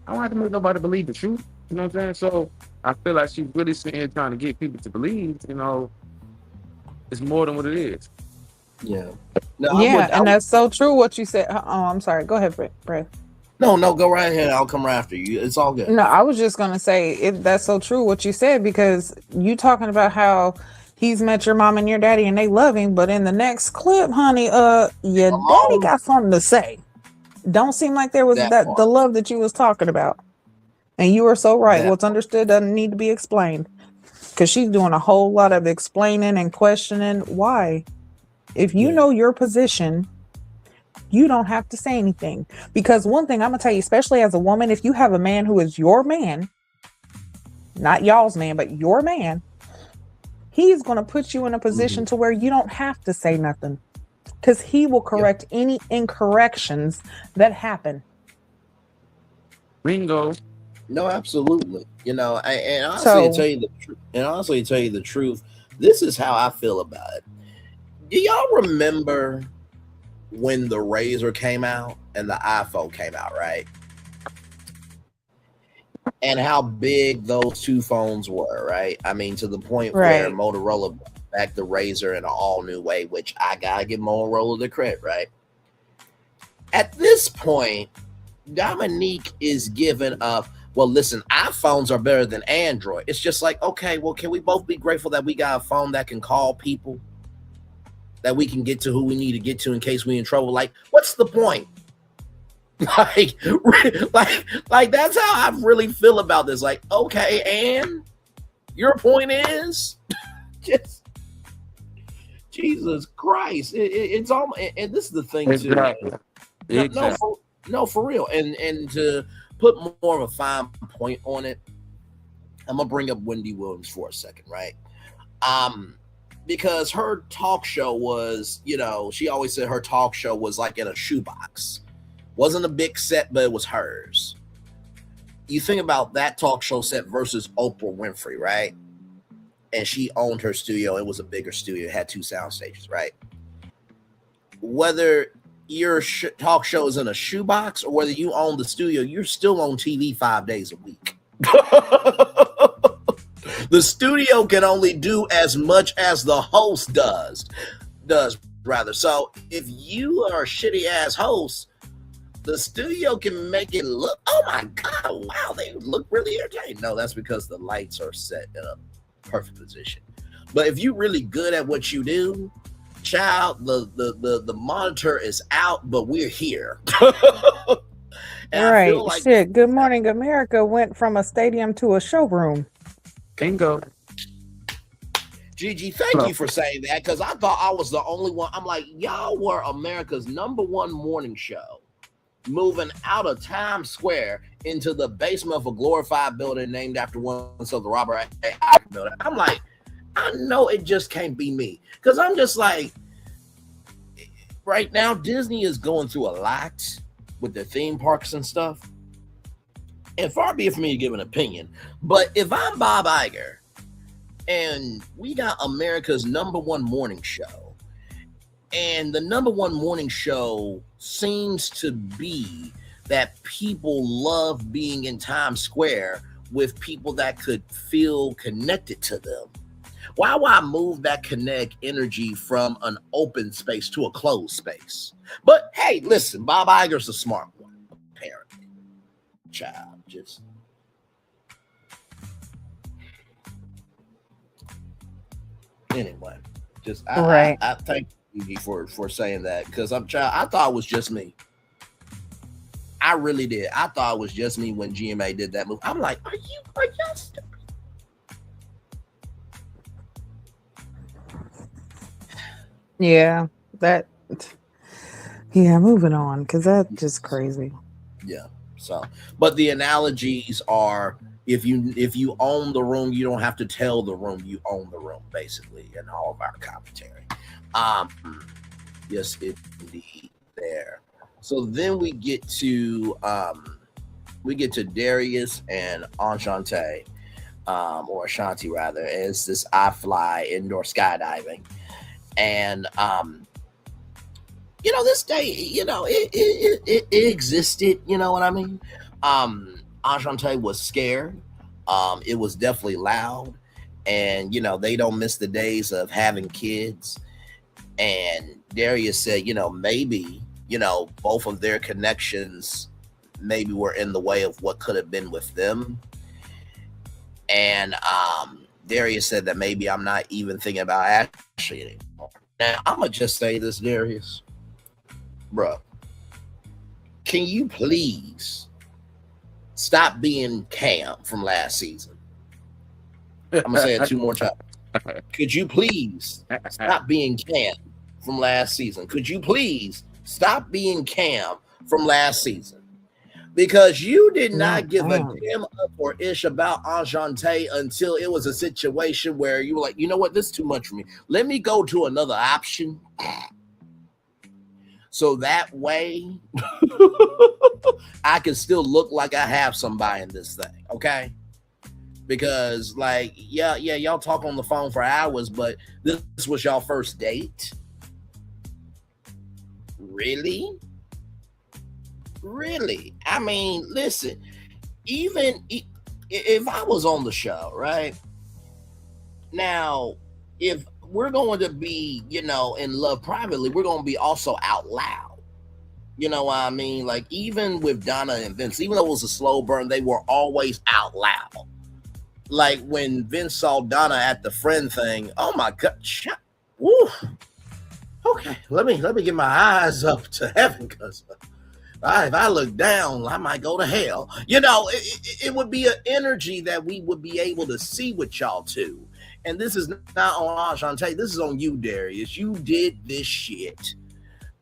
I don't have to make nobody believe the truth. You know what I'm saying? So I feel like she's really sitting here trying to get people to believe, it's more than what it is. Yeah. No, Yeah, and that's so true what you said. Oh, I'm sorry. Go ahead, Brett. No, go right ahead. I'll come right after you. It's all good. No, I was just gonna say that's so true what you said, because you talking about how he's met your mom and your daddy and they love him, but in the next clip, honey, your daddy got something to say. Don't seem like there was the love that you was talking about. And you are so right. What's understood doesn't need to be explained. Because she's doing a whole lot of explaining and questioning why. If you know your position, you don't have to say anything. Because one thing I'm going to tell you, especially as a woman, if you have a man who is your man, not y'all's man, but your man, he's going to put you in a position to where you don't have to say nothing. Because he will correct any incorrections that happen. Bingo. No, absolutely. And honestly, to tell you the truth, this is how I feel about it. Do y'all remember when the Razor came out and the iPhone came out, right? And how big those two phones were, right? I mean, to the point where Motorola back the Razor in an all new way, which I gotta give Motorola the credit, right? At this point, Dominique is giving up. Well, listen, iPhones are better than Android. It's just like, okay, well, can we both be grateful that we got a phone that can call people, that we can get to who we need to get to in case we in trouble? Like, what's the point? Like that's how I really feel about this. Like, okay, and your point is, just Jesus Christ, it's all. And this is the thing exactly. too. No, for real. And to put more of a fine point on it, I'm gonna bring up Wendy Williams for a second, right? Because her talk show was, she always said her talk show was like in a shoebox. Wasn't a big set, but it was hers. You think about that talk show set versus Oprah Winfrey, right? And she owned her studio. It was a bigger studio. It had 2 sound stages, right? Whether your talk show is in a shoebox or whether you own the studio, you're still on TV 5 days a week. The studio can only do as much as the host does. So if you are a shitty ass host, the studio can make it look, oh my God, wow, they look really entertaining. No, that's because the lights are set in a perfect position. But if you're really good at what you do, child, the monitor is out, but we're here. Right. Like, shit. Good Morning America went from a stadium to a showroom. Bingo. Gigi, thank you for saying that, because I thought I was the only one. I'm like, y'all were America's #1 morning show, moving out of Times Square into the basement of a glorified building named after one of the Robert A. Iger building. I'm like, I know it just can't be me, because I'm just like, right now, Disney is going through a lot with their theme parks and stuff. And far be it for me to give an opinion, but if I'm Bob Iger and we got America's #1 morning show, and the #1 morning show seems to be that people love being in Times Square with people that could feel connected to them, why would I move that kinetic energy from an open space to a closed space? But hey, listen, Bob Iger's a smart one, apparently. Child, just anyway. Just I thank you for saying that, because I thought it was just me. I really did. I thought it was just me when GMA did that move. I'm like, are y'all stupid? Yeah, moving on, because that's just crazy. Yeah. So, but the analogies are, if you own the room, you don't have to tell the room you own the room, basically, in all of our commentary. Yes, indeed there. So then we get to Darius and Ashante, or Ashante rather, as this I Fly indoor skydiving. And this day, it existed, you know what I mean? Ashante was scared. It was definitely loud, and they don't miss the days of having kids. And Darius said, maybe both of their connections maybe were in the way of what could have been with them. And Darius said that maybe I'm not even thinking about Ashley anymore. Now I'm gonna just say this, Darius, bro. Can you please stop being Cam from last season? I'm gonna say it two more times. Could you please stop being Cam from last season? Could you please stop being Cam from last season? Because you did not give a damn up or ish about Ashante until it was a situation where you were like, you know what, this is too much for me. Let me go to another option. So that way I can still look like I have somebody in this thing, okay? Because y'all talk on the phone for hours, but this was y'all first date? Really? I mean, listen, even if I was on the show, right? Now, if we're going to be, in love privately, we're going to be also out loud. You know what I mean? Like, even with Donna and Vince, even though it was a slow burn, they were always out loud. Like, when Vince saw Donna at the friend thing, oh my God, woo. Okay, let me get my eyes up to heaven, because if I look down, I might go to hell. It would be an energy that we would be able to see with y'all too. And this is not on Ashante. This is on you, Darius. You did this shit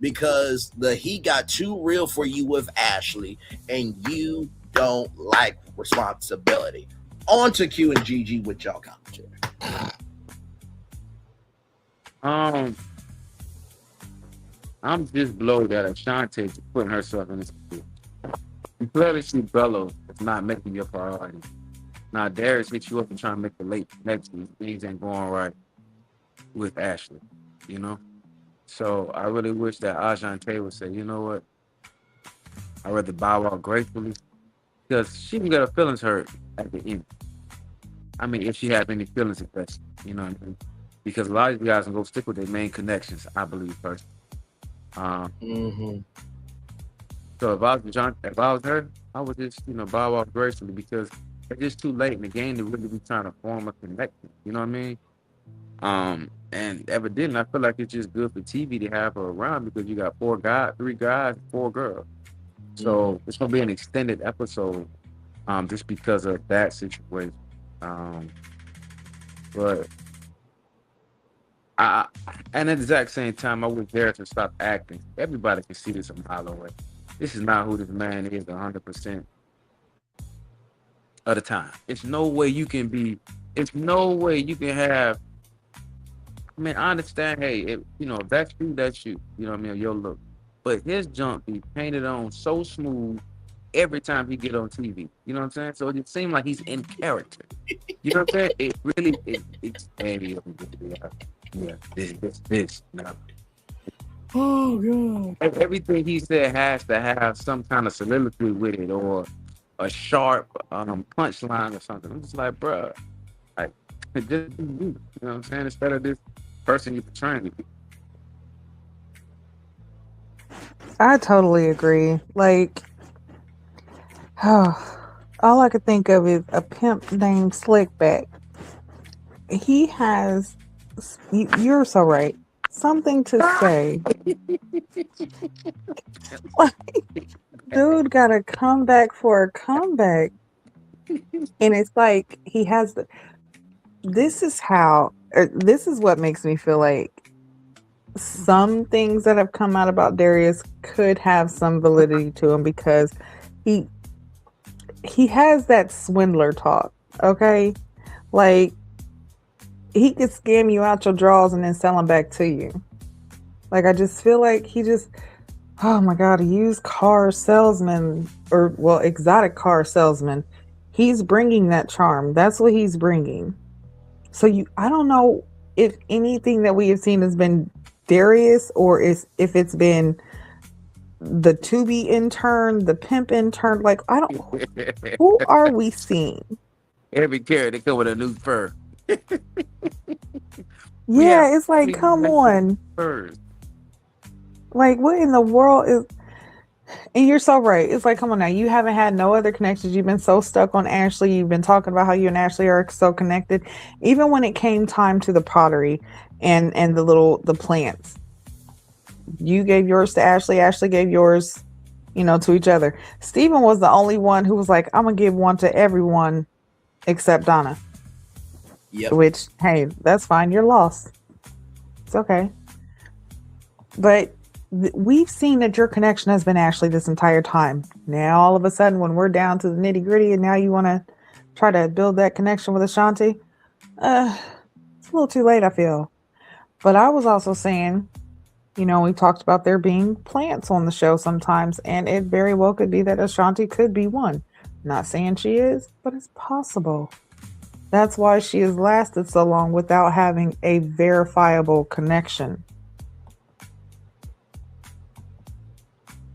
because the heat got too real for you with Ashley, and you don't like responsibility. On to Q and GG with y'all commentary. I'm just blown that Ashante is putting herself in this position. You clearly see Bello is not making your priority. Now Darius hit you up and trying to make the late connection. Things ain't going right with Ashley, So I really wish that Ashante would say, you know what? I'd rather bow out gracefully, because she can get her feelings hurt at the end. I mean, if she has any feelings invested, you know what I mean? Because a lot of you guys can go stick with their main connections, I believe, first. So if I was her, I would just, bow out gracefully, because it's just too late in the game to really be trying to form a connection. You know what I mean? And evidently, I feel like it's just good for TV to have her around, because you got 3 guys, 4 girls. So it's gonna be an extended episode, just because of that situation. But and at the exact same time, I wish Darius to stop acting. Everybody can see this a mile away. This is not who this man is 100% of the time. It's no way you can have. I mean, I understand. Hey, if that's you, that's you. You know what I mean? Your look, but his jump be painted on so smooth every time he get on TV. You know what I'm saying? So it seems like he's in character. You know what I'm saying? It really it's heavy. Yeah, this. No. Oh God! Everything he said has to have some kind of soliloquy with it, or a sharp punchline or something. I'm just like, bro, like, just you know what I'm saying? Instead of this person you're portraying. I totally agree. Like, all I could think of is a pimp named Slickback. He has, you're so right, something to say. Like, dude got a comeback for a comeback. And it's like he has this is what makes me feel like some things that have come out about Darius could have some validity to him, because he has that swindler talk, okay? Like, he could scam you out your drawers and then sell them back to you. Like, I just feel like oh my God, a used car salesman, exotic car salesman. He's bringing that charm. That's what he's bringing. So I don't know if anything that we have seen has been Darius, or if it's been the Tubi intern, the pimp intern. Like, who are we seeing? Every character come with a new fur. Yeah, it's like, We come have on. furs. Like, what in the world is. And you're so right. It's like, come on now. You haven't had no other connections. You've been so stuck on Ashley. You've been talking about how you and Ashley are so connected. Even when it came time to the pottery and the plants, you gave yours to Ashley. Ashley gave yours, to each other. Steven was the only one who was like, I'm gonna give one to everyone except Donna. Yep. Which, hey, that's fine. You're lost. It's okay. But we've seen that your connection has been Ashley this entire time. Now, all of a sudden, when we're down to the nitty gritty, and now you want to try to build that connection with Ashante, it's a little too late, I feel. But I was also saying, we talked about there being plants on the show sometimes, and it very well could be that Ashante could be one. Not saying she is, but it's possible. That's why she has lasted so long without having a verifiable connection.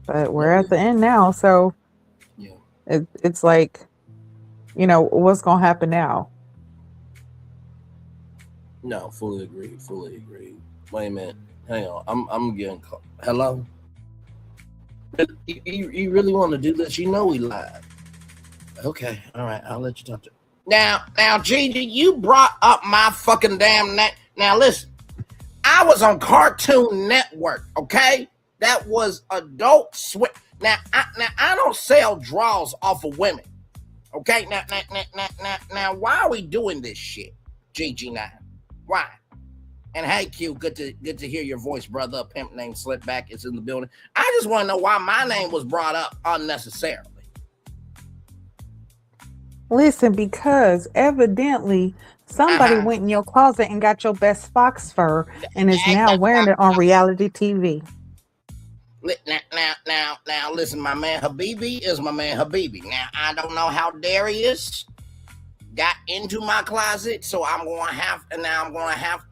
But we're at the end now, so Yeah. it's like, what's gonna happen now? No, fully agree. Wait a minute. Hang on. I'm getting called. Hello? You really want to do this? You know we live. Okay. All right. I'll let you talk to. Now, Gigi, you brought up my fucking damn neck. Now, listen. I was on Cartoon Network, okay? That was Adult Swim. Now, I don't sell draws off of women, okay? Now, why are we doing this shit, GG9? Why? And hey, Q, good to hear your voice, brother. A pimp named Slipback is in the building. I just want to know why my name was brought up unnecessarily. Listen, because evidently somebody went in your closet and got your best fox fur and is now wearing it on reality TV. Now, listen, my man Habibi is my man Habibi. Now, I don't know how Darius got into my closet, so I'm gonna have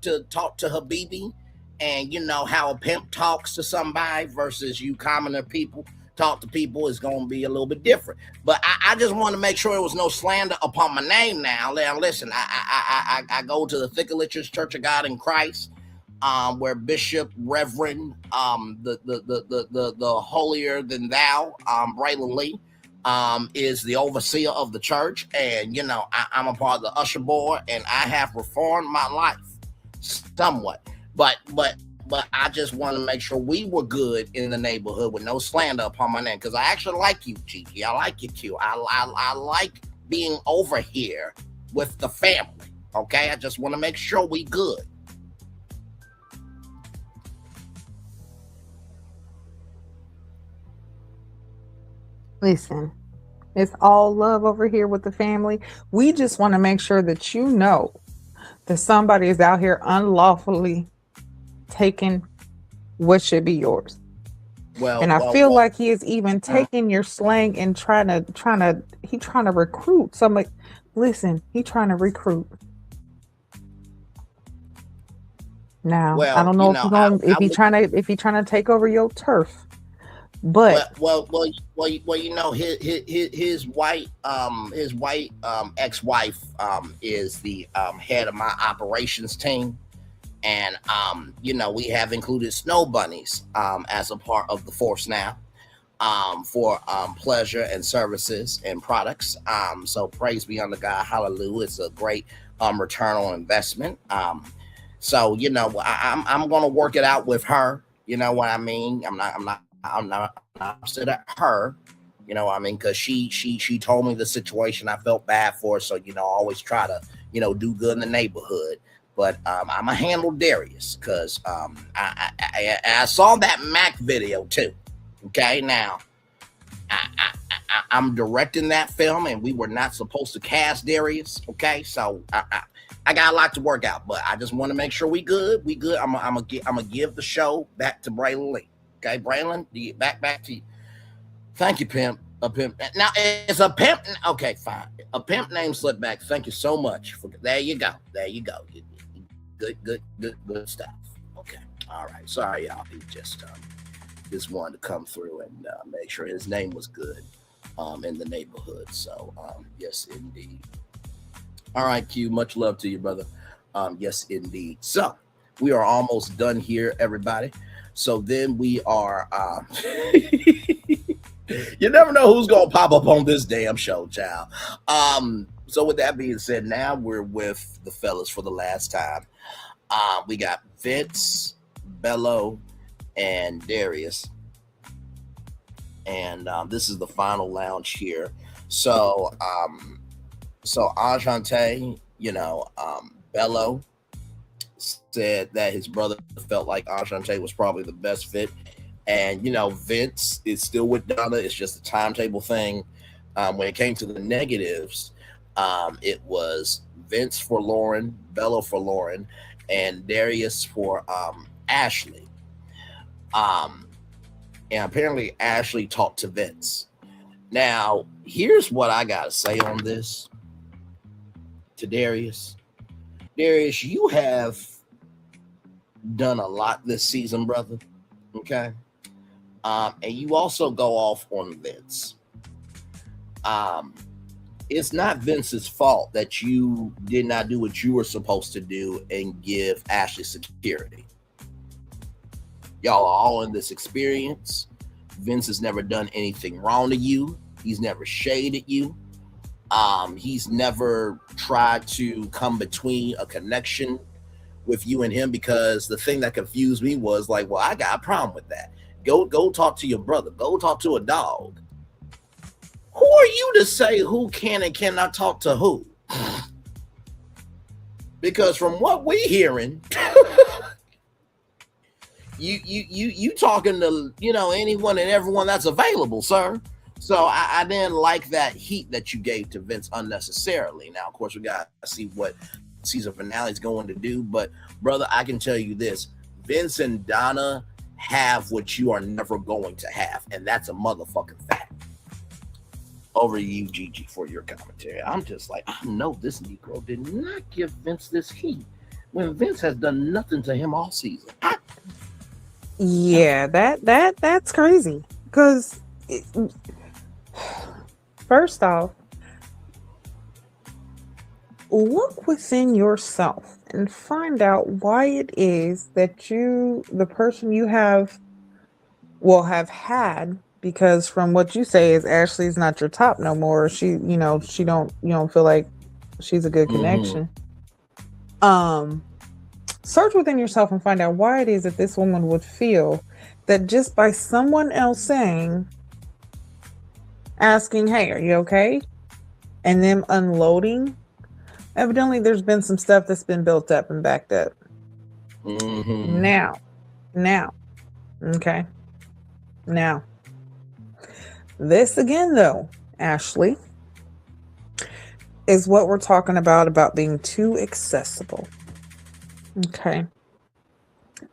to talk to Habibi, and how a pimp talks to somebody versus you commoner people talk to people is gonna be a little bit different. But I just want to make sure there was no slander upon my name. Now listen, I go to the Thicklitchers Church of God in Christ, where Bishop Reverend the holier than thou Braylon Lee is the overseer of the church, and I'm a part of the usher board, and I have reformed my life somewhat, but I just want to make sure we were good in the neighborhood with no slander upon my name, because I actually like you, Gigi. I like you, Q. I like being over here with the family. Okay, I just want to make sure we good. Listen, it's all love over here with the family. We just want to make sure that you know that somebody is out here unlawfully taking what should be yours. And I feel like he is even taking your slang and trying to recruit. So I'm like, listen, he trying to recruit. Now, I don't know if he's trying to take over your turf. But his white ex-wife is the head of my operations team, and we have included snow bunnies as a part of the force now for pleasure and services and products. So praise be unto God, hallelujah! It's a great return on investment. So I'm gonna work it out with her. You know what I mean? I'm not upset at her, because she told me the situation. I felt bad for her, so I always try to do good in the neighborhood. But I'm gonna handle Darius, because I saw that Mac video too. Okay, now I'm directing that film, and we were not supposed to cast Darius. Okay, so I got a lot to work out, but I just want to make sure we good. I'm gonna give the show back to Braylon Lee. Okay, Braylon, back to you. Thank you, pimp. A pimp. Now it's a pimp. Okay, fine. A pimp named Slipback. Thank you so much. There you go. Good stuff. Okay. All right. Sorry, y'all. He just wanted to come through and make sure his name was good in the neighborhood. So yes, indeed. All right, Q. Much love to you, brother. Yes, indeed. So we are almost done here, everybody. So then we are. You never know who's gonna pop up on this damn show, child. So with that being said, now we're with the fellas for the last time. We got Vince, Bello, and Darius, and this is the final lounge here. So, so Ashante, Bello said that his brother felt like Ashante was probably the best fit. And, Vince is still with Donna. It's just a timetable thing. When it came to the negatives, it was Vince for Lauren, Bello for Lauren, and Darius for Ashley. And apparently Ashley talked to Vince. Now, here's what I got to say on this to Darius. Darius, you have done a lot this season, brother. Okay. And you also go off on Vince. It's not Vince's fault that you did not do what you were supposed to do and give Ashley security. Y'all are all in this experience. Vince has never done anything wrong to you. He's never shaded you. He's never tried to come between a connection with you and him, because the thing that confused me was like, well, I got a problem with that. Go talk to your brother. Go talk to a dog. Who are you to say who can and cannot talk to who? Because from what we're hearing, you talking to anyone and everyone that's available, sir. So I didn't like that heat that you gave to Vince unnecessarily. Now, of course, we got to see what season finale is going to do. But brother, I can tell you this: Vince and Donna have what you are never going to have, and that's a motherfucking fact. Over to you, Gigi, for your commentary. I'm just like, I know this Negro did not give Vince this heat when Vince has done nothing to him all season. Yeah, that's crazy. Because first off, look within yourself and find out why it is that the person you have had, because from what you say is Ashley's not your top no more. She, you don't feel like she's a good connection. Search within yourself and find out why it is that this woman would feel that just by someone else asking, hey, are you okay? And them unloading, evidently there's been some stuff that's been built up and backed up. Mm-hmm. Now, okay. Now, this again though, Ashley, is what we're talking about being too accessible. Okay.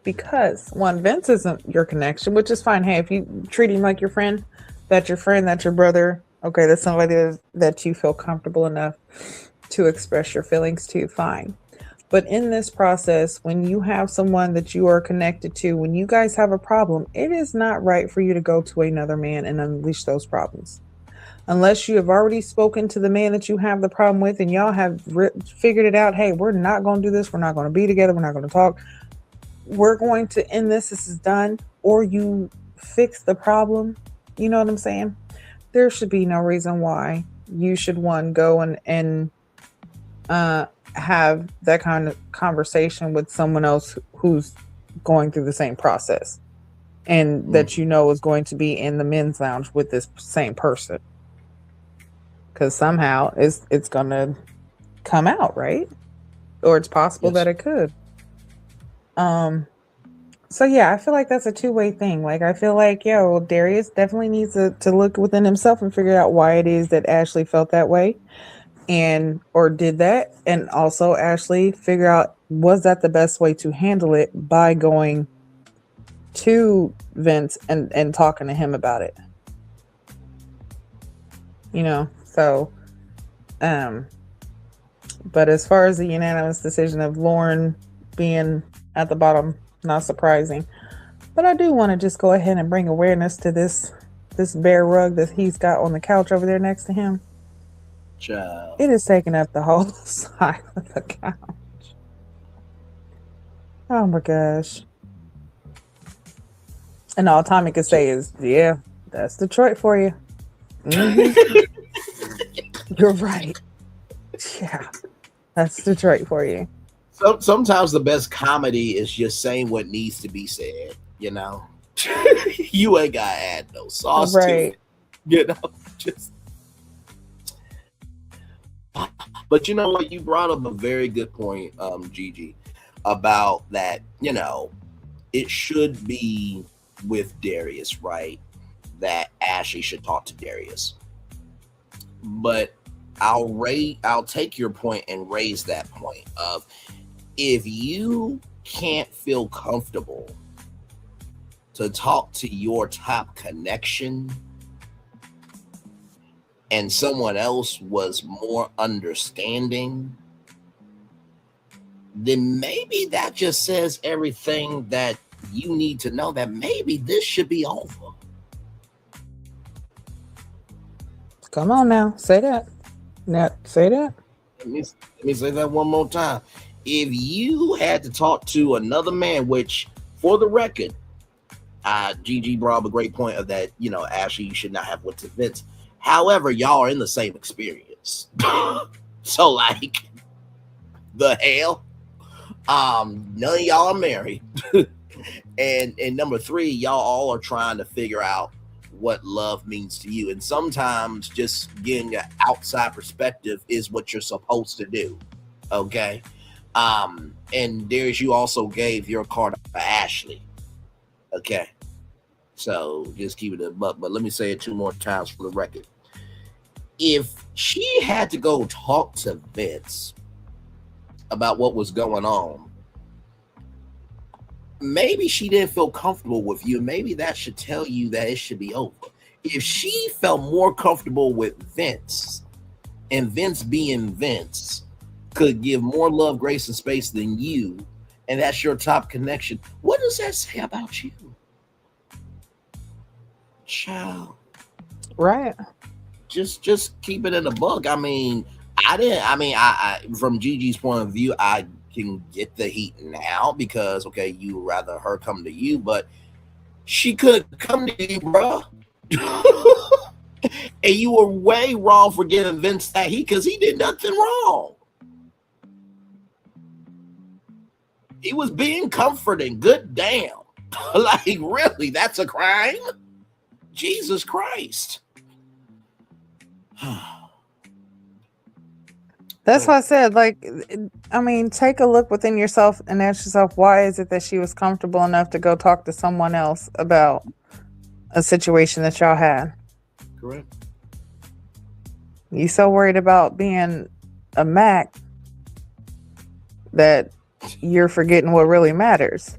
Because one, Vince isn't your connection, which is fine. Hey, if you treat him like your friend, that's your brother. Okay, that's somebody that you feel comfortable enough to express your feelings to, fine. But in this process, when you have someone that you are connected to, when you guys have a problem, it is not right for you to go to another man and unleash those problems. Unless you have already spoken to the man that you have the problem with and y'all have figured it out, hey, we're not going to do this. We're not going to be together. We're not going to talk. We're going to end this. This is done. Or you fix the problem. You know what I'm saying? There should be no reason why you should, go and have that kind of conversation with someone else who's going through the same process and that is going to be in the men's lounge with this same person. Because somehow it's going to come out, right? Or it's possible that it could. So yeah, I feel like that's a two-way thing. Like, I feel like, Darius definitely needs to look within himself and figure out why it is that Ashley felt that way or did that. And also Ashley figure out, was that the best way to handle it by going to Vince and talking to him about it? So, but as far as the unanimous decision of Lauren being at the bottom, not surprising. But I do want to just go ahead and bring awareness to this bear rug that he's got on the couch over there next to him. Child. It is taking up the whole side of the couch. Oh my gosh. And all Tommy could say is, yeah, that's Detroit for you. Mhm. You're right. Yeah, that's Detroit for you. Sometimes the best comedy is just saying what needs to be said, you know. You ain't gotta add no sauce to Right. it, you know. Just, but you know what? You brought up a very good point, Gigi, about that. You know, it should be with Darius, right? That Ashley should talk to Darius. But I'll take your point and raise that point of, if you can't feel comfortable to talk to your top connection and someone else was more understanding, then maybe that just says everything that you need to know, that maybe this should be over. Come on now. Say that. Now, say that. Let me say that one more time. If you had to talk to another man, which for the record, Gigi brought up a great point of that, you know, Ashley, you should not have went to Vince. However, y'all are in the same experience. So like, the hell? None of y'all are married. and number three, y'all all are trying to figure out what love means to you. And sometimes just getting an outside perspective is what you're supposed to do. Okay. And Darius, you also gave your card to Ashley. Okay. So just keep it a buck. But let me say it 2 more times for the record. If she had to go talk to Vince about what was going on, maybe she didn't feel comfortable with you. Maybe that should tell you that it should be over. If she felt more comfortable with Vince, and Vince being Vince could give more love, grace, and space than you, and that's your top connection, what does that say about you? Child. Right. Just keep it in the book. I mean, I from Gigi's point of view, I can get the heat now because, okay, you would rather her come to you, but she could come to you, bro. And you were way wrong for giving Vince that heat because he did nothing wrong. He was being comforting. Good damn. Like, really, that's a crime? Jesus Christ. That's why I said, like, I mean, take a look within yourself and ask yourself, why is it that she was comfortable enough to go talk to someone else about a situation that y'all had? Correct. You so worried about being a Mac that you're forgetting what really matters.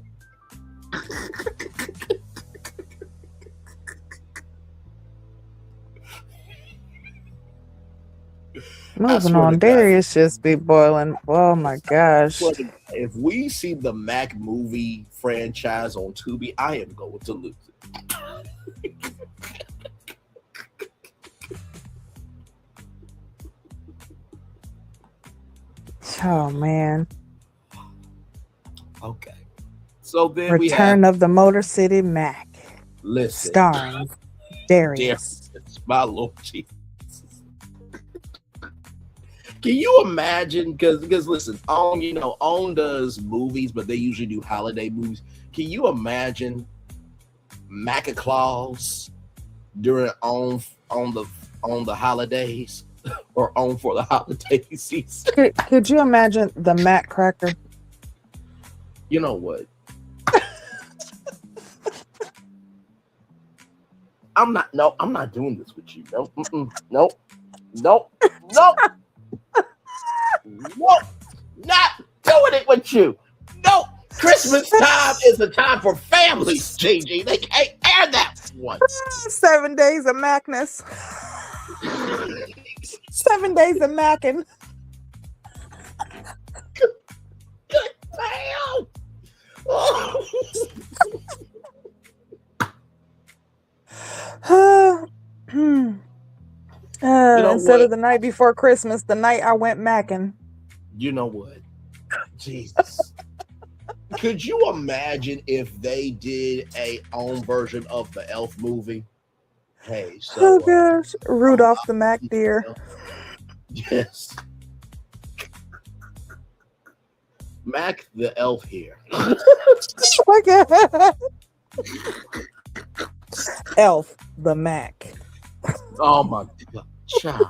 Moving on, Darius just be boiling. Oh my gosh. If we see the Mac movie franchise on Tubi, I am going to lose it. Oh man. Okay. So then Return of the Motor City Mac. Listen. Starring Darius. My Lord Jesus. Can you imagine? Because listen, OWN does movies, but they usually do holiday movies. Can you imagine Mac Claus during on the holidays or on for the holiday season? Could you imagine the Mac Cracker? You know what? I'm not doing this with you. No, nope. Nope, not doing it with you. No, Christmas time is the time for families, Gigi. They can't air that one. 7 days of Macness. 7 days of Mackin'. Good damn. You know Instead what? of the night before Christmas, the night I went macking. You know what? Jesus. Could you imagine if they did a own version of the Elf movie? Hey, Oh so gosh, Rudolph the Mac Deer. yes, Mac the Elf here. Oh my god. Elf the Mac. Oh my God, child.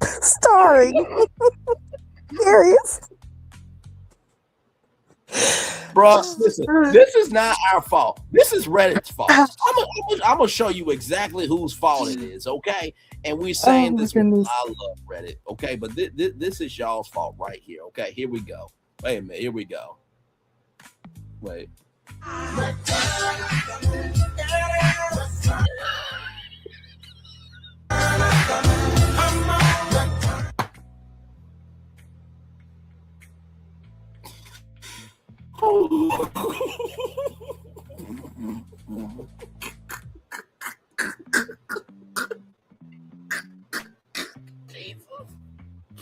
Starring Darius. Bro, listen, this is not our fault. This is Reddit's fault. I'm gonna show you exactly whose fault it is, okay? And we're saying Oh, my this with goodness. I love Reddit, okay? But this is y'all's fault right here, okay? Here we go. Wait a minute, here we go. Wait.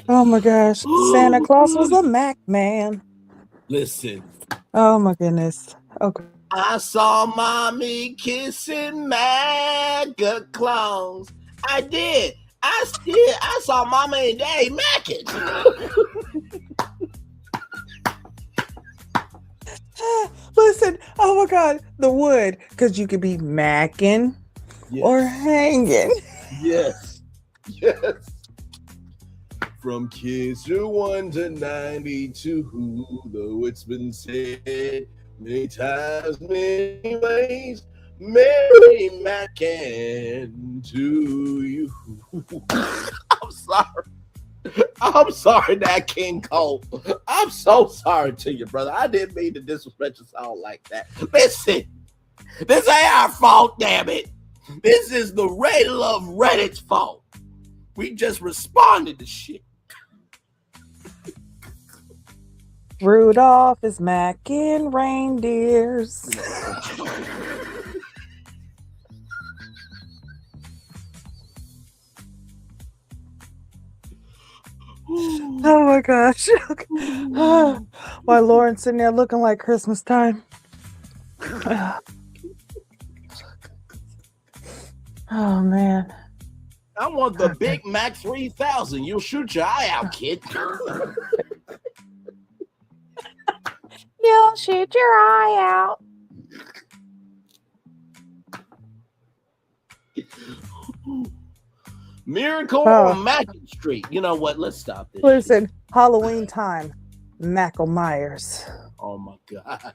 Oh my gosh. Santa Claus was a Mac man. Listen, Oh my goodness. Okay. I saw mommy kissing MAGA clones. I did. I saw mama and daddy macking. Listen, oh my god, the wood, because you could be macking or hanging. Yes. Yes. From kids who 1 to 92, though it's been said many times, many ways, Mary Mackin to you. I'm sorry. I'm sorry, that King Cole. I'm so sorry to you, brother. I didn't mean to disrespect your sound like that. Listen, this ain't our fault, damn it. This is the Love Reddit's fault. We just responded to shit. Rudolph is macking reindeers. Oh my gosh. Okay. While Lauren's sitting there looking like Christmas time. Oh man. I want the Big Mac 3000. You'll shoot your eye out, kid. You'll shoot your eye out. Miracle Oh. on Mackin Street. You know what? Let's stop this. Listen, Halloween time. Mackle Myers. Oh my God.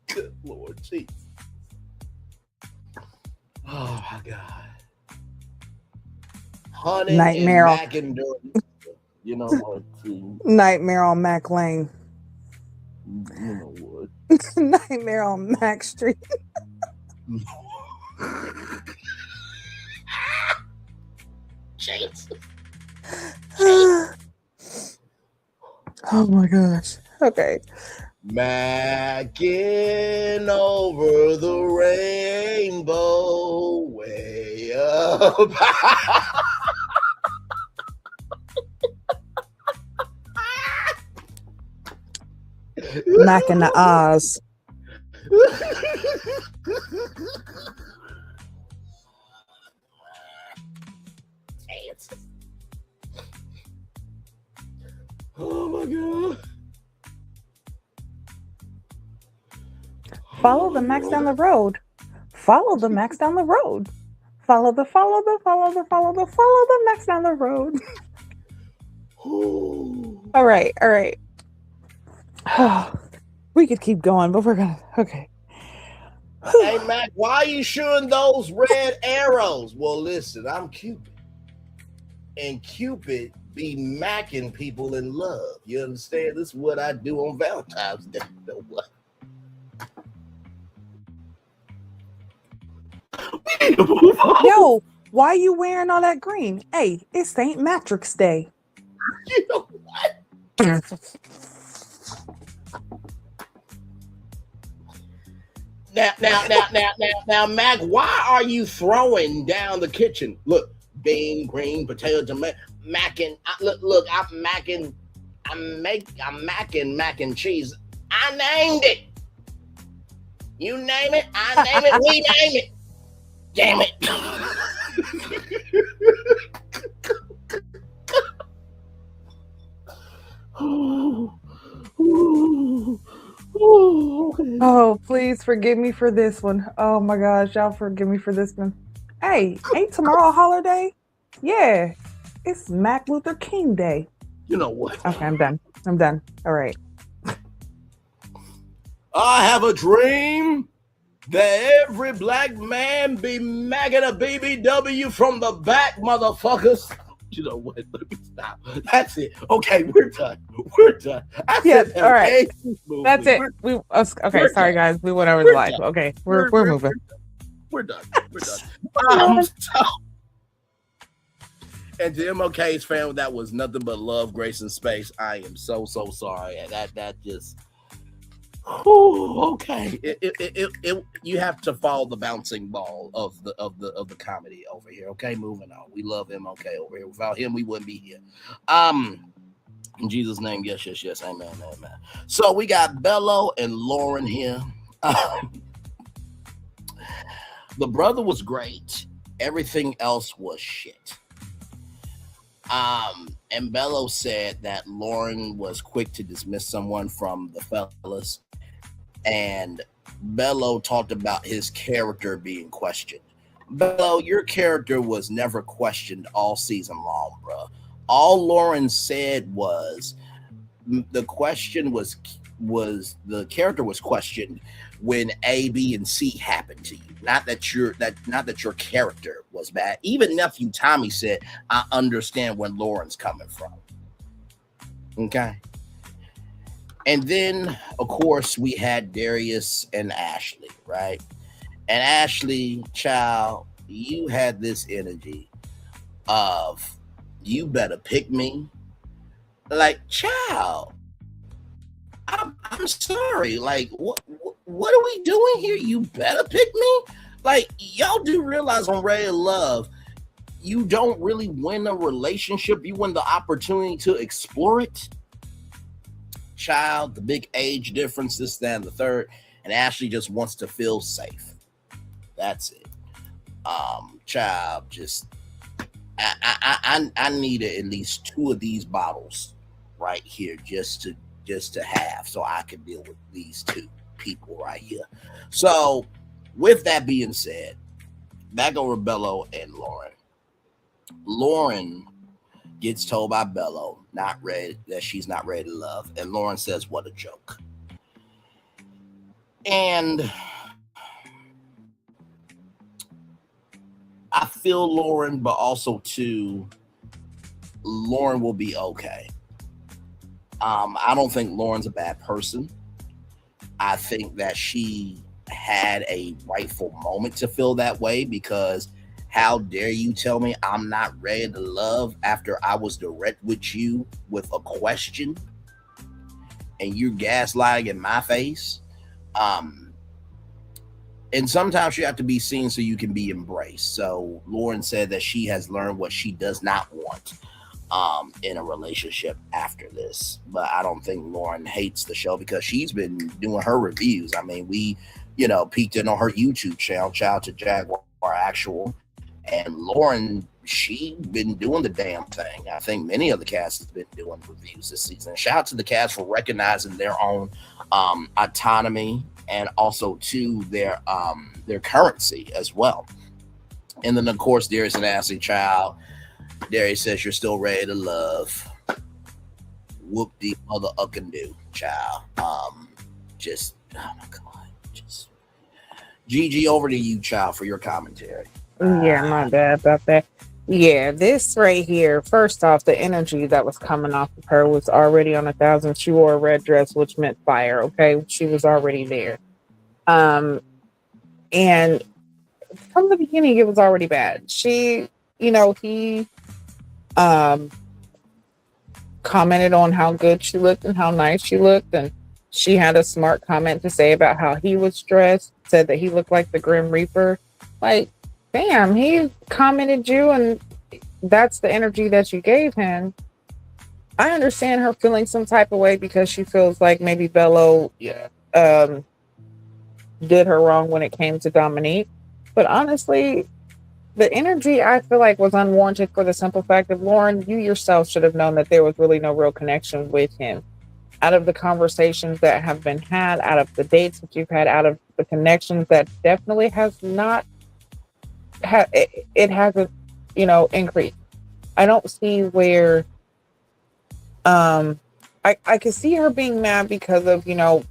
Good Lord, jeez. Oh my God. Hunting Nightmare. and Mackin during, you know what? Nightmare on Mac Lane. You know what? Nightmare on Mac Street. Jesus. Oh my gosh. Okay. Mackin over the rainbow, way up. Mac in the Oz. Oh my God. Follow the Max down the road. Follow the Max down the road. Follow the Max down the road. All right. We could keep going, but we're gonna. Okay. Hey, Mac, why are you shooting those red arrows? Well, listen, I'm Cupid. And Cupid be macking people in love. You understand? This is what I do on Valentine's Day. You know what? We need to move on. Yo, why are you wearing all that green? Hey, it's St. Matrix Day. You know what? Now, Mac, why are you throwing down the kitchen? Look, bean, green, potato, tomato, macking. Look, I'm macking mac and cheese. I named it. You name it, I name it, we name it. Damn it. Okay. Oh, please forgive me for this one. Oh my gosh, y'all forgive me for this one. Hey, ain't tomorrow a holiday? Yeah, it's Mac Luther King Day. You know what? Okay, I'm done. All right. I have a dream that every black man be macking a BBW from the back, motherfuckers. You know what? Let me stop. That's it. Okay, we're done. I Yeah, said that all right. movie. That's it. Okay, sorry guys. We went over the live. Okay, we're moving. We're done. So, and to MLK's family, that was nothing but love, grace, and space. I am so sorry. That just. Okay. You have to follow the bouncing ball of the comedy over here. Okay, moving on. We love MLK over here. Without him, we wouldn't be here. In Jesus' name, yes, amen. So we got Bello and Lauren here. The brother was great. Everything else was shit. And Bello said that Lauren was quick to dismiss someone from the fellas. And Bello talked about his character being questioned. Bello, your character was never questioned all season long, bro. All Lauren said was the character was questioned when A, B, and C happened to you. Not that your character was bad. Even nephew Tommy said, I understand where Lauren's coming from. Okay. And then, of course, we had Darius and Ashley, right? And Ashley, child, you had this energy of, you better pick me. Like, child, I'm sorry. Like, what are we doing here? You better pick me? Like, y'all do realize on Ray of Love, you don't really win a relationship. You win the opportunity to explore it. Child, the big age difference, this, that, and the third, and Ashley just wants to feel safe. That's it. Child, just I needed at least 2 of these bottles right here just to have, so I can deal with these 2 people right here. So, with that being said, back over Bello and Lauren. Lauren gets told by Bello that she's not ready to love. And Lauren says, what a joke. And I feel Lauren, but also too, Lauren will be okay. I don't think Lauren's a bad person. I think that she had a rightful moment to feel that way, because how dare you tell me I'm not ready to love after I was direct with you with a question and you're gaslighting in my face? And sometimes you have to be seen so you can be embraced. So Lauren said that she has learned what she does not want in a relationship after this. But I don't think Lauren hates the show, because she's been doing her reviews. I mean, we, peeked in on her YouTube channel, Child to Jaguar Actual. And Lauren, she been doing the damn thing. I think many of the cast has been doing reviews this season. Shout out to the cast for recognizing their own autonomy, and also to their currency as well. And then, of course, Darius and Ashley, child. Darius says, you're still ready to love. Whoop the mother uckin' do, child. Just, oh my God. Just GG, over to you, child, for your commentary. Yeah, my bad about that. Yeah, this right here, first off, the energy that was coming off of her was already on 1,000. She wore a red dress, which meant fire, okay? She was already there. And from the beginning, it was already bad. He commented on how good she looked and how nice she looked, and She had a smart comment to say about how he was dressed, said that he looked like the Grim Reaper. Like, damn, he commented you, and that's the energy that you gave him. I understand her feeling some type of way because she feels like maybe Bello um, did her wrong when it came to Dominique. But honestly, the energy I feel like was unwarranted for the simple fact of Lauren, you yourself should have known that there was really no real connection with him. Out of the conversations that have been had, out of the dates that you've had, out of the connections that definitely has not, it hasn't, increased. I don't see where, I can see her being mad because of,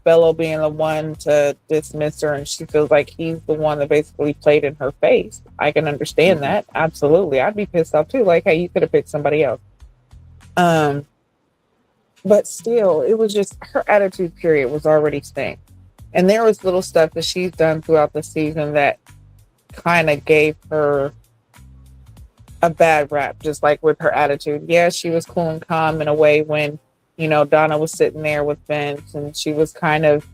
Bello being the one to dismiss her and she feels like he's the one that basically played in her face. I can understand that. Absolutely. I'd be pissed off too. Like, hey, you could have picked somebody else. But still, it was just her attitude period was already stink. And there was little stuff that she's done throughout the season that kind of gave her a bad rap, just like with her attitude. Yeah, she was cool and calm in a way when, Donna was sitting there with Vince and she was kind of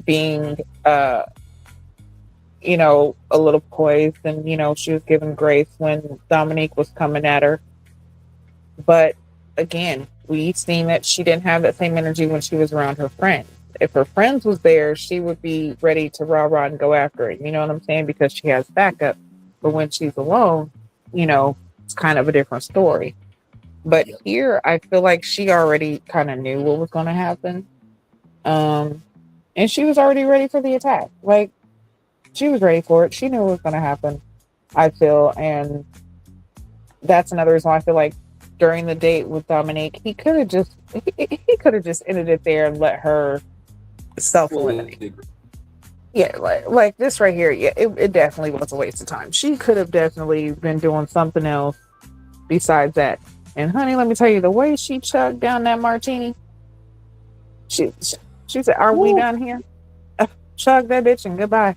being, a little poised and, she was giving grace when Dominique was coming at her. But again, we've seen that she didn't have that same energy when she was around her friends. If her friends was there, she would be ready to rah-rah and go after it. You know what I'm saying? Because she has backup. But when she's alone, it's kind of a different story. But here, I feel like she already kind of knew what was going to happen. And she was already ready for the attack. Like, she was ready for it. She knew what was going to happen, I feel. And that's another reason why I feel like during the date with Dominique, he could have just ended it there and let her self-eliminate. Yeah, like this right here, yeah, it definitely was a waste of time. She could have definitely been doing something else besides that. And honey, let me tell you, the way she chugged down that martini, she said, "Are we done here?" Chug that bitch and goodbye.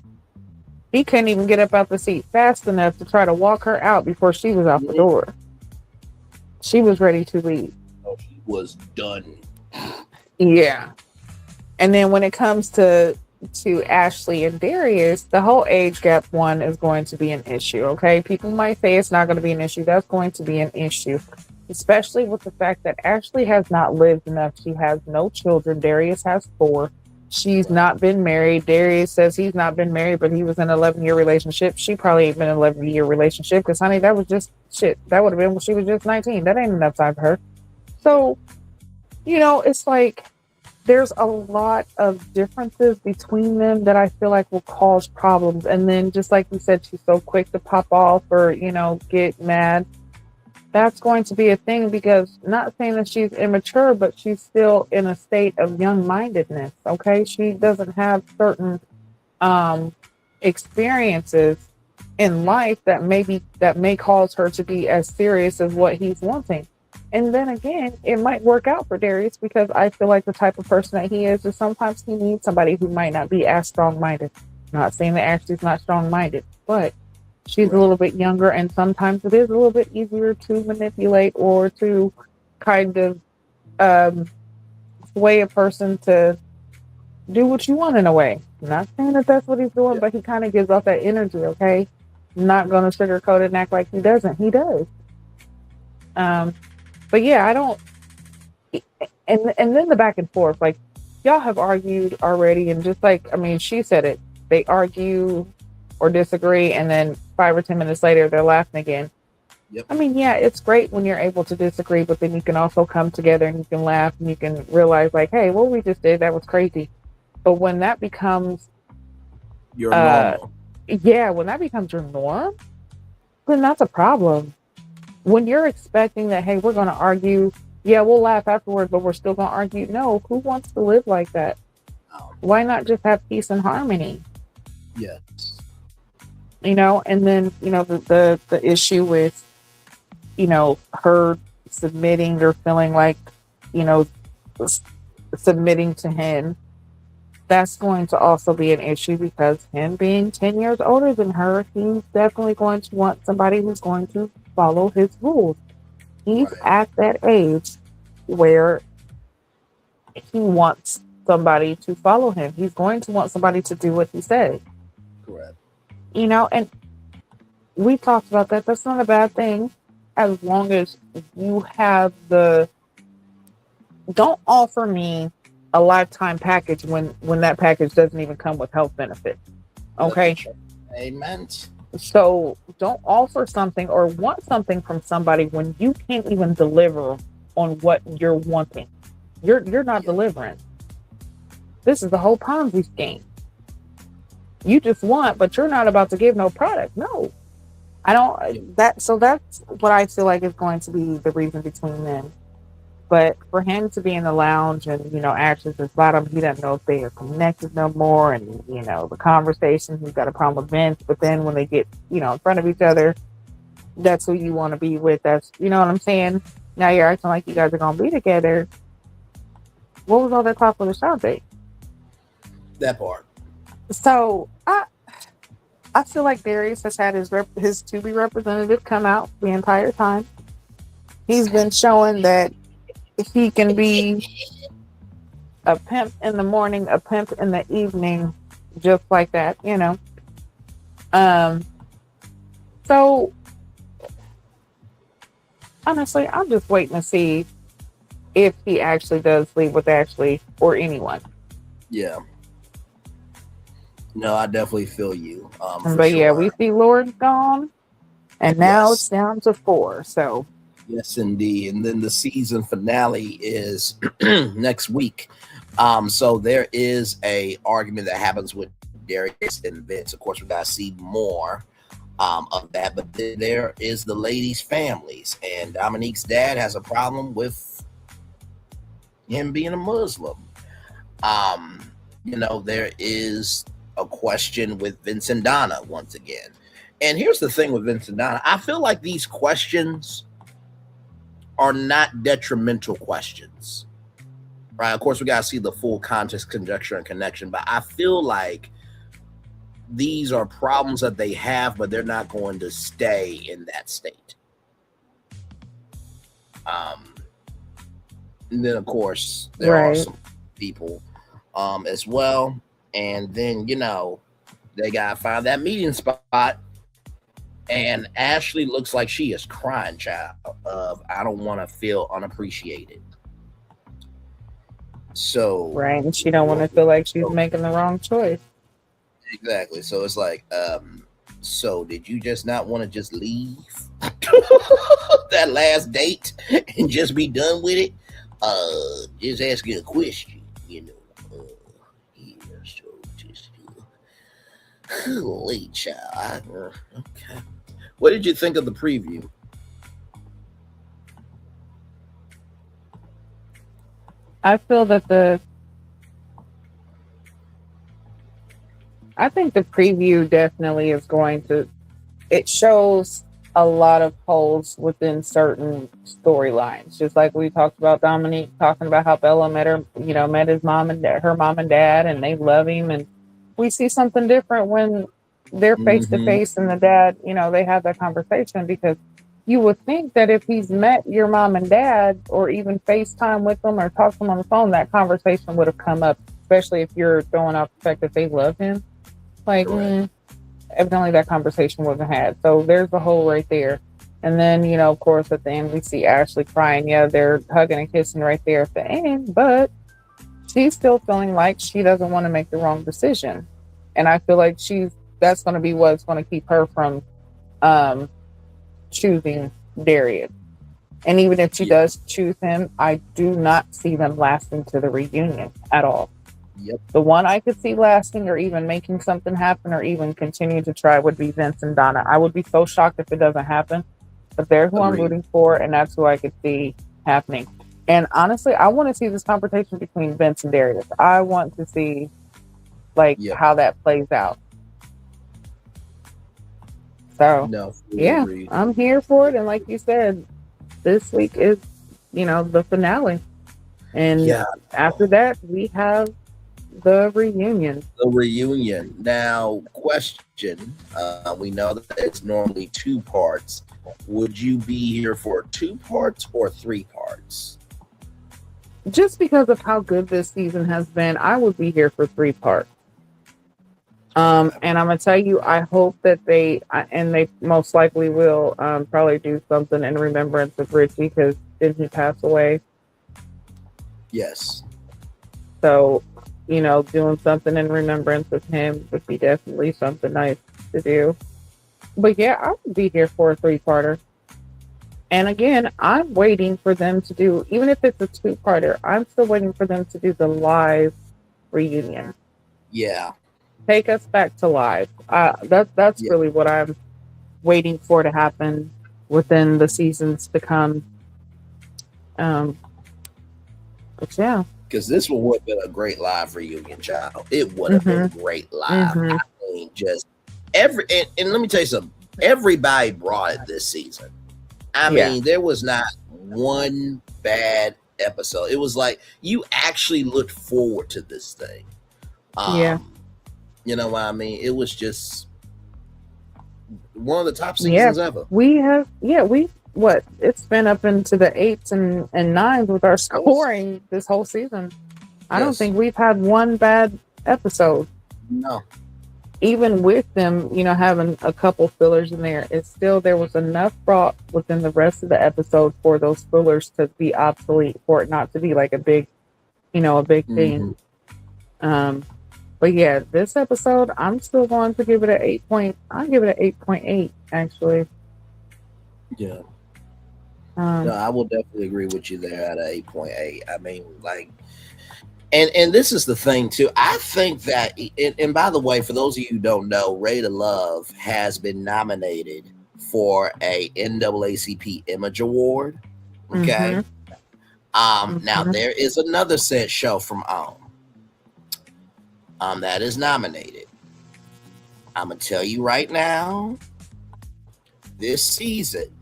He couldn't even get up out the seat fast enough to try to walk her out before she was out the door. She was ready to leave. Oh, she was done. Yeah. And then when it comes to Ashley and Darius, the whole age gap one is going to be an issue, okay? People might say it's not going to be an issue. That's going to be an issue, especially with the fact that Ashley has not lived enough. She has no children. Darius has 4. She's not been married. Darius says he's not been married, but he was in an 11-year relationship. She probably ain't been in an 11-year relationship because, honey, that was just shit. That would have been when she was just 19. That ain't enough time for her. So, it's like there's a lot of differences between them that I feel like will cause problems. And then, just like you said, she's so quick to pop off or, get mad. That's going to be a thing because not saying that she's immature, but she's still in a state of young-mindedness. Okay, she doesn't have certain experiences in life that may cause her to be as serious as what he's wanting. And then again, it might work out for Darius because I feel like the type of person that he is sometimes he needs somebody who might not be as strong-minded. Not saying that Ashley's not strong-minded, but she's a little bit younger, and sometimes it is a little bit easier to manipulate or to kind of sway a person to do what you want in a way. Not saying that that's what he's doing, but he kind of gives off that energy, okay? Not going to sugarcoat it and act like he doesn't. He does. But yeah, I don't... And then the back and forth, like, y'all have argued already, and just like, she said it. They argue or disagree, and then 5 or 10 minutes later they're laughing again. Yep. Yeah, it's great when you're able to disagree, but then you can also come together and you can laugh and you can realize like, hey, what we just did, that was crazy. But when that becomes your normal, when that becomes your norm, then that's a problem. When you're expecting that, hey, we're going to argue, yeah, we'll laugh afterwards, but we're still going to argue. No, who wants to live like that? Why not just have peace and harmony? Yes. And then, the issue with, her submitting or feeling like, submitting to him, that's going to also be an issue because him being 10 years older than her, he's definitely going to want somebody who's going to follow his rules. He's at that age where he wants somebody to follow him. He's going to want somebody to do what he says. Correct. And we talked about that. That's not a bad thing, as long as you have the. Don't offer me a lifetime package when that package doesn't even come with health benefits. Okay. Amen. So don't offer something or want something from somebody when you can't even deliver on what you're wanting. You're not delivering. This is the whole Ponzi scheme. You just want, but you're not about to give no product. No, I don't. So that's what I feel like is going to be the reason between them. But for him to be in the lounge and, actions is bottom, he doesn't know if they are connected no more. And, the conversation, he's got a problem with Vince. But then when they get, in front of each other, that's who you want to be with. That's, you know what I'm saying? Now you're acting like you guys are going to be together. What was all that talk with Ashante? That part. So I feel like Darius has had his to-be representative come out the entire time. He's been showing that he can be a pimp in the morning, a pimp in the evening, just like that, So honestly, I'm just waiting to see if he actually does leave with Ashley or anyone. Yeah. No, I definitely feel you. But yeah, we see Lord's gone, and now it's down to 4. So. Yes, indeed. And then the season finale is next week. So there is a argument that happens with Darius and Vince. Of course, we got to see more of that. But there is the ladies' families. And Dominique's dad has a problem with him being a Muslim. There is a question with Vince and Donna once again. And here's the thing with Vince and Donna. I feel like these questions are not detrimental questions, right? Of course, we got to see the full context, conjecture, and connection, but I feel like these are problems that they have, but they're not going to stay in that state. And then, of course, there are some people as well. And then, they got to find that meeting spot. And Ashley looks like she is crying, child, of I don't want to feel unappreciated. So right, and she don't want to feel like she's making the wrong choice. Exactly. So it's like, so did you just not want to just leave that last date and just be done with it? Just asking a question, yeah, so just late, child. Okay. What did you think of the preview? I feel that I think the preview definitely is going to, it shows a lot of holes within certain storylines. Just like we talked about Dominique talking about how Bello met his mom and dad, her mom and dad, and they love him. And we see something different when they're face to face and the dad, they have that conversation, because you would think that if he's met your mom and dad or even FaceTime with them or talk to them on the phone, that conversation would have come up, especially if you're throwing out the fact that they love him. Like, evidently that conversation wasn't had. So there's the hole right there. And then, of course, at the end, we see Ashley crying. Yeah, they're hugging and kissing right there at the end, but she's still feeling like she doesn't want to make the wrong decision. And I feel like that's going to be what's going to keep her from choosing Darius. And even if she does choose him, I do not see them lasting to the reunion at all. Yep. The one I could see lasting or even making something happen or even continue to try would be Vince and Donna. I would be so shocked if it doesn't happen. But they're who I'm rooting for, and that's who I could see happening. And honestly, I want to see this confrontation between Vince and Darius. I want to see how that plays out. So, I'm here for it. And like you said, this week is, the finale. And after that, we have the reunion. The reunion. Now, question. We know that it's normally 2 parts. Would you be here for 2 parts or 3 parts? just because of how good this season has been, I would be here for 3 parts. And I'm gonna tell you, I hope that they most likely will probably do something in remembrance of Richie, because didn't he pass away? Yes. So, doing something in remembrance of him would be definitely something nice to do. But yeah, I would be here for a 3-parter. And again, I'm waiting for them to do, even if it's a 2-parter, I'm still waiting for them to do the live reunion. Yeah. Take us back to live. That's really what I'm waiting for to happen within the seasons to come. But yeah. Because this one would have been a great live reunion, child. It would have been great live. I mean, just and let me tell you something. Everybody brought it this season. I mean, there was not one bad episode. It was like you actually looked forward to this thing. You know what I mean? It was just one of the top seasons ever. It's been up into the 8s and 9s with our scoring this whole season. I don't think we've had one bad episode. No. Even with them, having a couple fillers in there, there was enough brought within the rest of the episode for those fillers to be obsolete, for it not to be like a big thing. But yeah, this episode, I'm still going to give it I'll give it an 8.8 actually. Yeah. No, I will definitely agree with you there at 8.8. I mean, like, and this is the thing too. I think that, and by the way, for those of you who don't know, Ray to Love has been nominated for a NAACP Image Award. Okay. Now there is another said show from that is nominated. I'm gonna tell you right now, this season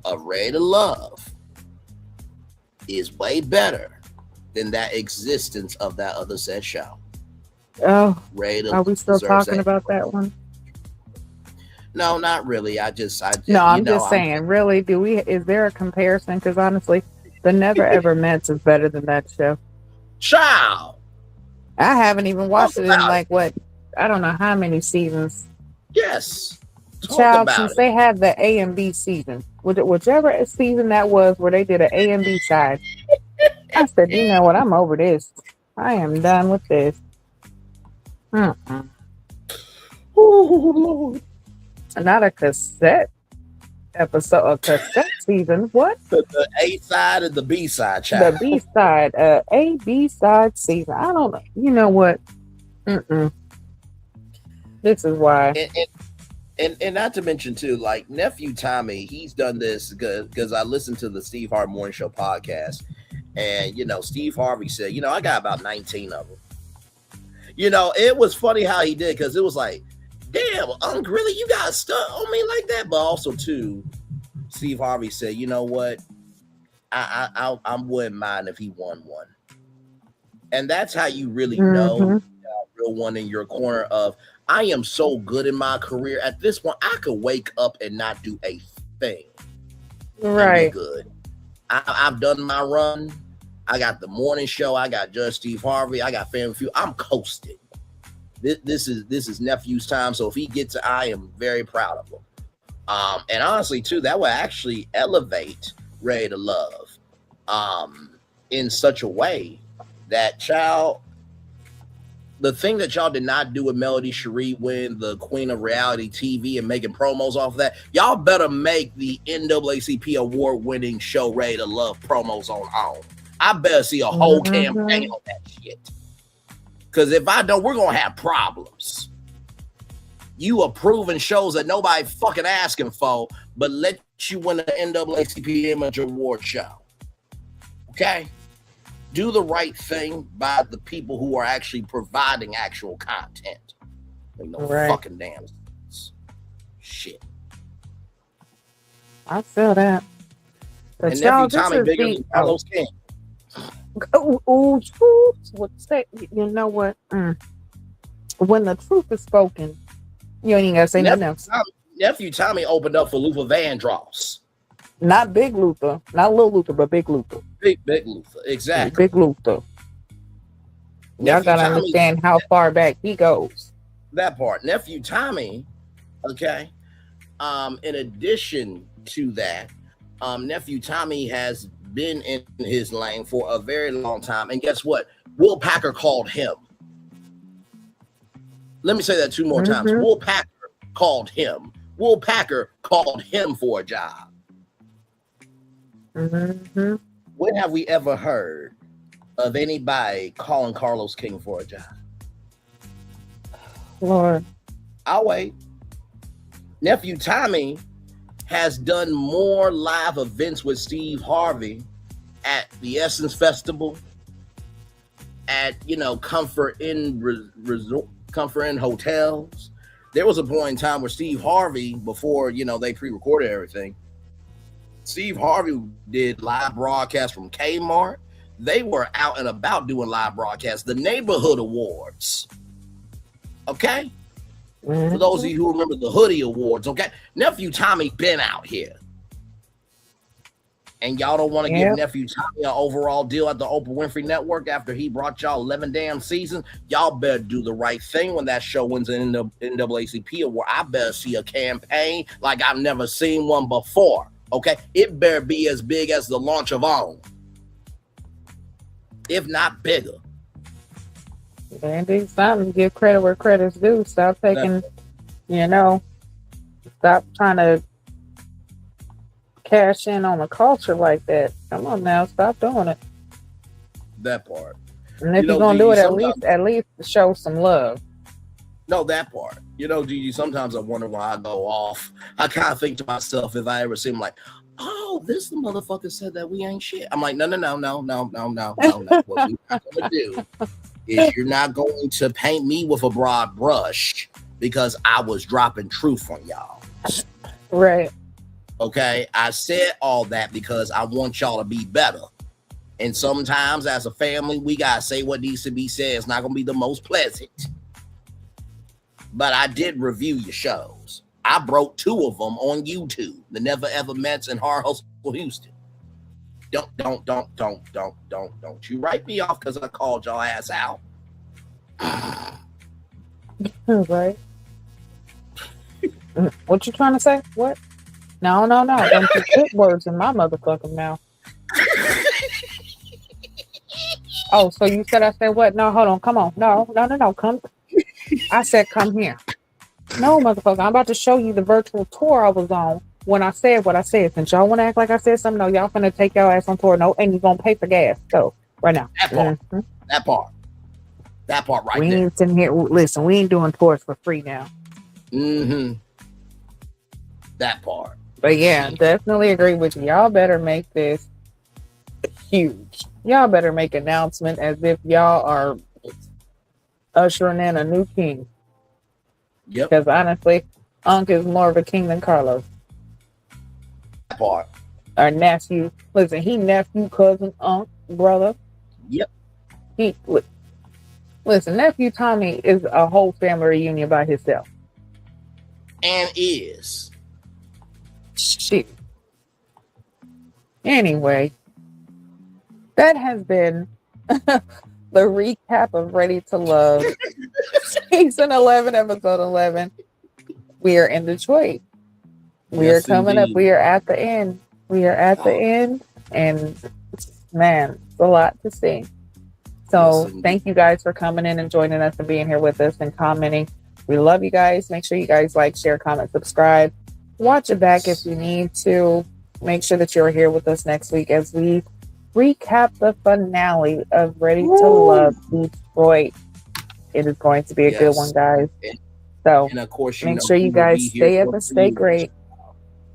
of Ray to Love is way better than that existence of that other said show. Oh, Ray to are we still talking about that one? No, not really. I'm just saying, really, is there a comparison? Because honestly, the Never Ever Mets is better than that show. Child, I haven't even watched it in I don't know how many seasons. Yes. Child, since they had the A and B season, whichever season that was where they did an A and B side, I said, you know what, I'm over this. I am done with this. Oh, Lord. Not a cassette episode, a cassette season. What? The A side and the B side, child. The B side, A B side season. I don't know. You know what? This is why. And not to mention too, like nephew Tommy, he's done this because I listened to the Steve Harvey Morning Show podcast, and Steve Harvey said, I got about 19 of them. It was funny how he did, because it was like, damn, really, you got stuck on me like that? But also too, Steve Harvey said, you know what, I wouldn't mind if he won one, and that's how you really know a real one in your corner of. I am so good in my career. At this point, I could wake up and not do a thing. Right. Good. I've done my run. I got the morning show. I got Judge Steve Harvey. I got Family Feud. I'm coasting. This is nephew's time. So if he gets it, I am very proud of him. And honestly, too, that would actually elevate Ray to Love in such a way that the thing that y'all did not do with Melody Cherie winning the Queen of Reality TV and making promos off of that, y'all better make the NAACP award-winning show Ray to Love promos on. I better see a whole campaign on that shit. Because if I don't, we're going to have problems. You approving shows that nobody fucking asking for, but let you win the NAACP Image Award show. Okay? Do the right thing by the people who are actually providing actual content. Fucking damn shit. I feel that. But and nephew Tommy bigger than Carlos King. You know what? When the truth is spoken, you ain't even gotta say nothing else. Nephew Tommy opened up for Luther Vandross. Not Big Luther, not Little Luther, but Big Luther. Big Luther, exactly. Big Luther. Y'all Nephew gotta Tommy, understand how far back he goes. that part. Nephew Tommy, okay. In addition to that, Nephew Tommy has been in his lane for a very long time. And guess what? Will Packer called him. Let me say that 2 more times. Will Packer called him. Will Packer called him for a job. When have we ever heard of anybody calling Carlos King for a job? Lord. I'll wait. Nephew Tommy has done more live events with Steve Harvey at the Essence Festival, at Comfort Inn Resort, Comfort Inn hotels. There was a point in time where Steve Harvey, before they pre-recorded everything, Steve Harvey did live broadcasts from Kmart. They were out and about doing live broadcasts. The Neighborhood Awards. Okay? For those of you who remember the Hoodie Awards, okay? Nephew Tommy been out here. And y'all don't want to give Nephew Tommy an overall deal at the Oprah Winfrey Network after he brought y'all 11 damn seasons. Y'all better do the right thing when that show wins an NAACP award. I better see a campaign like I've never seen one before. Okay? It better be as big as the launch of OWN. If not bigger. And do something, give credit where credit's due. Stop taking, stop trying to cash in on the culture like that. Come on now, stop doing it. That part. And if you're gonna do it, at least show some love. No, that part. Gigi, sometimes I wonder why I go off. I kind of think to myself, if I ever seem like, oh, this the motherfucker said that we ain't shit. I'm like, no. What we're not gonna do is you're not going to paint me with a broad brush because I was dropping truth on y'all. Right. Okay. I said all that because I want y'all to be better. And sometimes as a family, we gotta say what needs to be said. It's not gonna be the most pleasant. But I did review your shows. I broke 2 of them on YouTube. The Never Ever Mets and Hard Hustle Houston. Don't you write me off because I called y'all ass out. Right. What you trying to say? What? No. Don't you put words in my motherfucking mouth. Oh, so you said I said what? No, hold on. Come on. No. Come. I said come here. No, motherfucker. I'm about to show you the virtual tour I was on when I said what I said. Since y'all want to act like I said something, no, y'all finna take y'all ass on tour. No, and you're gonna pay for gas. So right now. That part right we there. Ain't sitting here. Listen, we ain't doing tours for free now. That part. But yeah, definitely agree with you. Y'all better make this huge. Y'all better make an announcement as if y'all are ushering in a new king. Yep. Because honestly, Unc is more of a king than Carlos. That part. Our nephew. Listen, he nephew, cousin, Unc, brother. Yep. Listen, nephew Tommy is a whole family reunion by himself. And is. Shit. Anyway, that has been the recap of Ready to Love, season 11, episode 11. We are in Detroit. We are coming up. We are at the end. And man, it's a lot to see. So thank you guys for coming in and joining us and being here with us and commenting. We love you guys. Make sure you guys like, share, comment, subscribe. Watch it back if you need to. Make sure that you're here with us next week as we recap the finale of Ready to Love Detroit. It is going to be a good one, guys. So and of course, make sure you guys stay up and stay great.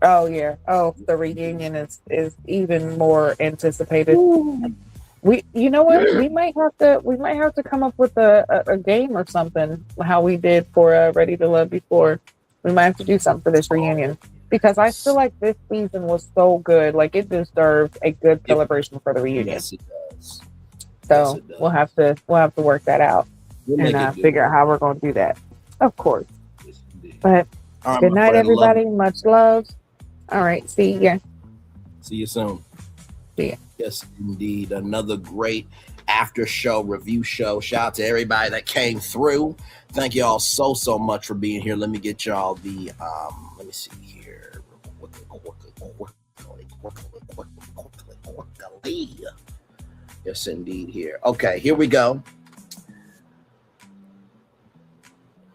Oh yeah. Oh, the reunion is even more anticipated. You know what? We might have to come up with a game or something. How we did for Ready to Love before. We might have to do something for this reunion because I feel like this season was so good. Like it deserved a good celebration for the reunion. Yes, it does. So we'll have to work that out and figure out how we're going to do that. Of course. But good night, everybody. Much love. All right. See ya. See you soon. Yeah. Yes, indeed. Another great after show review show. Shout out to everybody that came through. Thank y'all so much for being here. Let me get y'all the let me see here. Quickly. Yes, indeed. Here. Okay, here we go.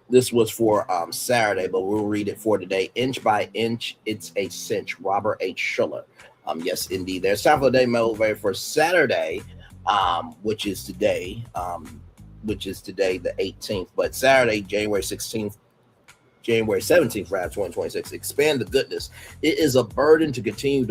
This was for Saturday, but we'll read it for today. Inch by inch, it's a cinch. Robert H. Schuller. Yes, indeed. There's time for the day motivator for Saturday, which is today, the 18th. But Saturday, January 17th, rather, 2026. Expand the goodness. It is a burden to continue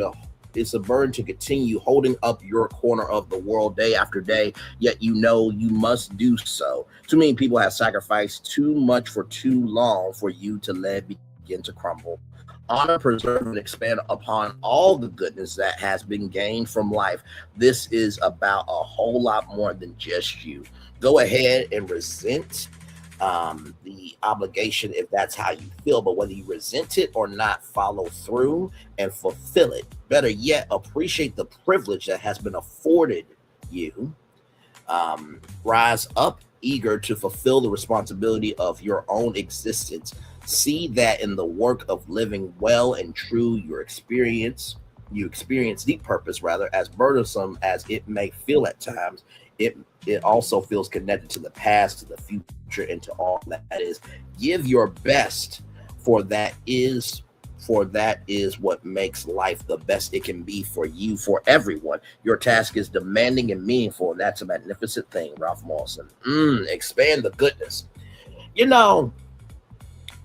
holding up your corner of the world day after day, yet you know you must do so. Too many people have sacrificed too much for too long for you to let it begin to crumble. Honor, preserve, and expand upon all the goodness that has been gained from life. This is about a whole lot more than just you. Go ahead and resent the obligation if that's how you feel, but whether you resent it or not, follow through and fulfill it. Better yet, appreciate the privilege that has been afforded you. Rise up eager to fulfill the responsibility of your own existence. See that in the work of living well and true, you experience deep purpose, rather, as burdensome as it may feel at times. It also feels connected to the past, to the future, and to all that is. Give your best, for that is what makes life the best it can be for you, for everyone. Your task is demanding and meaningful, and that's a magnificent thing, Ralph Mawson. Expand the goodness.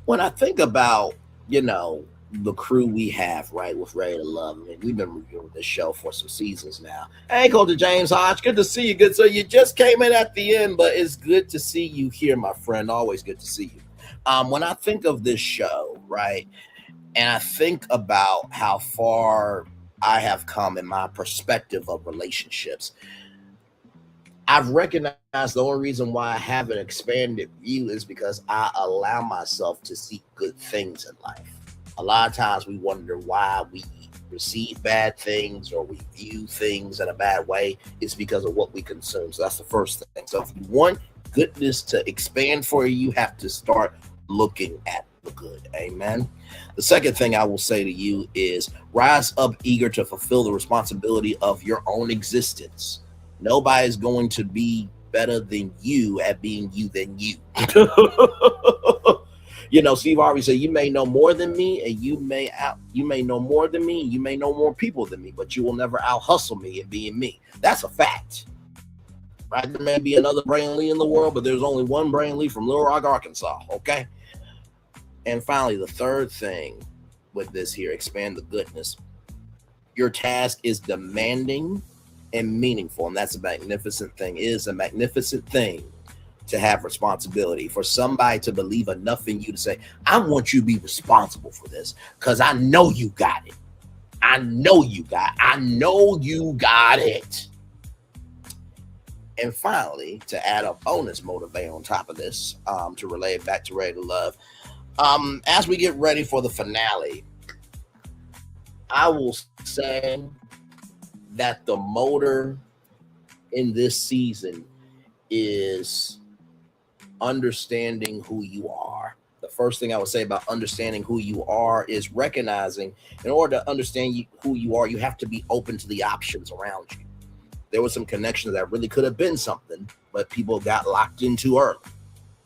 When I think about, the crew we have, right, with Ready to Love, I mean, we've been reviewing this show for some seasons now. Hey, Coach James Hodge, good to see you. Good. So you just came in at the end, but it's good to see you here, my friend. Always good to see you. When I think of this show, right, and I think about how far I have come in my perspective of relationships, I've recognized the only reason why I have an expanded view is because I allow myself to see good things in life. A lot of times we wonder why we receive bad things or we view things in a bad way. It's because of what we consume. So that's the first thing. So if you want goodness to expand for you, you have to start looking at the good. Amen. The second thing I will say to you is rise up eager to fulfill the responsibility of your own existence. Nobody's going to be better than you at being you than you. Steve Harvey said, you may know more than me, and you may know more than me, and you may know more people than me, but you will never out hustle me at being me. That's a fact. Right? There may be another Braylon Lee in the world, but there's only one Braylon Lee from Little Rock, Arkansas. Okay. And finally, the third thing with this here, expand the goodness. Your task is demanding and meaningful, and that's a magnificent thing. It is a magnificent thing to have responsibility, for somebody to believe enough in you to say, I want you to be responsible for this because I know you got it. I know you got it. And finally, to add a bonus motivator on top of this, to relay it back to Ready to Love, as we get ready for the finale, I will say that the motor in this season is understanding who you are. The first thing I would say about understanding who you are is recognizing, in order to understand who you are, you have to be open to the options around you. There was some connections that really could have been something, but people got locked in too early,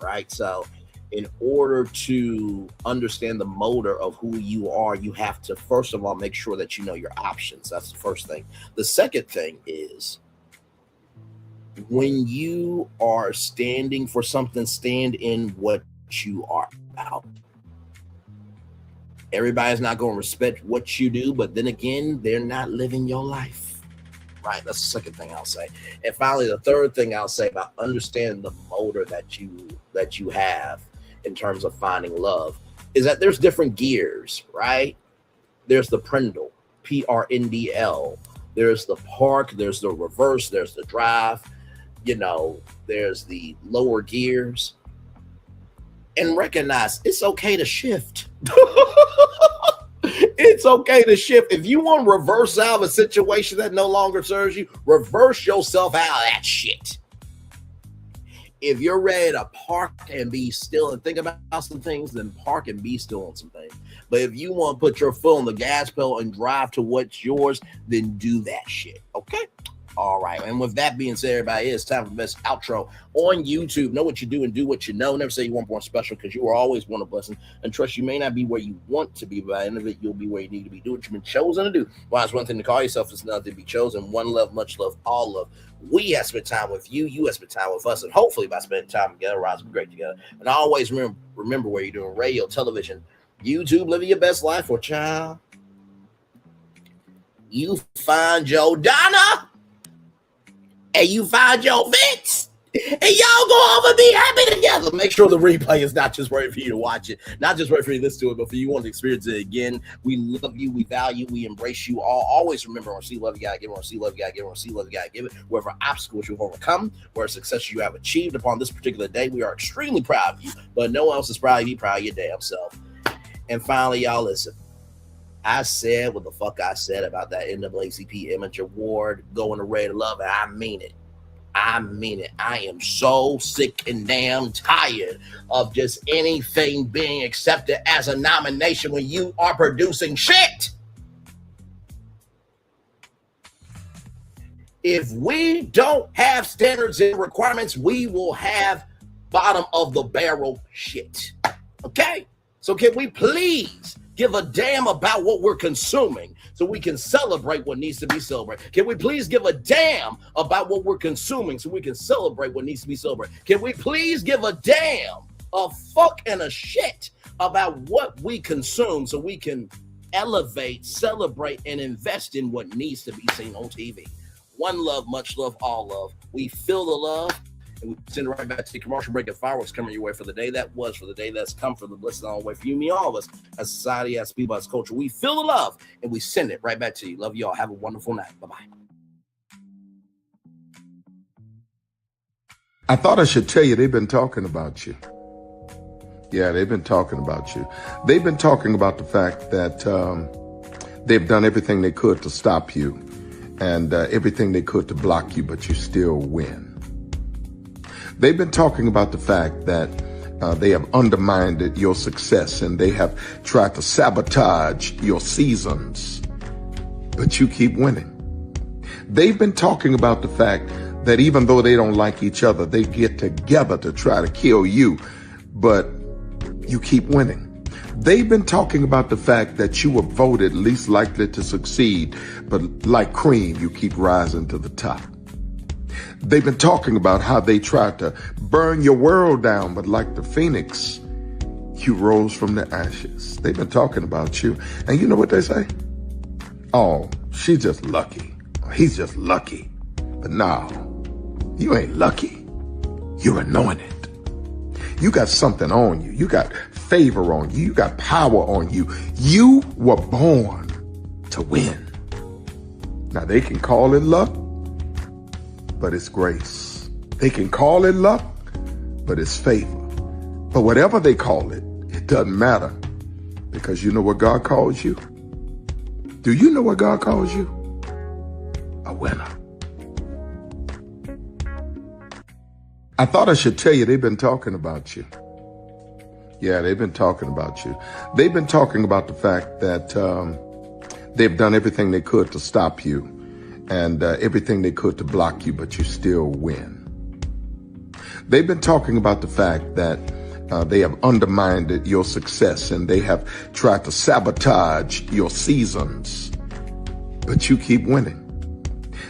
right? So in order to understand the motor of who you are, you have to, first of all, make sure that you know your options. That's the first thing. The second thing is, when you are standing for something, stand in what you are about. Everybody's not going to respect what you do, but then again, they're not living your life, right? That's the second thing I'll say. And finally, the third thing I'll say about understanding the motor that you have in terms of finding love is that there's different gears, right? There's the Prindle, PRNDL. There's the park, there's the reverse, there's the drive. There's the lower gears, and recognize it's okay to shift. It It's okay to shift. If you want to reverse out of a situation that no longer serves you, reverse yourself out of that shit. If you're ready to park and be still and think about some things, then park and be still on some things. But if you want to put your foot on the gas pedal and drive to what's yours, then do that shit. Okay? All right. And with that being said, everybody, it's time for the best outro on YouTube. Know what you do and do what you know. Never say you weren't born special, because you are always one of blessing. And trust, you may not be where you want to be, but by the end of it, you'll be where you need to be. Do what you've been chosen to do. Why, it's one thing to call yourself, it's another to be chosen. One love, much love, all love. We have spent time with you. You have spent time with us. And hopefully by spending time together, Rise will be great together. And always remember where you're doing radio, television, YouTube, living your best life, or child, you find your Donna and you find your Vince, and y'all go home and be happy together. Make sure the replay is not just ready for you to watch it, not just ready for you to listen to it, but for you want to experience it again. We love you, we value, we embrace you all. Always remember, or see love you gotta give, or see love you gotta give, or see love you gotta give it. Wherever obstacles you've overcome, where success you have achieved upon this particular day, we are extremely proud of you, but no one else is proud of you. Proud of your damn self. And finally, y'all, listen. I said what the fuck I said about that NAACP Image Award going to Ray to Love, and I mean it. I mean it. I am so sick and damn tired of just anything being accepted as a nomination when you are producing shit. If we don't have standards and requirements, we will have bottom of the barrel shit. Okay? So can we please give a damn about what we're consuming so we can celebrate what needs to be celebrated? Can we please give a damn about what we're consuming so we can celebrate what needs to be celebrated? Can we please give a damn, a fuck and a shit about what we consume so we can elevate, celebrate, and invest in what needs to be seen on TV? One love, much love, all love. We feel the love. And we send it right back to the commercial break and fireworks coming your way for the day that was, for the day that's come, for the blessing all the way for you, me, all of us, as society, as people, as culture. We feel the love and we send it right back to you. Love you all. Have a wonderful night. Bye-bye. I thought I should tell you, they've been talking about you. Yeah, they've been talking about you. They've been talking about the fact that they've done everything they could to stop you and everything they could to block you, but you still win. They've been talking about the fact that they have undermined your success and they have tried to sabotage your seasons, but you keep winning. They've been talking about the fact that even though they don't like each other, they get together to try to kill you, but you keep winning. They've been talking about the fact that you were voted least likely to succeed, but like cream, you keep rising to the top. They've been talking about how they tried to burn your world down, but like the phoenix, you rose from the ashes. They've been talking about you. And you know what they say? Oh, she's just lucky. He's just lucky. But no, you ain't lucky. You're anointed. You got something on you. You got favor on you. You got power on you. You were born to win. Now they can call it luck, but it's grace. They can call it luck, but it's favor. But whatever they call it, it doesn't matter, because you know what God calls you? Do you know what God calls you? A winner. I thought I should tell you, they've been talking about you. Yeah, they've been talking about you. They've been talking about the fact that they've done everything they could to stop you and everything they could to block you, but you still win. They've been talking about the fact that they have undermined your success and they have tried to sabotage your seasons, but you keep winning.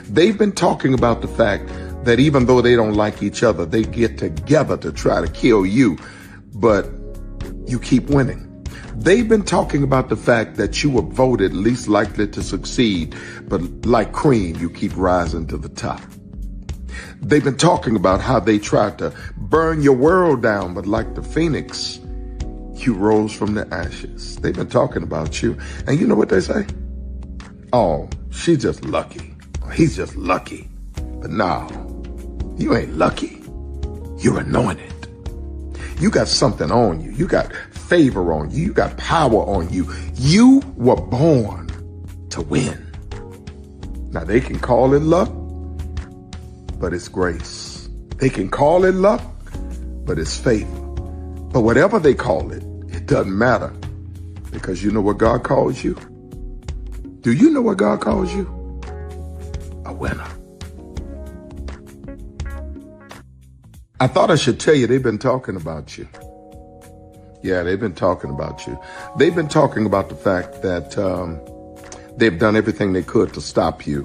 They've been talking about the fact that even though they don't like each other, they get together to try to kill you, but you keep winning. They've been talking about the fact that you were voted least likely to succeed, but like cream, you keep rising to the top. They've been talking about how they tried to burn your world down, but like the phoenix, you rose from the ashes. They've been talking about you. And you know what they say? Oh, she's just lucky. He's just lucky. But no, you ain't lucky. You're anointed. You got something on you. You got favor on you. You got power on you. You were born to win. Now, they can call it luck, but it's grace. They can call it luck, but it's favor. But whatever they call it, it doesn't matter, because you know what God calls you? Do you know what God calls you? A winner. I thought I should tell you, they've been talking about you. Yeah, they've been talking about you. They've been talking about the fact that they've done everything they could to stop you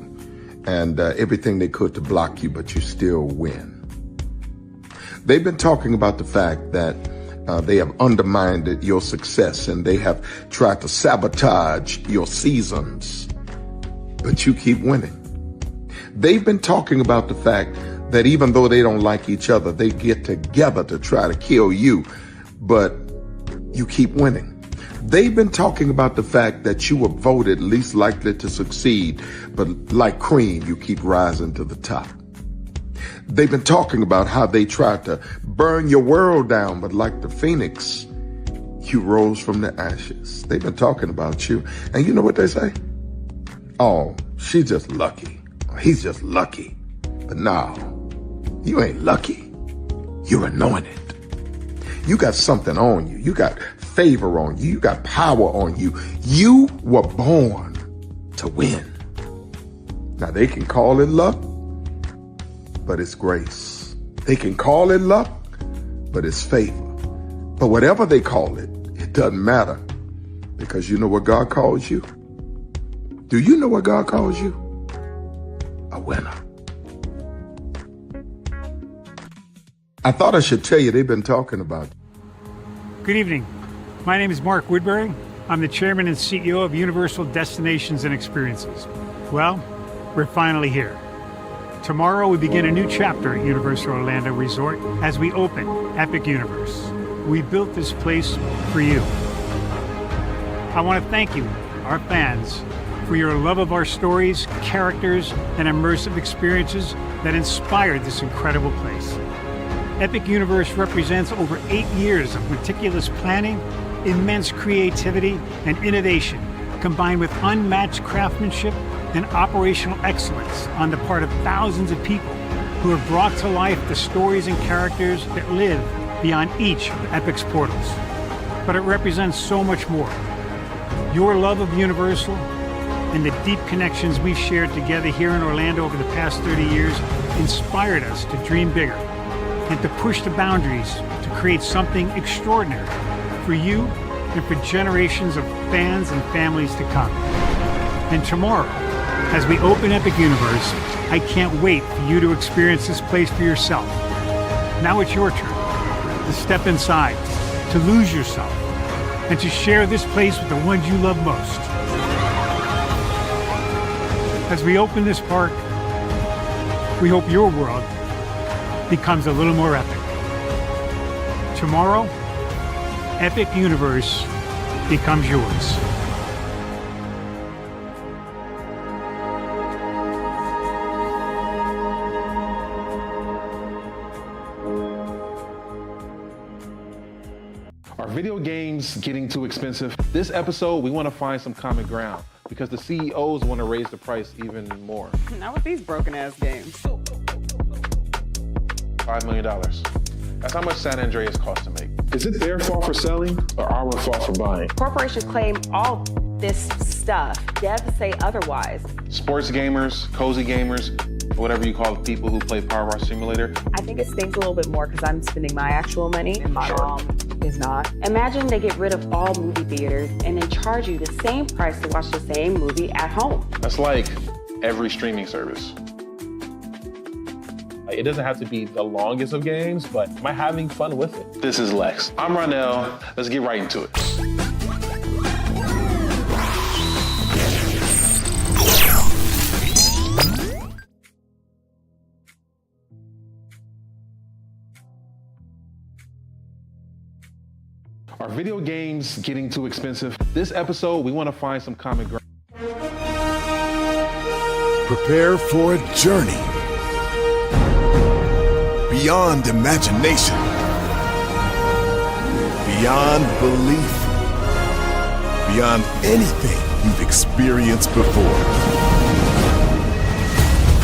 and everything they could to block you, but you still win. They've been talking about the fact that they have undermined your success and they have tried to sabotage your seasons, but you keep winning. They've been talking about the fact that even though they don't like each other, they get together to try to kill you, but you keep winning. They've been talking about the fact that you were voted least likely to succeed, but like cream, you keep rising to the top. They've been talking about how they tried to burn your world down, but like the phoenix, you rose from the ashes. They've been talking about you. And you know what they say? Oh, she's just lucky. He's just lucky. But no, you ain't lucky. You're anointed. You got something on you. You got favor on you. You got power on you. You were born to win. Now, they can call it luck, but it's grace. They can call it luck, but it's favor. But whatever they call it, it doesn't matter, because you know what God calls you? Do you know what God calls you? A winner. I thought I should tell you, they've been talking about you. Good evening. My name is Mark Woodbury. I'm the chairman and CEO of Universal Destinations and Experiences. Well, we're finally here. Tomorrow we begin a new chapter at Universal Orlando Resort as we open Epic Universe. We built this place for you. I want to thank you, our fans, for your love of our stories, characters, and immersive experiences that inspired this incredible place. Epic Universe represents over 8 years of meticulous planning, immense creativity, and innovation, combined with unmatched craftsmanship and operational excellence on the part of thousands of people who have brought to life the stories and characters that live beyond each of Epic's portals. But it represents so much more. Your love of Universal and the deep connections we've shared together here in Orlando over the past 30 years inspired us to dream bigger and to push the boundaries to create something extraordinary for you and for generations of fans and families to come. And tomorrow, as we open Epic Universe, I can't wait for you to experience this place for yourself. Now it's your turn to step inside, to lose yourself, and to share this place with the ones you love most. As we open this park, we hope your world becomes a little more epic. Tomorrow, Epic Universe becomes yours. Are video games getting too expensive? This episode, we want to find some common ground because the CEOs want to raise the price even more. Not with these broken ass games. $5 million. That's how much San Andreas costs to make. Is it their fault for selling or our fault for buying? Corporations claim all this stuff. Devs say otherwise. Sports gamers, cozy gamers, whatever you call the people who play Power Wash Simulator. I think it stings a little bit more because I'm spending my actual money and my mom is not. Imagine they get rid of all movie theaters and then charge you the same price to watch the same movie at home. That's like every streaming service. It doesn't have to be the longest of games, but am I having fun with it? This is Lex. I'm Ronell. Let's get right into it. Are video games getting too expensive? This episode, we want to find some common ground. Prepare for a journey beyond imagination. beyond belief, beyond anything you've experienced before.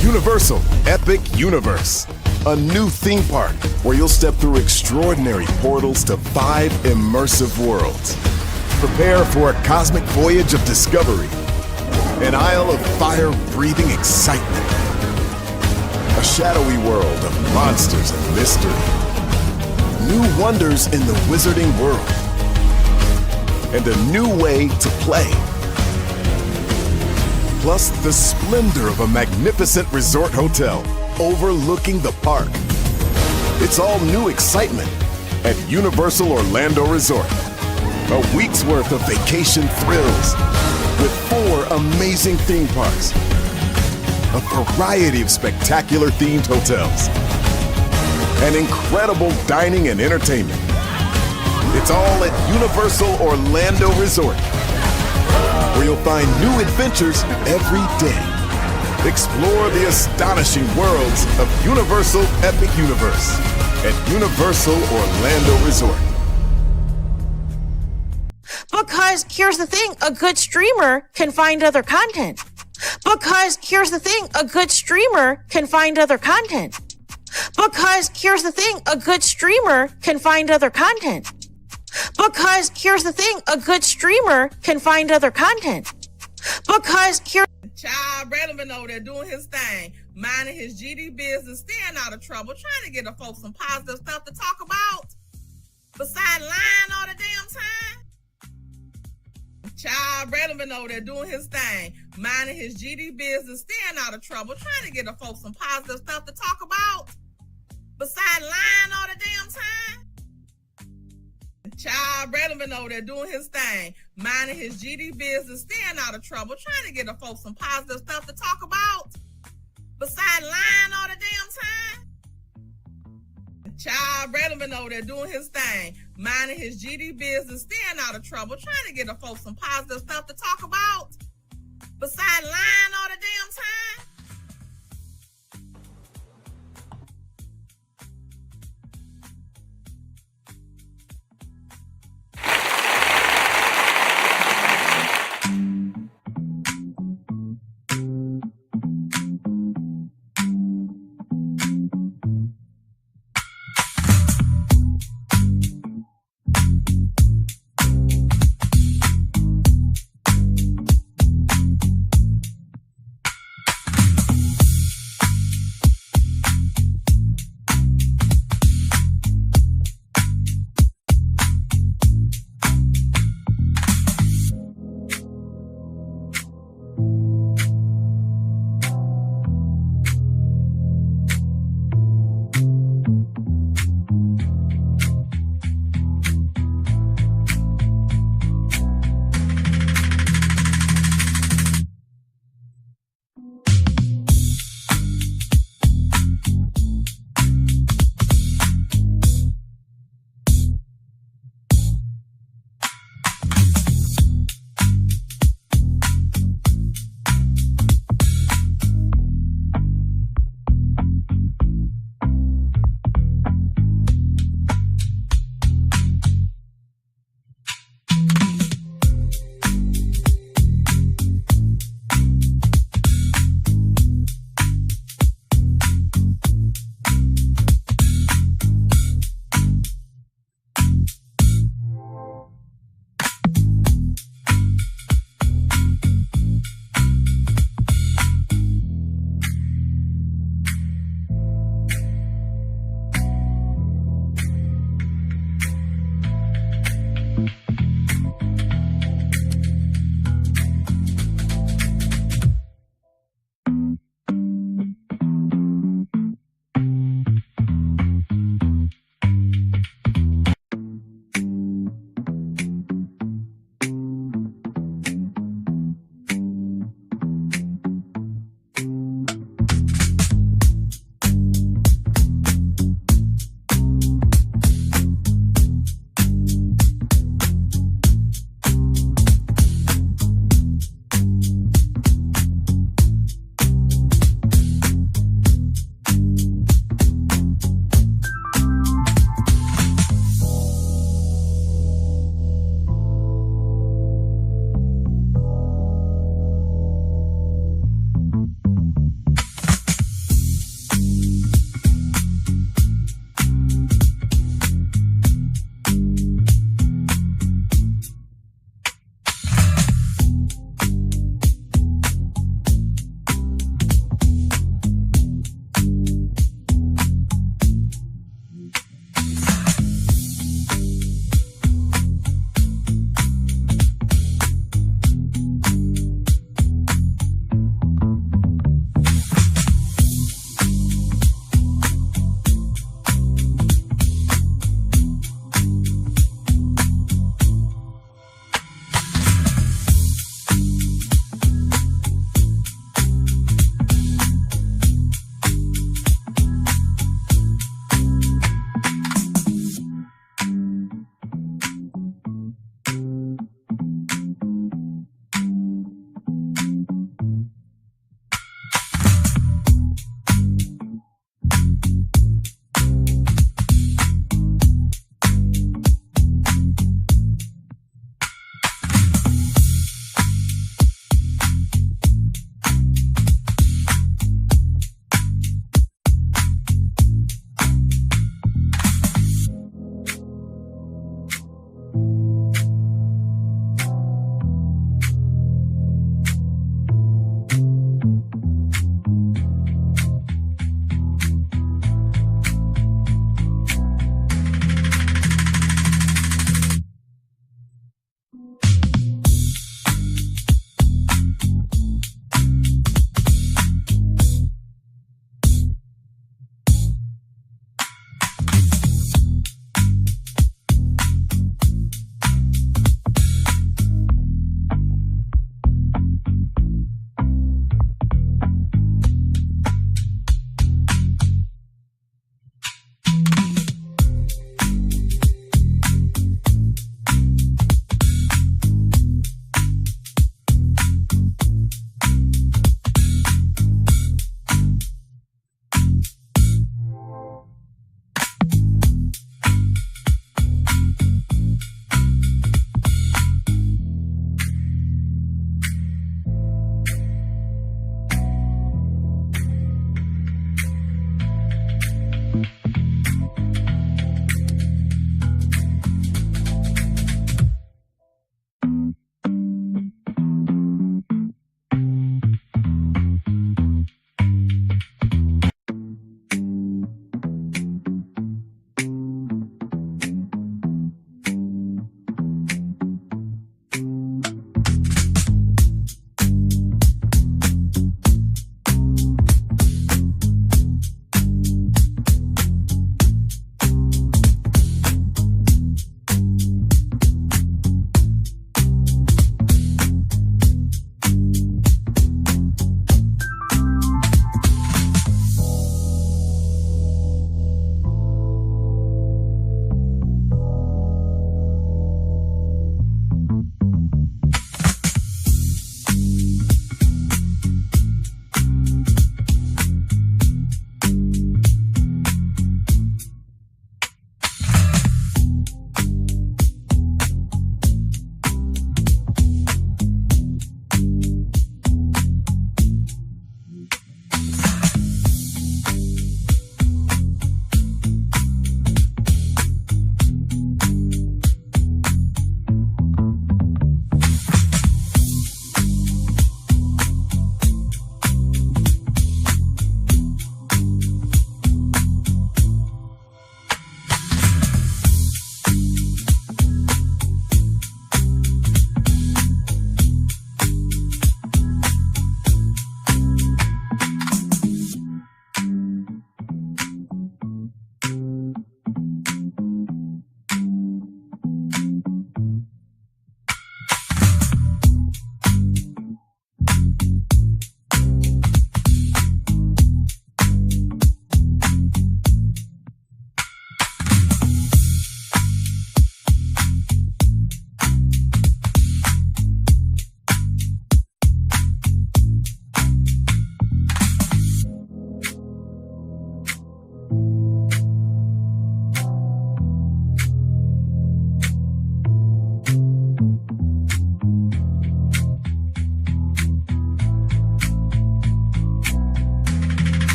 Universal Epic Universe, a new theme park where you'll step through extraordinary portals to 5 immersive worlds. Prepare for a cosmic voyage of discovery, an isle of fire-breathing excitement, a shadowy world of monsters and mystery, new wonders in the wizarding world, and a new way to play. Plus the splendor of a magnificent resort hotel overlooking the park. It's all new excitement at Universal Orlando Resort. A week's worth of vacation thrills with 4 amazing theme parks, a variety of spectacular themed hotels, and incredible dining and entertainment. It's all at Universal Orlando Resort, where you'll find new adventures every day. Explore the astonishing worlds of Universal Epic Universe at Universal Orlando Resort. Because here's the thing, a good streamer can find other content. Because here's the thing, a good streamer can find other content. Because here's the thing, a good streamer can find other content. Because here's the thing, a good streamer can find other content. Because here. Child, Braylon been over there doing his thing, minding his GD business, staying out of trouble, trying to get the folks some positive stuff to talk about. Besides lying all the damn time. Child, Braylon been over there doing his thing, minding his GD business, staying out of trouble, trying to get the folks some positive stuff to talk about. Besides lying all the damn time. Child, Braylon been over there doing his thing, minding his GD business, staying out of trouble, trying to get the folks some positive stuff to talk about. Besides lying all the damn time. Child, Braylon been over there doing his thing, minding his GD business, staying out of trouble, trying to get the folks some positive stuff to talk about. Besides lying